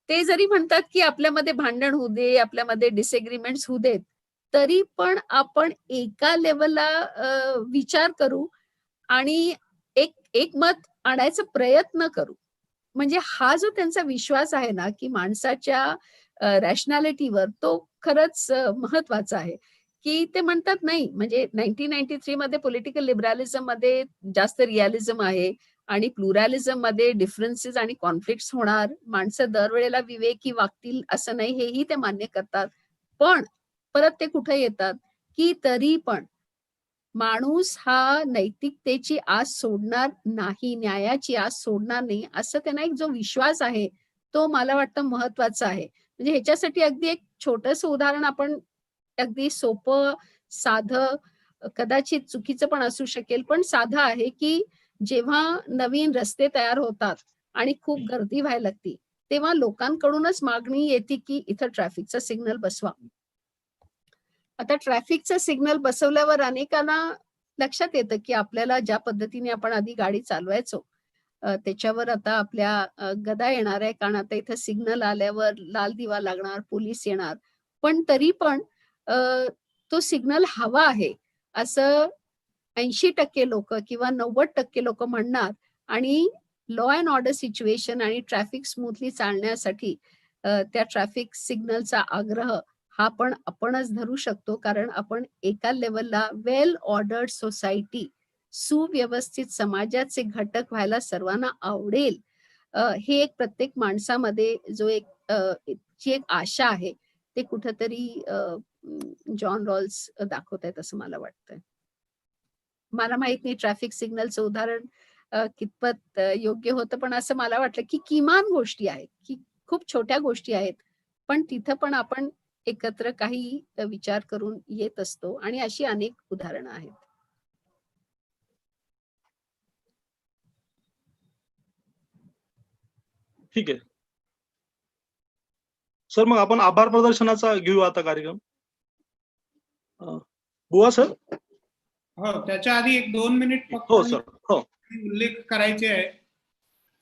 ते जरी म्हणतात, की आपल्यामध्ये भांडण होऊ दे, आपल्यामध्ये डिसएग्रीमेंट्स होऊ देत, तरी पण आपण एका लेव्हलला विचार करू आणि एक एक मत आणायचा प्रयत्न करू. म्हणजे हा जो त्यांचा विश्वास आहे ना, की माणसाच्या रॅशनॅलिटीवर तो खरंच महत्वाचा आहे, की ते म्हणतात नाही म्हणजे 1993 मध्ये पॉलिटिकल लिबरलिझममध्ये जास्त रिअलिझम आहे आणि प्लुरॅलिझममध्ये डिफरन्सेस आणि कॉन्फ्लिक्ट्स होणार. माणसं दरवेळेला विवेकी वागतील असं नाही हेही ते मान्य करतात. पण परत ते कुठे येतात, की तरी पण माणूस हा नैतिकतेची आस सोडणार नाही, न्यायाची आस सोडणार नाही, असं त्यांना एक जो विश्वास आहे, तो मला वाटतं महत्वाचा आहे. म्हणजे ह्याच्यासाठी अगदी एक छोटंसं उदाहरण आपण अगदी सोपं, साधं, कदाचित चुकीचं पण असू शकेल, पण साधं आहे, की जेव्हा नवीन रस्ते तयार होतात आणि खूप गर्दी व्हायला लागती, तेव्हा लोकांकडूनच मागणी येते, की इथं ट्रॅफिकचा सिग्नल बसवा. आता ट्रॅफिकचा सिग्नल बसवल्यावर अनेकांना लक्षात येतं, की आपल्याला ज्या पद्धतीने आपण आधी गाडी चालवायचो, त्याच्यावर आता आपल्या गदा येणार आहे. कारण आता इथं सिग्नल आल्यावर लाल दिवा लागणार, पोलीस येणार. पण तरी पण अ, तो सिग्नल हवा आहे, असं 80% लोकं किंवा 90% लोकं म्हणणार आणि लॉ अँड ऑर्डर सिच्युएशन आणि ट्रॅफिक स्मूथली चालण्यासाठी त्या ट्रॅफिक सिग्नलचा आग्रह हा पण आपणच धरू शकतो. कारण आपण एका लेव्हलला वेल ऑर्डर्ड सोसायटी, सुव्यवस्थित समाजाचे घटक व्हायला सर्वांना आवडेल. हे एक प्रत्येक माणसामध्ये जो एक जी एक आशा आहे, ते कुठेतरी जॉन रॉल्स दाखवतायत असं मला वाटतंय. मला माहित नाही ट्रॅफिक सिग्नलचं उदाहरण कितपत योग्य होतं, पण असं मला वाटलं, की किमान गोष्टी आहेत, की खूप छोट्या गोष्टी आहेत. पण तिथं पण आपण एकत्र काही विचार करून येत असतो आणि अशी अनेक उदाहरणं आहेत. ठीक आहे. सर मग आपण आभार प्रदर्शनाचा घेऊ आता कार्यक्रम. बुवा सर? हो, त्याच्या आधी एक 2 मिनिट फक्त हो सर. हो. उल्लेख करायचे आहे.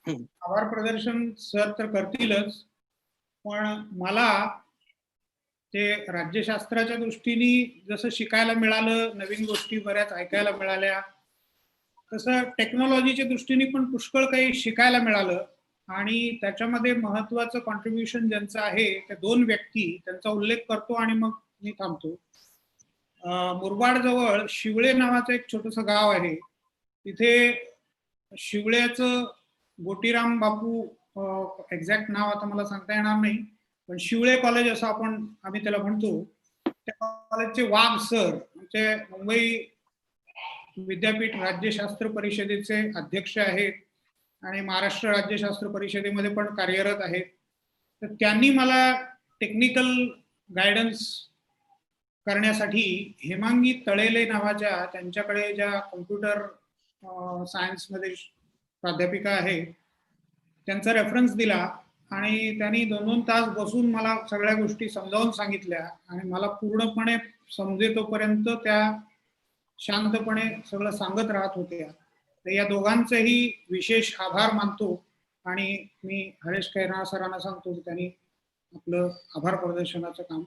हं. आभार प्रदर्शन सर तर करतीलच, पण मला ते राज्यशास्त्राच्या दृष्टीने जसं शिकायला मिळालं, नवीन गोष्टी बऱ्याच ऐकायला मिळाल्या, तसं टेक्नॉलॉजीच्या दृष्टीने पण पुष्कळ काही शिकायला मिळालं आणि त्याच्यामध्ये महत्वाचं कॉन्ट्रीब्युशन ज्यांचं आहे त्या 2 व्यक्ती त्यांचा उल्लेख करतो आणि मग मी थांबतो. मुरबाड जवळ शिवळे नावाचं एक छोटंसं गाव आहे. तिथे शिवळ्याचं गोटीराम बापू एक्झॅक्ट नाव आता मला सांगता येणार नाही, पण शिवळे कॉलेज असं आम्ही त्याला म्हणतो. त्या कॉलेजचे वाघ सर आमचे मुंबई विद्यापीठ राज्यशास्त्र परिषदेचे अध्यक्ष आहेत आणि महाराष्ट्र राज्यशास्त्र परिषदेमध्ये पण कार्यरत आहेत. तर त्यांनी मला टेक्निकल गायडन्स करण्यासाठी हेमांगी तळेले नावाच्या त्यांच्याकडे ज्या कॉम्प्युटर सायन्समध्ये प्राध्यापिका आहे त्यांचा रेफरन्स दिला आणि त्यांनी 2-2 तास बसून मला सगळ्या गोष्टी समजावून सांगितल्या आणि मला पूर्णपणे समजेतोपर्यंत त्या शांतपणे सगळं सांगत राहत होत्या. तर या दोघांचेही विशेष आभार मानतो आणि मी हरेश खैरनार सरांना सांगतो की त्यांनी आपलं आभार प्रदर्शनाचं काम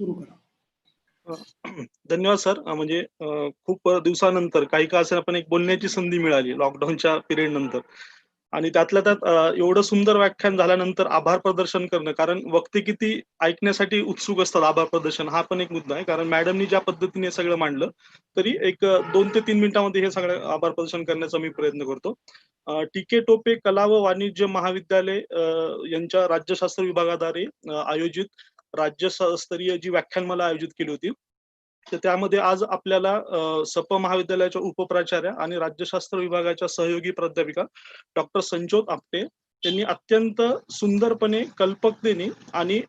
सुरू करावं. धन्यवाद सर. म्हणजे खूप दिवसानंतर काही का असेल पण एक बोलण्याची संधी मिळाली लॉकडाऊनच्या पिरियड नंतर आणि त्यातल्या त्यात एवढं सुंदर व्याख्यान झाल्यानंतर आभार प्रदर्शन करणं, कारण वक्ते किती ऐकण्यासाठी उत्सुक असतात. आभार प्रदर्शन हा पण एक मुद्दा आहे, कारण मॅडमनी ज्या पद्धतीने हे सगळं मांडलं तरी एक 2 ते 3 मिनिटांमध्ये हे सगळं आभार प्रदर्शन करण्याचा मी प्रयत्न करतो. टी.के. टोपे कला व वाणिज्य महाविद्यालय यांच्या राज्यशास्त्र विभागाद्वारे आयोजित राज्यस्तरीय जी व्याख्यानमाला आयोजित केली होती, तर त्यामध्ये आज आपल्याला सप महाविद्यालयाच्या उपप्राचार्या आणि राज्यशास्त्र विभागाच्या सहयोगी प्राध्यापिका डॉक्टर संजोत आपटे त्यांनी अत्यंत सुंदरपणे, कल्पकतेने आणि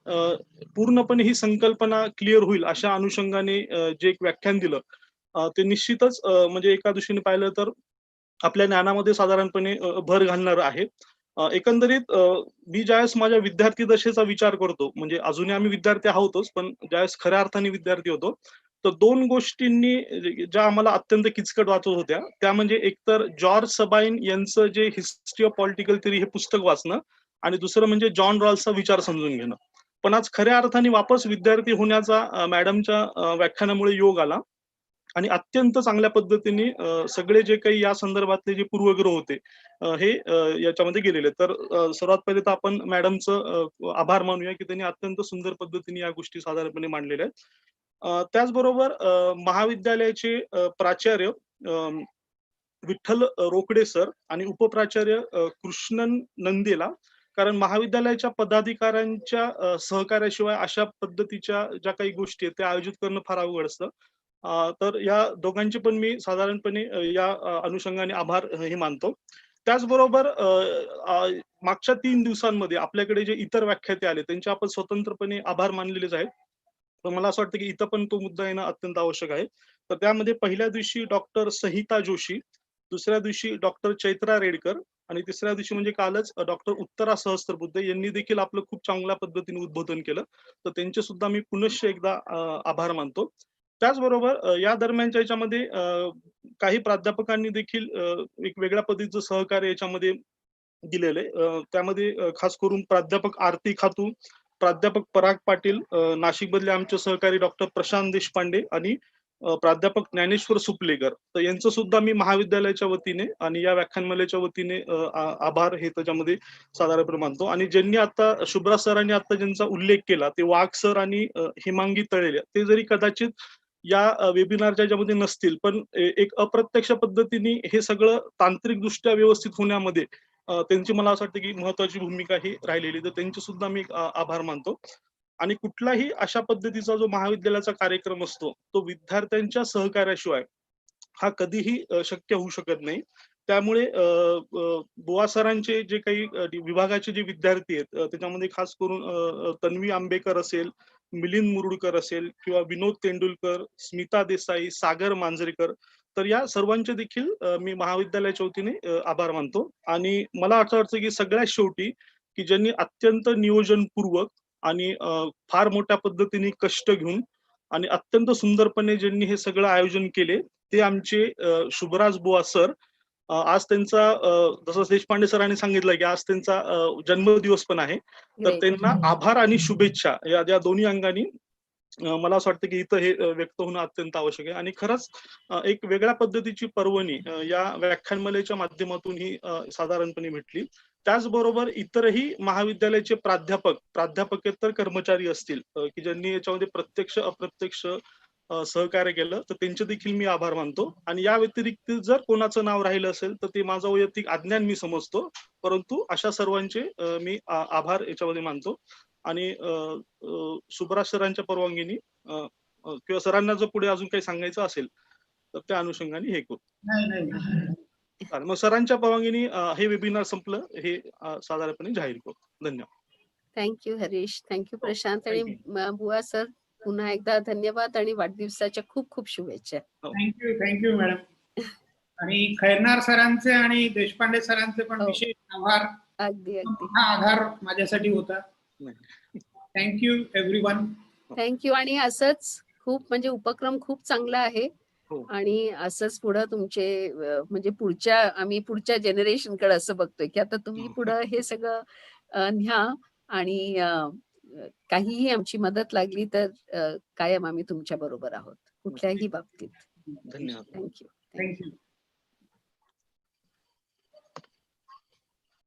पूर्णपणे ही संकल्पना क्लिअर होईल अशा अनुषंगाने जे एक व्याख्यान दिलं, ते निश्चितच म्हणजे एका दृष्टीने पाहिलं तर आपल्या ज्ञानामध्ये साधारणपणे भर घालणारं आहे. एकंदरीत मी ज्यावेळेस माझ्या विद्यार्थी दशेचा विचार करतो, म्हणजे अजूनही आम्ही विद्यार्थी आहोतच, पण ज्यावेळेस खऱ्या अर्थाने विद्यार्थी होतो, तर 2 गोष्टींनी ज्या आम्हाला अत्यंत किचकट वाटत होत्या, त्या म्हणजे एकतर जॉर्ज सबाइन यांचं जे हिस्ट्री ऑफ पॉलिटिकल थिअरी हे पुस्तक वाचणं आणि दुसरं म्हणजे जॉन रॉल्सचा विचार समजून घेणं. पण आज खऱ्या अर्थाने वापस विद्यार्थी होण्याचा मॅडमच्या व्याख्यानामुळे योग आला आणि अत्यंत चांगल्या पद्धतीने सगळे जे काही या संदर्भातले जे पूर्वग्रह होते हे याच्यामध्ये गेलेले. तर सर्वात पहिले तर आपण मॅडमचं आभार मानूया की त्यांनी अत्यंत सुंदर पद्धतीने या गोष्टी साधारणपणे मांडलेल्या आहेत. त्याचबरोबर महाविद्यालयाचे प्राचार्य विठ्ठल रोकडे सर आणि उपप्राचार्य कृष्णन नंदेला, कारण महाविद्यालयाच्या पदाधिकाऱ्यांच्या सहकार्याशिवाय अशा पद्धतीच्या ज्या काही गोष्टी आहेत त्या आयोजित करणं फार अवघड असतं. तर या दोघांचे पण मी साधारणपणे या अनुषंगाने आभार हे मानतो. त्याचबरोबर मागच्या 3 दिवसांमध्ये आपल्याकडे जे इतर व्याख्याते आले त्यांचे आपण स्वतंत्रपणे आभार मानलेलेच आहेत. पण मला असं वाटतं की इथं पण तो मुद्दा येणं अत्यंत आवश्यक आहे. तर त्यामध्ये पहिल्या दिवशी डॉक्टर संहिता जोशी, दुसऱ्या दिवशी डॉक्टर चैत्रा रेडकर आणि तिसऱ्या दिवशी म्हणजे कालच डॉक्टर उत्तरा सहस्त्रबुद्धे यांनी देखील आपलं खूप चांगल्या पद्धतीने उद्बोधन केलं. तर त्यांचे सुद्धा मी पुनश्च एकदा आभार मानतो. त्याचबरोबर या दरम्यानच्या याच्यामध्ये काही प्राध्यापकांनी देखील एक वेगळ्या पद्धतीचं सहकार्य याच्यामध्ये दिलेलं आहे. त्यामध्ये खास करून प्राध्यापक आरती खातू, प्राध्यापक पराग पाटील, नाशिकमधले आमचे सहकारी डॉक्टर प्रशांत देशपांडे आणि प्राध्यापक ज्ञानेश्वर सुपलेकर. तर यांचं सुद्धा मी महाविद्यालयाच्या वतीने आणि या व्याख्यानमालेच्या वतीने आभार हे त्याच्यामध्ये साधारणपणे मानतो. आणि ज्यांनी आता शुभ्रा सरांनी आता ज्यांचा उल्लेख केला ते वाघ सर आणि हेमांगी तळेले, ते जरी कदाचित या वेबिनारच्या ज्यामध्ये नसतील, पण एक अप्रत्यक्ष पद्धतीने हे सगळं तांत्रिकदृष्ट्या व्यवस्थित होण्यामध्ये त्यांची मला असं वाटतं की महत्वाची भूमिका ही राहिलेली. तर त्यांचे सुद्धा मी आभार मानतो. आणि कुठलाही अशा पद्धतीचा जो महाविद्यालयाचा कार्यक्रम असतो, तो विद्यार्थ्यांच्या सहकार्याशिवाय हा कधीही शक्य होऊ शकत नाही. त्यामुळे बुवा सरांचे जे काही विभागाचे जे विद्यार्थी आहेत, त्याच्यामध्ये खास करून तन्वी आंबेकर असेल, मिलिंद मुरुडकर असेल किंवा विनोद तेंडुलकर, स्मिता देसाई, सागर मांजरेकर, तर या सर्वांचे देखील मी महाविद्यालयाच्या वतीने आभार मानतो. आणि मला असं वाटतं की सगळ्यात शेवटी की ज्यांनी अत्यंत नियोजनपूर्वक आणि फार मोठ्या पद्धतीने कष्ट घेऊन आणि अत्यंत सुंदरपणे ज्यांनी हे सगळं आयोजन केले, ते आमचे शुभराज बुवा सर. आज त्यांचा जसं देशपांडे सरांनी सांगितलं की आज त्यांचा जन्मदिवस पण आहे. तर त्यांना आभार आणि शुभेच्छा या दोन्ही अंगाने मला असं वाटतं की इथं हे व्यक्त होणं अत्यंत आवश्यक आहे. आणि खरंच एक वेगळ्या पद्धतीची पर्वणी या व्याख्यानमालेच्या माध्यमातून ही साधारणपणे भेटली. त्याचबरोबर इतरही महाविद्यालयाचे प्राध्यापकेतर कर्मचारी असतील की ज्यांनी याच्यामध्ये प्रत्यक्ष अप्रत्यक्ष सहकार्य केलं, तर त्यांचे देखील मी आभार मानतो. आणि या व्यतिरिक्त जर कोणाचं नाव राहिलं असेल तर ते माझं वैयक्तिक अज्ञान मी समजतो, परंतु अशा सर्वांचे मी आभार याच्यामध्ये मानतो. आणि सुभराज सरांच्या परवानगीने किंवा सरांना जर पुढे अजून काही सांगायचं असेल तर त्या अनुषंगाने हे करू. चालेल, मग सरांच्या परवानगीने हे वेबिनार संपलं हे साधारणपणे जाहीर करू. धन्यवाद. थँक्यू हरीश, थँक्यू प्रशांत आणि बुवा सर, पुन्हा एकदा धन्यवाद आणि वाढदिवसाच्या खूप खूप शुभेच्छा. Thank you madam. आणि खैरनार सरांचे आणि देशपांडे सरांचे पण विशेष आभार. अगदी अगदी हा आधार माझ्यासाठी होता. Thank you everyone. थँक्यू. आणि असंच खूप म्हणजे उपक्रम खूप चांगला आहे. हो. आणि असंच पुढं तुमचे म्हणजे आम्ही पुढच्या जनरेशनकडे असं बघतोय की आता तुम्ही पुढं हे सगळं न्या आणि काहीही आमची मदत लागली तर कायम आम्ही तुमच्या बरोबर आहोत कुठल्याही बाबतीत. धन्यवाद. थँक्यू. थँक्यू.